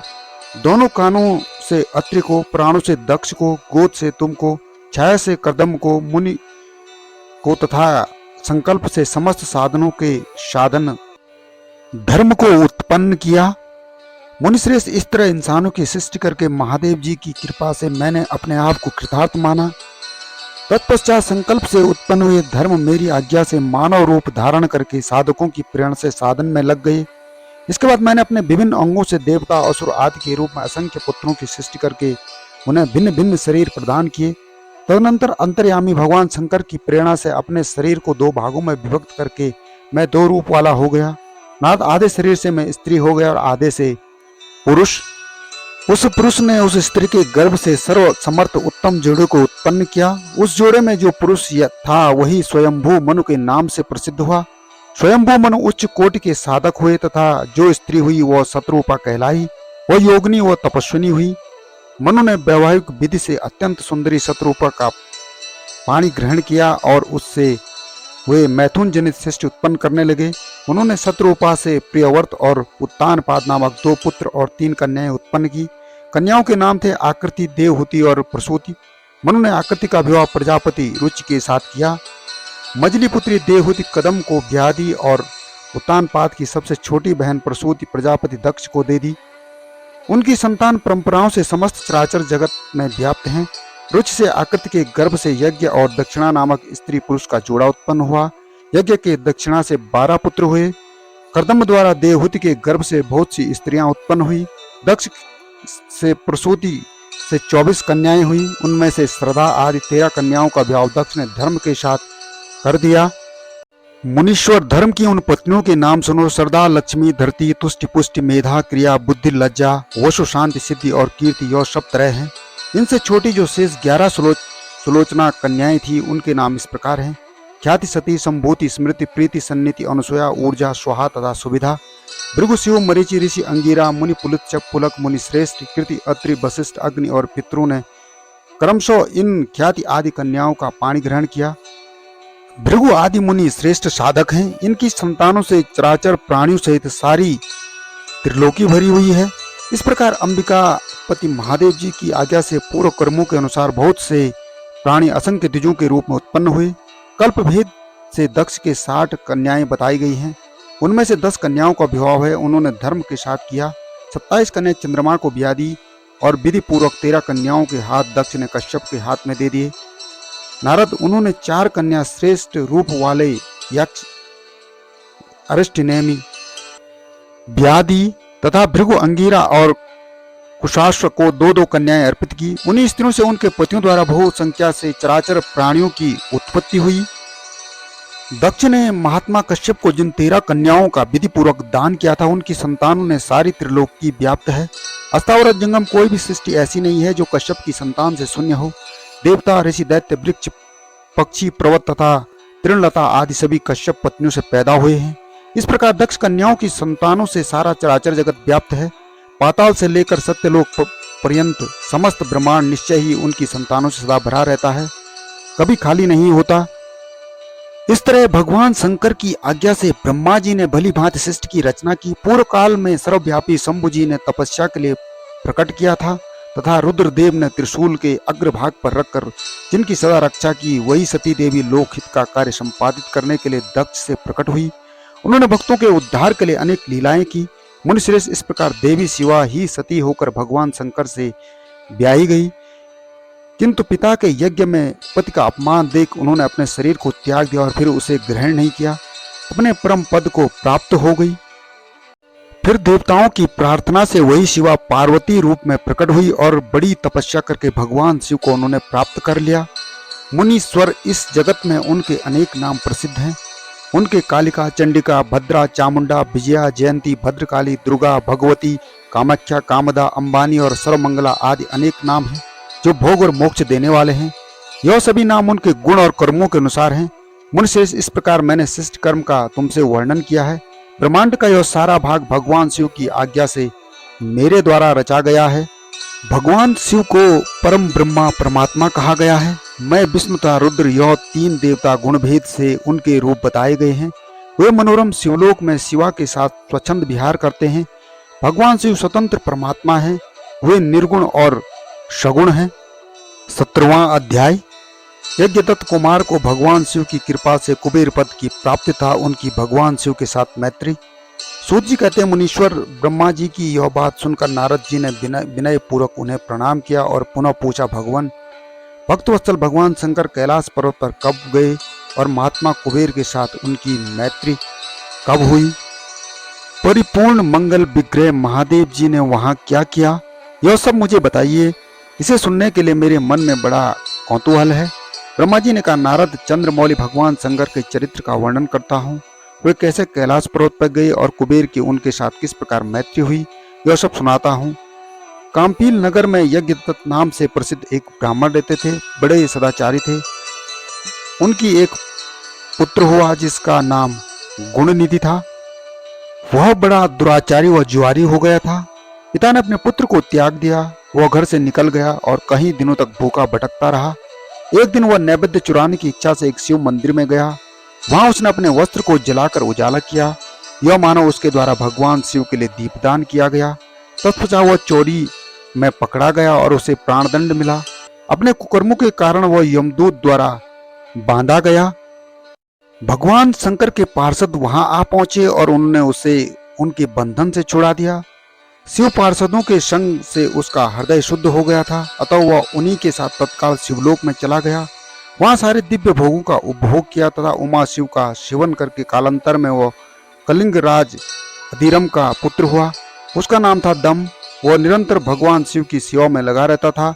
[SPEAKER 1] दोनों कानों से अत्रि को, प्राणों से दक्ष को, गोद से तुम को, छाया से कर्दम को, मुनि को तथा संकल्प से समस्त साधनों के साधन धर्म को उत्पन्न किया। मुनिश्रेष्ठ, इस तरह इंसानों की सृष्टि करके महादेव जी की कृपा से मैंने अपने आप को कृतार्थ माना। तत्पश्चात संकल्प से उत्पन्न हुए धर्म मेरी आज्ञा से मानव रूप धारण करके साधकों की प्रेरणा से साधन में लग गए। इसके बाद मैंने अपने विभिन्न अंगों से देवता, असुर आदि के रूप में असंख्य पुत्रों की सृष्टि करके उन्हें भिन्न भिन्न शरीर प्रदान किए। तदनंतर अंतर्यामी भगवान शंकर की प्रेरणा से अपने शरीर को दो भागों में विभक्त करके मैं दो रूप वाला हो गया। नाथ, आधे शरीर से मैं स्त्री हो गया और आधे से पुरुष। उस पुरुष ने उस स्त्री के गर्भ से सर्व समर्थ उत्तम जोड़े को उत्पन्न किया। उस जोड़े में जो पुरुष था वही स्वयंभू मनु के नाम से प्रसिद्ध हुआ। स्वयंभू मनु उच्च कोटि के साधक हुए तथा जो स्त्री हुई वह शत्रुपा कहलाई, वह योगिनी व तपस्विनी हुई। मनु ने वैवाहिक विधि से अत्यंत सुंदरी शत्रुपा का पाणी ग्रहण किया और उससे वे मैथुन जनित सृष्टि उत्पन्न करने लगे। उन्होंने शत्रुपा से प्रियव्रत और उत्तानपाद नामक दो पुत्र और 3 कन्याएं उत्पन्न की। कन्याओं के नाम थे आकृति, देवहूति और प्रसूति। मनु ने आकृति का विवाह प्रजापति रुचि के साथ किया। मजली पुत्री देवहूति कदम को व्याधि और उत्तानपाद की सबसे छोटी बहन प्रसूति प्रजापति दक्ष को दे दी। उनकी संतान परंपराओं से समस्त चराचर जगत में व्याप्त हैं। रुचि से आकृति के गर्भ से यज्ञ और दक्षिणा नामक स्त्री पुरुष का जोड़ा उत्पन्न हुआ। यज्ञ के दक्षिणा से 12 पुत्र हुए। कर्दम द्वारा देवहूति के गर्भ से बहुत सी स्त्रियां उत्पन्न हुई। दक्ष से प्रसूति से 24 कन्याएं हुई। उनमें से श्रद्धा आदि 13 कन्याओं का विवाह दक्ष ने धर्म के साथ कर दिया। मुनीश्वर, धर्म की उन पत्नियों के नाम सुनो। श्रद्धा, लक्ष्मी, धरती, तुष्टि, पुष्टि, मेधा, क्रिया, बुद्धि, लज्जा, वशु, शांति, सिद्धि और कीर्ति, यह सब तरह हैं। इनसे छोटी जो शेष 11 सुलोचना कन्याएं थी उनके नाम इस प्रकार हैं: ख्याति, सती, संभूति, स्मृति, प्रीति, सन्निधि, अनुसुया, ऊर्जा, स्वाहा तथा सुविधा। भृगु, शिव, मरीचि, ऋषि, अंगिरा, मुनि, पुलुत्य, पुलक, मुनि श्रेष्ठ, कृति, अत्रि, वशिष्ठ, अग्नि और पितरों ने क्रमशः इन ख्याति आदि कन्याओं का पाणी ग्रहण किया। भृगु आदि मुनि श्रेष्ठ साधक हैं। इनकी संतानों से चराचर प्राणियों सहित सारी त्रिलोकी भरी हुई है। इस प्रकार अंबिका पति महादेव जी की आज्ञा से पूर्व कर्मों के अनुसार बहुत से प्राणी असंख्य द्विजों के रूप में उत्पन्न हुए। कल्प भेद से दक्ष के 60 कन्याएं बताई गई हैं। उनमें से 10 कन्याओं का विवाह है उन्होंने धर्म के साथ किया। 27 कन्या चंद्रमा को ब्याह दी और विधि पूर्वक 13 कन्याओं के हाथ दक्ष ने कश्यप के हाथ में दे दिए। नारद, उन्होंने 4 कन्या श्रेष्ठ रूप वाले यक्ष अरिष्टनेमि ब्याह दी तथा भृगु, अंगिरा और कुशाश्व को 2-2 कन्याएं अर्पित की। उन्हीं स्त्रियों से उनके पतियों द्वारा बहु संख्या से चराचर प्राणियों की उत्पत्ति हुई। दक्ष ने महात्मा कश्यप को जिन 13 कन्याओं का विधि पूर्वक दान किया था उनकी संतानों ने सारी त्रिलोकी व्याप्त है। अस्तावर जंगम कोई भी सृष्टि ऐसी नहीं है जो कश्यप की संतान से शून्य हो। देवता, ऋषि, दैत्य, वृक्ष, पक्षी, पर्वत तथा तृणलता आदि सभी कश्यप पत्नियों से पैदा हुए हैं। इस प्रकार दक्ष कन्याओं की संतानों से सारा चराचर जगत व्याप्त है। पाताल से लेकर सत्यलोक पर्यंत समस्त ब्रह्मांड निश्चय ही उनकी संतानों से सदा भरा रहता है, कभी खाली नहीं होता। इस तरह भगवान शंकर की आज्ञा से ब्रह्मा जी ने भली भांति सृष्टि की रचना की। पूर्व काल में सर्वव्यापी शंभु जी ने तपस्या के लिए प्रकट किया था तथा रुद्रदेव ने त्रिशूल के अग्रभाग पर रखकर जिनकी सदा रक्षा की, वही सती देवी लोकहित का कार्य संपादित करने के लिए दक्ष से प्रकट हुई। उन्होंने भक्तों के उद्धार के लिए अनेक लीलाएं की। मुनिश्रेष्ठ, इस प्रकार देवी शिवा ही सती होकर भगवान शंकर से ब्याही गई, किंतु पिता के यज्ञ में पति का अपमान देख उन्होंने अपने शरीर को त्याग दिया और फिर उसे ग्रहण नहीं किया, अपने परम पद को प्राप्त हो गई। फिर देवताओं की प्रार्थना से वही शिवा पार्वती रूप में प्रकट हुई और बड़ी तपस्या करके भगवान शिव को उन्होंने प्राप्त कर लिया। मुनीश्वर, इस जगत में उनके अनेक नाम प्रसिद्ध हैं। उनके कालिका, चंडिका, भद्रा, चामुंडा, विजया, जयंती, भद्रकाली, दुर्गा, भगवती, कामाख्या, कामदा, अंबानी और सर्वमंगला आदि अनेक नाम हैं जो भोग और मोक्ष देने वाले हैं। यह सभी नाम उनके गुण और कर्मों के अनुसार हैं। मुनिश्रेष्ठ, इस प्रकार मैंने शिष्ट कर्म का तुमसे वर्णन किया है। ब्रह्मांड का यह सारा भाग भगवान शिव की आज्ञा से मेरे द्वारा रचा गया है। भगवान शिव को परम ब्रह्मा परमात्मा कहा गया है। मैं, विष्णु तथा रुद्र, यह 3 देवता गुण भेद से उनके रूप बताए गए हैं। वे मनोरम शिवलोक में शिवा के साथ स्वच्छंद विहार करते हैं। भगवान शिव स्वतंत्र परमात्मा हैं। वे निर्गुण और सगुण हैं। 17वां अध्याय। यज्ञदत्त कुमार को भगवान शिव की कृपा से कुबेर पद की प्राप्ति था उनकी भगवान शिव के साथ मैत्री। सूत जी कहते हैं, मुनीश्वर ब्रह्मा जी की यह बात सुनकर नारद जी ने विनय पूर्वक उन्हें प्रणाम किया और पुनः पूछा, भगवान भक्तवत्सल भगवान शंकर कैलाश पर्वत पर कब गए और महात्मा कुबेर के साथ उनकी मैत्री कब हुई? परिपूर्ण मंगल विग्रह महादेव जी ने वहां क्या किया, यह सब मुझे बताइए। इसे सुनने के लिए मेरे मन में बड़ा कौतूहल है। ब्रह्मा जी ने कहा, नारद, चंद्रमौली भगवान शंकर के चरित्र का वर्णन करता हूँ। वे कैसे कैलाश पर्वत पर गए और कुबेर की उनके साथ किस प्रकार मैत्री हुई, यह सब सुनाता हूँ। काम्पील नगर में यज्ञदत्त नाम से प्रसिद्ध एक ब्राह्मण रहते थे। बड़े सदाचारी थे। उनकी एक पुत्र हुआ जिसका नाम गुणनिधि था। वह बड़ा दुराचारी व जुआरी हो गया था। पिता ने अपने पुत्र को त्याग दिया। वह घर से निकल गया और कई दिनों तक भूखा भटकता रहा। एक दिन वह नैवेद्य चुराने की इच्छा से एक शिव मंदिर में गया। वहां उसने अपने वस्त्र को जलाकर उजाला किया। यह मानो उसके द्वारा भगवान शिव के लिए दीपदान किया गया। तत्पश्चात वह चोरी में पकड़ा गया और उसे प्राणदंड मिला। अपने कुकर्मों के कारण वह यमदूत द्वारा बांधा गया। भगवान शंकर के पार्षद वहां आ पहुंचे और उन्होंने उसे उनके बंधन से छुड़ा दिया। शिव पार्षदों के संग से उसका हृदय शुद्ध हो गया था, अतः वह उन्हीं के साथ तत्काल शिवलोक में चला गया। वहां सारे दिव्य भोगों का उपभोग किया तथा उमा शिव का सेवन करके कालांतर में वह कलिंग राज अधिरम का पुत्र हुआ। उसका नाम था दम। वह निरंतर भगवान शिव की सेवा में लगा रहता था।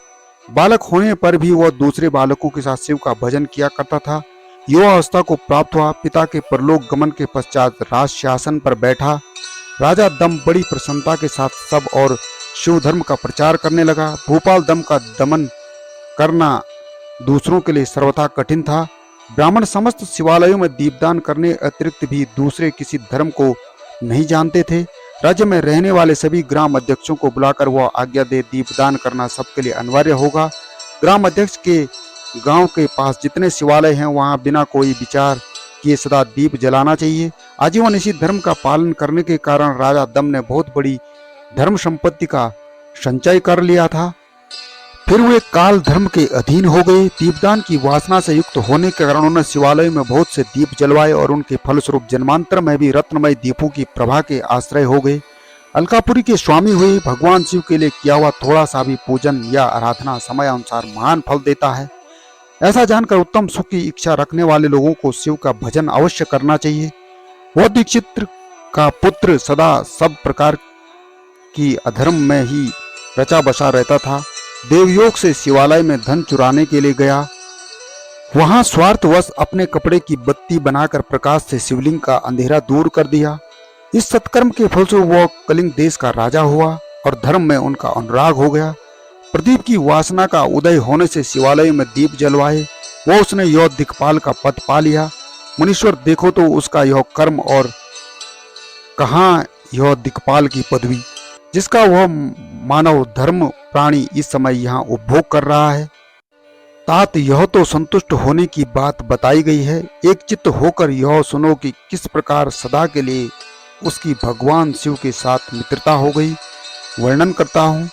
[SPEAKER 1] बालक होने पर भी वह दूसरे बालकों के साथ शिव का भजन किया करता था। युवा अवस्था को प्राप्त हुआ। पिता के परलोक गमन के पश्चात राज शासन पर बैठा। राजा दम बड़ी प्रसन्नता के साथ सब और शिव धर्म का प्रचार करने लगा। भूपाल दम का दमन करना दूसरों के लिए सर्वथा कठिन था। ब्राह्मण समस्त शिवालयों में दीपदान करने अतिरिक्त भी दूसरे किसी धर्म को नहीं जानते थे। राज्य में रहने वाले सभी ग्राम अध्यक्षों को बुलाकर वह आज्ञा दे, दीपदान करना सबके लिए अनिवार्य होगा। ग्राम अध्यक्ष के गांव के पास जितने शिवालय हैं वहां बिना कोई विचार किए सदा दीप जलाना चाहिए। आजीवन इसी धर्म का पालन करने के कारण राजा दम ने बहुत बड़ी धर्म संपत्ति का संचय कर लिया था। फिर वे काल धर्म के अधीन हो गए। दीपदान की वासना से युक्त होने के कारण उन्होंने शिवालय में बहुत से दीप जलवाए और उनके फलस्वरूप जन्मांतर में भी रत्नमय दीपों की प्रभा के आश्रय हो गए। अलकापुरी के स्वामी हुए। भगवान शिव के लिए किया हुआ थोड़ा सा भी पूजन या आराधना समय अनुसार महान फल देता है। ऐसा जानकर उत्तम सुख की इच्छा रखने वाले लोगों को शिव का भजन अवश्य करना चाहिए। वह दीक्षित का पुत्र सदा सब प्रकार की अधर्म में ही रचा बसा रहता था। देवयोग से शिवालय में धन चुराने के लिए गया। वहां स्वार्थवश अपने कपड़े की बत्ती बनाकर प्रकाश से शिवलिंग का अंधेरा दूर कर दिया। इस सत्कर्म के फलस्वरूप वह कलिंग देश का राजा हुआ और धर्म में उनका अनुराग हो गया। प्रदीप की वासना का उदय होने से शिवालय में दीप जलवाए। वो उसने यह दिक्पाल का पद पा लिया। मुनीश्वर देखो तो उसका यह कर्म और कहाँ यह दिक्पाल की पदवी जिसका वह मानव धर्म प्राणी इस समय यहाँ उपभोग कर रहा है। तात यह तो संतुष्ट होने की बात बताई गई है। एक चित्त होकर यह सुनो कि किस प्रकार सदा के लिए उसकी भगवान शिव के साथ मित्रता हो गई। वर्णन करता हूँ।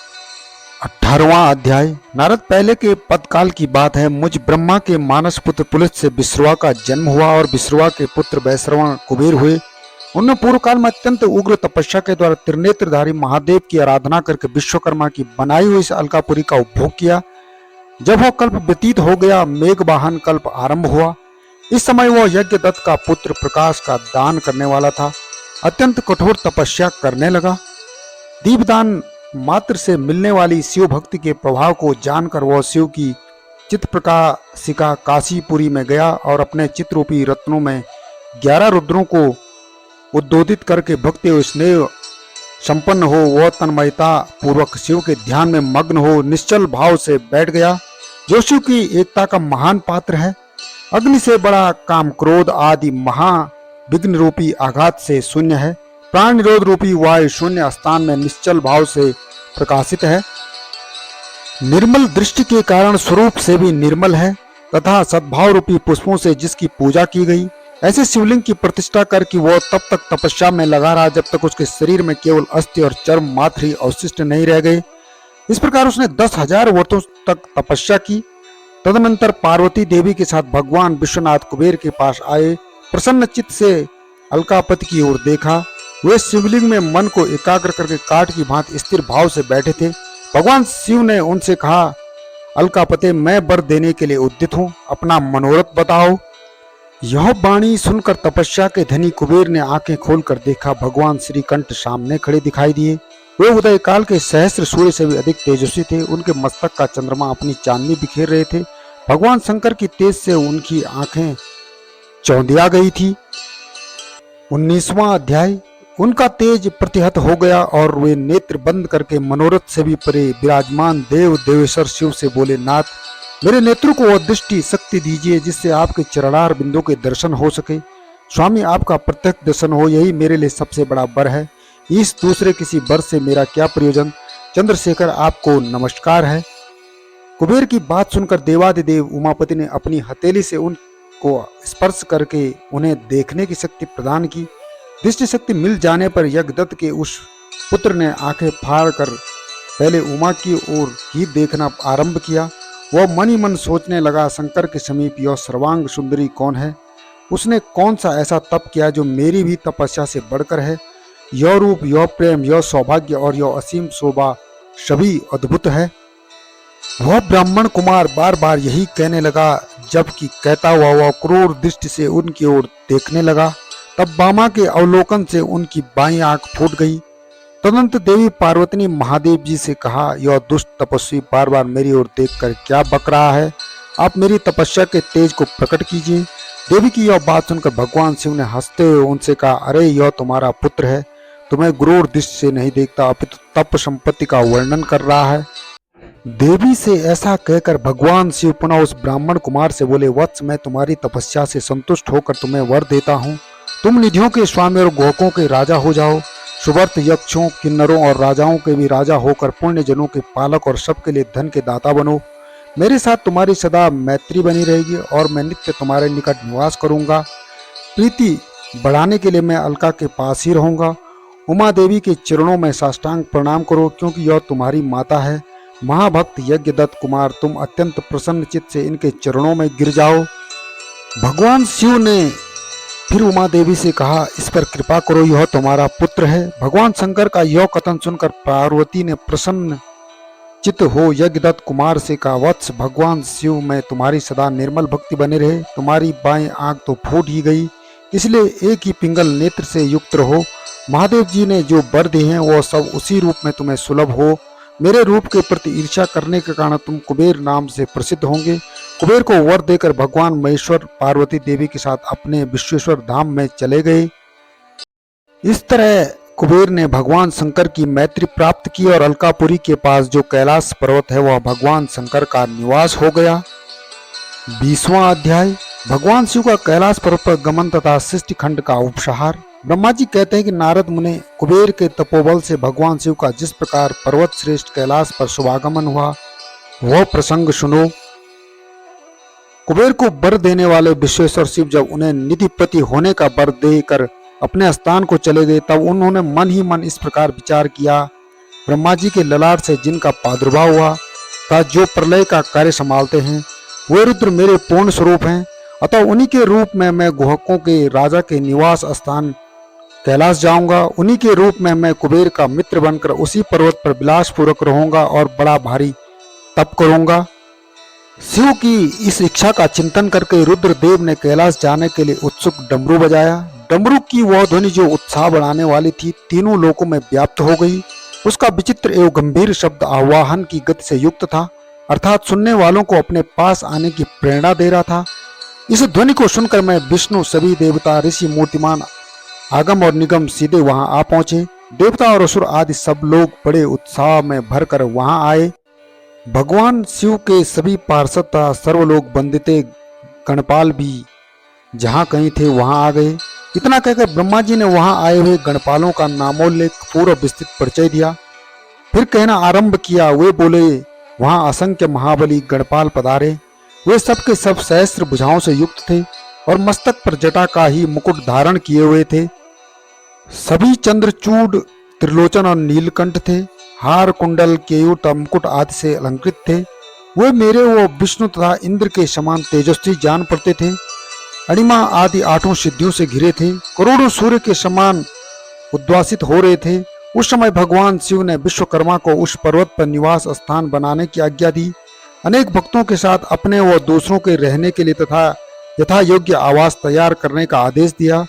[SPEAKER 1] 18वां अध्याय। नारद, पहले के पदकाल की बात है। मुझ ब्रह्मा के मानस पुत्र पुलिस से विश्रवा का जन्म हुआ और विश्रवा के पुत्र वैश्रवण कुबेर हुए। उन्होंने पूर्व काल में अत्यंत उग्र तपस्या के द्वारा त्रिनेत्रधारी महादेव की आराधना करके विश्वकर्मा की बनाई हुई इस अलकापुरी का उपभोग किया। जब वह कल्प व्यतीत हो गया, मेघवाहन कल्प आरंभ हुआ। इस समय वह यज्ञदत्त का पुत्र प्रकाश का दान करने वाला था। अत्यंत कठोर तपस्या करने लगा। दीपदान मात्र से मिलने वाली शिव भक्ति के प्रभाव को जानकर वह शिव की चित्त प्रकाशिका काशीपुरी में गया और अपने चित्रूपी रत्नों में 11 रुद्रों को उद्बोधित करके भक्ति और स्नेह संपन्न हो वह तन्मयता पूर्वक शिव के ध्यान में मग्न हो निश्चल भाव से बैठ गया, जो शिव की एकता का महान पात्र है। अग्नि से बड़ा काम क्रोध आदि महा विघ्न रूपी आघात से शून्य है। प्राण निरोध रूपी वायु शून्य स्थान में निश्चल भाव से प्रकाशित है। निर्मल दृष्टि के कारण स्वरूप से भी निर्मल है तथा सद्भाव रूपी पुष्पों से जिसकी पूजा की गई। ऐसे शिवलिंग की प्रतिष्ठा करके वह तब तक तपस्या में लगा रहा जब तक उसके शरीर में केवल अस्थि और चर्म मात्र ही अवशिष्ट नहीं रह गए। इस प्रकार उसने 10,000 वर्षों तक तपस्या की। तदनंतर पार्वती देवी के साथ भगवान विश्वनाथ कुबेर के पास आए। प्रसन्न चित्त से अलकापति की ओर देखा। वे शिवलिंग में मन को एकाग्र करके काठ की भांति स्थिर भाव से बैठे थे। भगवान शिव ने उनसे कहा, अलकापते, मैं वर देने के लिए उद्यत हूँ, अपना मनोरथ बताओ। यह वाणी सुनकर तपस्या के धनी कुबेर ने आंखें खोलकर देखा। भगवान श्री कंठ सामने खड़े दिखाई दिए। वे उदय काल के सहस्त्र सूर्य से भी अधिक तेजस्वी थे। उनके मस्तक का चंद्रमा अपनी चांदनी बिखेर रहे थे। भगवान शंकर की तेज से उनकी आंखें चौंधिया गई थी। 19वां अध्याय। उनका तेज प्रतिहत हो गया और वे नेत्र बंद करके मनोरथ से भी परे विराजमान देव देवेश्वर शिव से बोले, नाथ, मेरे नेत्रों को वह दृष्टि शक्ति दीजिए जिससे आपके चरणार बिंदु के दर्शन हो सके। स्वामी, आपका प्रत्यक्ष दर्शन हो, यही मेरे लिए सबसे बड़ा वर है। इस दूसरे किसी वर से मेरा क्या प्रयोजन। चंद्रशेखर, आपको नमस्कार है। कुबेर की बात सुनकर देवादिदेव उमापति ने अपनी हथेली से उनको स्पर्श करके उन्हें देखने की शक्ति प्रदान की। दृष्टि शक्ति मिल जाने पर यज्ञदत्त के उस पुत्र ने आंखें फाड़ कर पहले उमा की ओर ही देखना आरंभ किया। वह मन ही मन सोचने लगा, शंकर के समीप यह सर्वांग सुंदरी कौन है? उसने कौन सा ऐसा तप किया जो मेरी भी तपस्या से बढ़कर है? यह रूप, यह प्रेम, यह सौभाग्य और यह असीम शोभा सभी अद्भुत है। वह ब्राह्मण कुमार बार बार यही कहने लगा, जबकि कहता हुआ वह क्रूर दृष्टि से उनकी ओर देखने लगा। तब बामा के अवलोकन से उनकी बाईं आंख फूट गई। तदंत देवी पार्वती ने महादेव जी से कहा, यह दुष्ट तपस्वी बार बार मेरी ओर देखकर क्या बक रहा है? आप मेरी तपस्या के तेज को प्रकट कीजिए। देवी की यह बात सुनकर भगवान शिव ने हंसते हुए उनसे कहा, अरे, यह तुम्हारा पुत्र है, तुम्हें क्रूर दृष्टि से नहीं देखता, अपितु तप संपत्ति का वर्णन कर रहा है। देवी से ऐसा कहकर भगवान शिव पुनः उस ब्राह्मण कुमार से बोले, वत्स, मैं तुम्हारी तपस्या से संतुष्ट होकर तुम्हें वर देता हूँ। तुम निधियों के स्वामी और गोहकों के राजा हो जाओ। सुवर्त, यक्षों, किन्नरों और राजाओं के भी राजा होकर पुण्य जनों के पालक और सबके लिए धन के दाता बनो। मेरे साथ तुम्हारी सदा मैत्री बनी रहेगी और मैं नित्य तुम्हारे निकट निवास करूंगा। प्रीति बढ़ाने के लिए मैं अलका के पास ही रहूंगा। उमा देवी के चरणों में साष्टांग प्रणाम करो, क्योंकि यह तुम्हारी माता है। महाभक्त यज्ञदत्त कुमार, तुम अत्यंत प्रसन्न चित्त से इनके चरणों में गिर जाओ। भगवान शिव ने फिर उमा देवी से कहा, इस पर कृपा करो, यह तुम्हारा पुत्र है। भगवान शंकर का यह कथन सुनकर पार्वती ने प्रसन्न चित्त हो यज्ञदत्त कुमार से कहा, वत्स, भगवान शिव में तुम्हारी सदा निर्मल भक्ति बने रहे। तुम्हारी बाएं आंख तो फूट ही गई, इसलिए एक ही पिंगल नेत्र से युक्त रहो। महादेव जी ने जो वर दिए हैं वह सब उसी रूप में तुम्हें सुलभ हो। मेरे रूप के प्रति ईर्ष्या करने के कारण तुम कुबेर नाम से प्रसिद्ध होंगे। कुबेर को वर देकर भगवान महेश्वर पार्वती देवी के साथ अपने विश्वेश्वर धाम में चले गए। इस तरह कुबेर ने भगवान शंकर की मैत्री प्राप्त की और अलकापुरी के पास जो कैलाश पर्वत है वह भगवान शंकर का निवास हो गया। 20वां अध्याय। भगवान शिव का कैलाश पर्वत पर गमन तथा सृष्टि खंड का उपसंहार। ब्रह्मा जी कहते हैं कि नारद मुनि कुबेर के तपोबल से भगवान शिव का जिस प्रकार पर्वत श्रेष्ठ कैलाश पर शुभागमन हुआ वह प्रसंग सुनो। कुबेर को वर देने वाले विश्वेश्वर शिव जब उन्हें निधिपति होने का वर देकर अपने स्थान को चले गए, तब उन्होंने मन ही मन इस प्रकार विचार किया, ब्रह्मा जी के ललाट से जिनका प्रादुर्भाव हुआ था, जो प्रलय का कार्य संभालते हैं, वे रुद्र मेरे पूर्ण स्वरूप हैं। अतः उन्हीं के रूप में मैं गुहकों के राजा के निवास स्थान कैलाश जाऊंगा। उन्हीं के रूप में मैं कुबेर का मित्र बनकर उसी पर्वत पर विलासपूर्वक रहूंगा और बड़ा भारी तप करूंगा। शिव की इस इच्छा का चिंतन करके रुद्रदेव ने कैलाश जाने के लिए उत्सुक डमरू बजाया। डमरू की वह ध्वनि जो उत्साह बढ़ाने वाली थी, तीनों लोकों में व्याप्त हो गई। उसका विचित्र एवं गंभीर शब्द आवाहन की गति से युक्त था, अर्थात सुनने वालों को अपने पास आने की प्रेरणा दे रहा था। इस ध्वनि को सुनकर मैं, विष्णु, सभी देवता, ऋषि, मूर्तिमान, आगम और निगम सीधे वहां आ पहुंचे। देवता और असुर आदि सब लोग बड़े उत्साह में भरकर वहां आए। भगवान शिव के सभी पार्षद तथा सर्वलोक वंदिते गणपाल भी जहां कहीं थे वहां आ गए। इतना कहकर ब्रह्मा जी ने वहां आए हुए गणपालों का नामोल्लेख पूर्व विस्तृत परिचय दिया। फिर कहना आरंभ किया। वे बोले, वहां असंख्य महाबली गणपाल पधारे। वे सब के सब सहस्त्र भुजाओं से युक्त थे और मस्तक पर जटा का ही मुकुट धारण किए हुए थे। सभी चंद्रचूड, त्रिलोचन और नीलकंठ थे। हार, कुंडल, केयूट, मुकुट आदि से अलंकृत थे। वे मेरे वो विष्णु तथा इंद्र के समान तेजस्वी जान पड़ते थे। अणिमा आदि 8 सिद्धियों से घिरे थे। करोड़ों सूर्य के समान उद्वासित हो रहे थे, उस समय भगवान शिव ने विश्वकर्मा को उस पर्वत पर निवास स्थान बनाने की आज्ञा दी। अनेक भक्तों के साथ अपने व दूसरों के रहने के लिए तथा यथा योग्य आवास तैयार करने का आदेश दिया।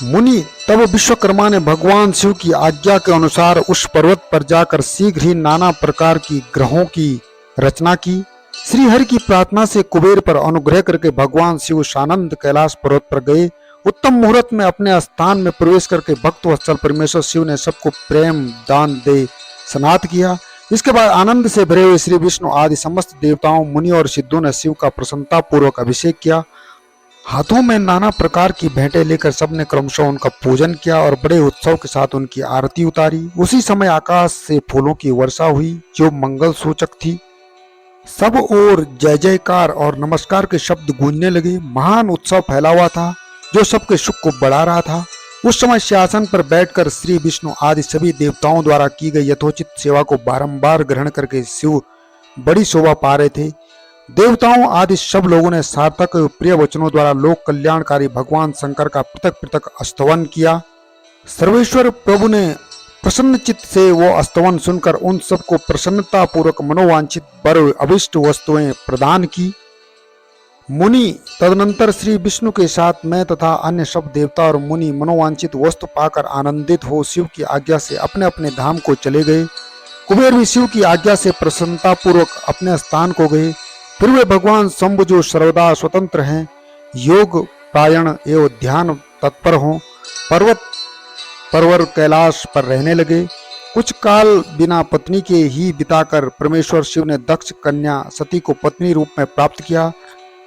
[SPEAKER 1] मुनि तब विश्वकर्मा ने भगवान शिव की आज्ञा के अनुसार उस पर्वत पर जाकर शीघ्र ही नाना प्रकार की ग्रहों की रचना की। श्री हरि की प्रार्थना से कुबेर पर अनुग्रह करके भगवान शिव सानंद कैलाश पर्वत पर गए। उत्तम मुहूर्त में अपने स्थान में प्रवेश करके भक्त वत्सल परमेश्वर शिव ने सबको प्रेम दान दे स्नात किया। इसके बाद आनंद से भरे हुए श्री विष्णु आदि समस्त देवताओं, मुनि और सिद्धों ने शिव का प्रसन्नता पूर्वक अभिषेक किया। हाथों में नाना प्रकार की भेंटें लेकर सबने क्रमशः उनका पूजन किया और बड़े उत्सव के साथ उनकी आरती उतारी। उसी समय आकाश से फूलों की वर्षा हुई जो मंगल सूचक थी। सब ओर जय जयकार और नमस्कार के शब्द गूंजने लगे। महान उत्सव फैला हुआ था जो सबके सुख को बढ़ा रहा था। उस समय सिंहासन पर बैठकर श्री विष्णु आदि सभी देवताओं द्वारा की गई यथोचित सेवा को बारंबार ग्रहण करके शिव बड़ी शोभा पा रहे थे। देवताओं आदि सब लोगों ने सार्थक एवं प्रिय वचनों द्वारा लोक कल्याणकारी भगवान शंकर का पृथक पृथक स्तवन किया। सर्वेश्वर प्रभु ने प्रसन्न चित्त से वो स्तवन सुनकर उन सबको प्रसन्नता पूर्वक मनोवांछित वर अभिष्ट वस्तुएं प्रदान की। मुनि तदनंतर श्री विष्णु के साथ मैं तथा अन्य सब देवता और मुनि मनोवांछित वस्तु पाकर आनंदित हो शिव की आज्ञा से अपने अपने धाम को चले गए। कुबेर भी शिव की आज्ञा से प्रसन्नता पूर्वक अपने स्थान को गए। फिर वे भगवान शंभु जो सर्वदा स्वतंत्र हैं, योग पायण एवं ध्यान तत्पर हों, पर्वत कैलाश पर रहने लगे। कुछ काल बिना पत्नी के ही बिताकर परमेश्वर शिव ने दक्ष कन्या सती को पत्नी रूप में प्राप्त किया।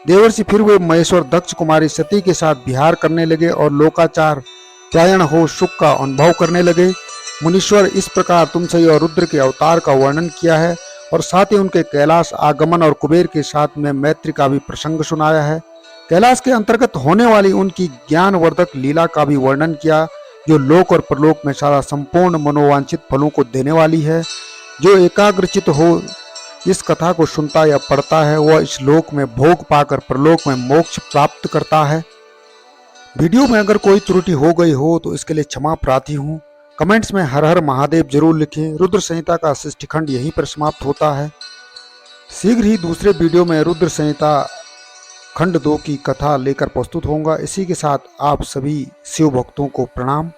[SPEAKER 1] देवर्षि फिर वे महेश्वर दक्ष कुमारी सती के साथ विहार करने लगे और लोकाचार प्रायण हो सुख का अनुभव करने लगे। मुनीश्वर इस प्रकार तुमसे और रुद्र के अवतार का वर्णन किया है और साथ ही उनके कैलाश आगमन और कुबेर के साथ में मैत्री का भी प्रसंग सुनाया है। कैलाश के अंतर्गत होने वाली उनकी ज्ञानवर्धक लीला का भी वर्णन किया जो लोक और परलोक में सारा संपूर्ण मनोवांछित फलों को देने वाली है। जो एकाग्रचित हो इस कथा को सुनता या पढ़ता है वह इस लोक में भोग पाकर परलोक में मोक्ष प्राप्त करता है। वीडियो में अगर कोई त्रुटि हो गई हो तो इसके लिए क्षमा प्रार्थी हूँ। कमेंट्स में हर हर महादेव जरूर लिखें। रुद्र संहिता का षष्ठीखंड यहीं पर समाप्त होता है। शीघ्र ही दूसरे वीडियो में रुद्र संहिता खंड 2 की कथा लेकर प्रस्तुत होऊंगा। इसी के साथ आप सभी शिव भक्तों को प्रणाम।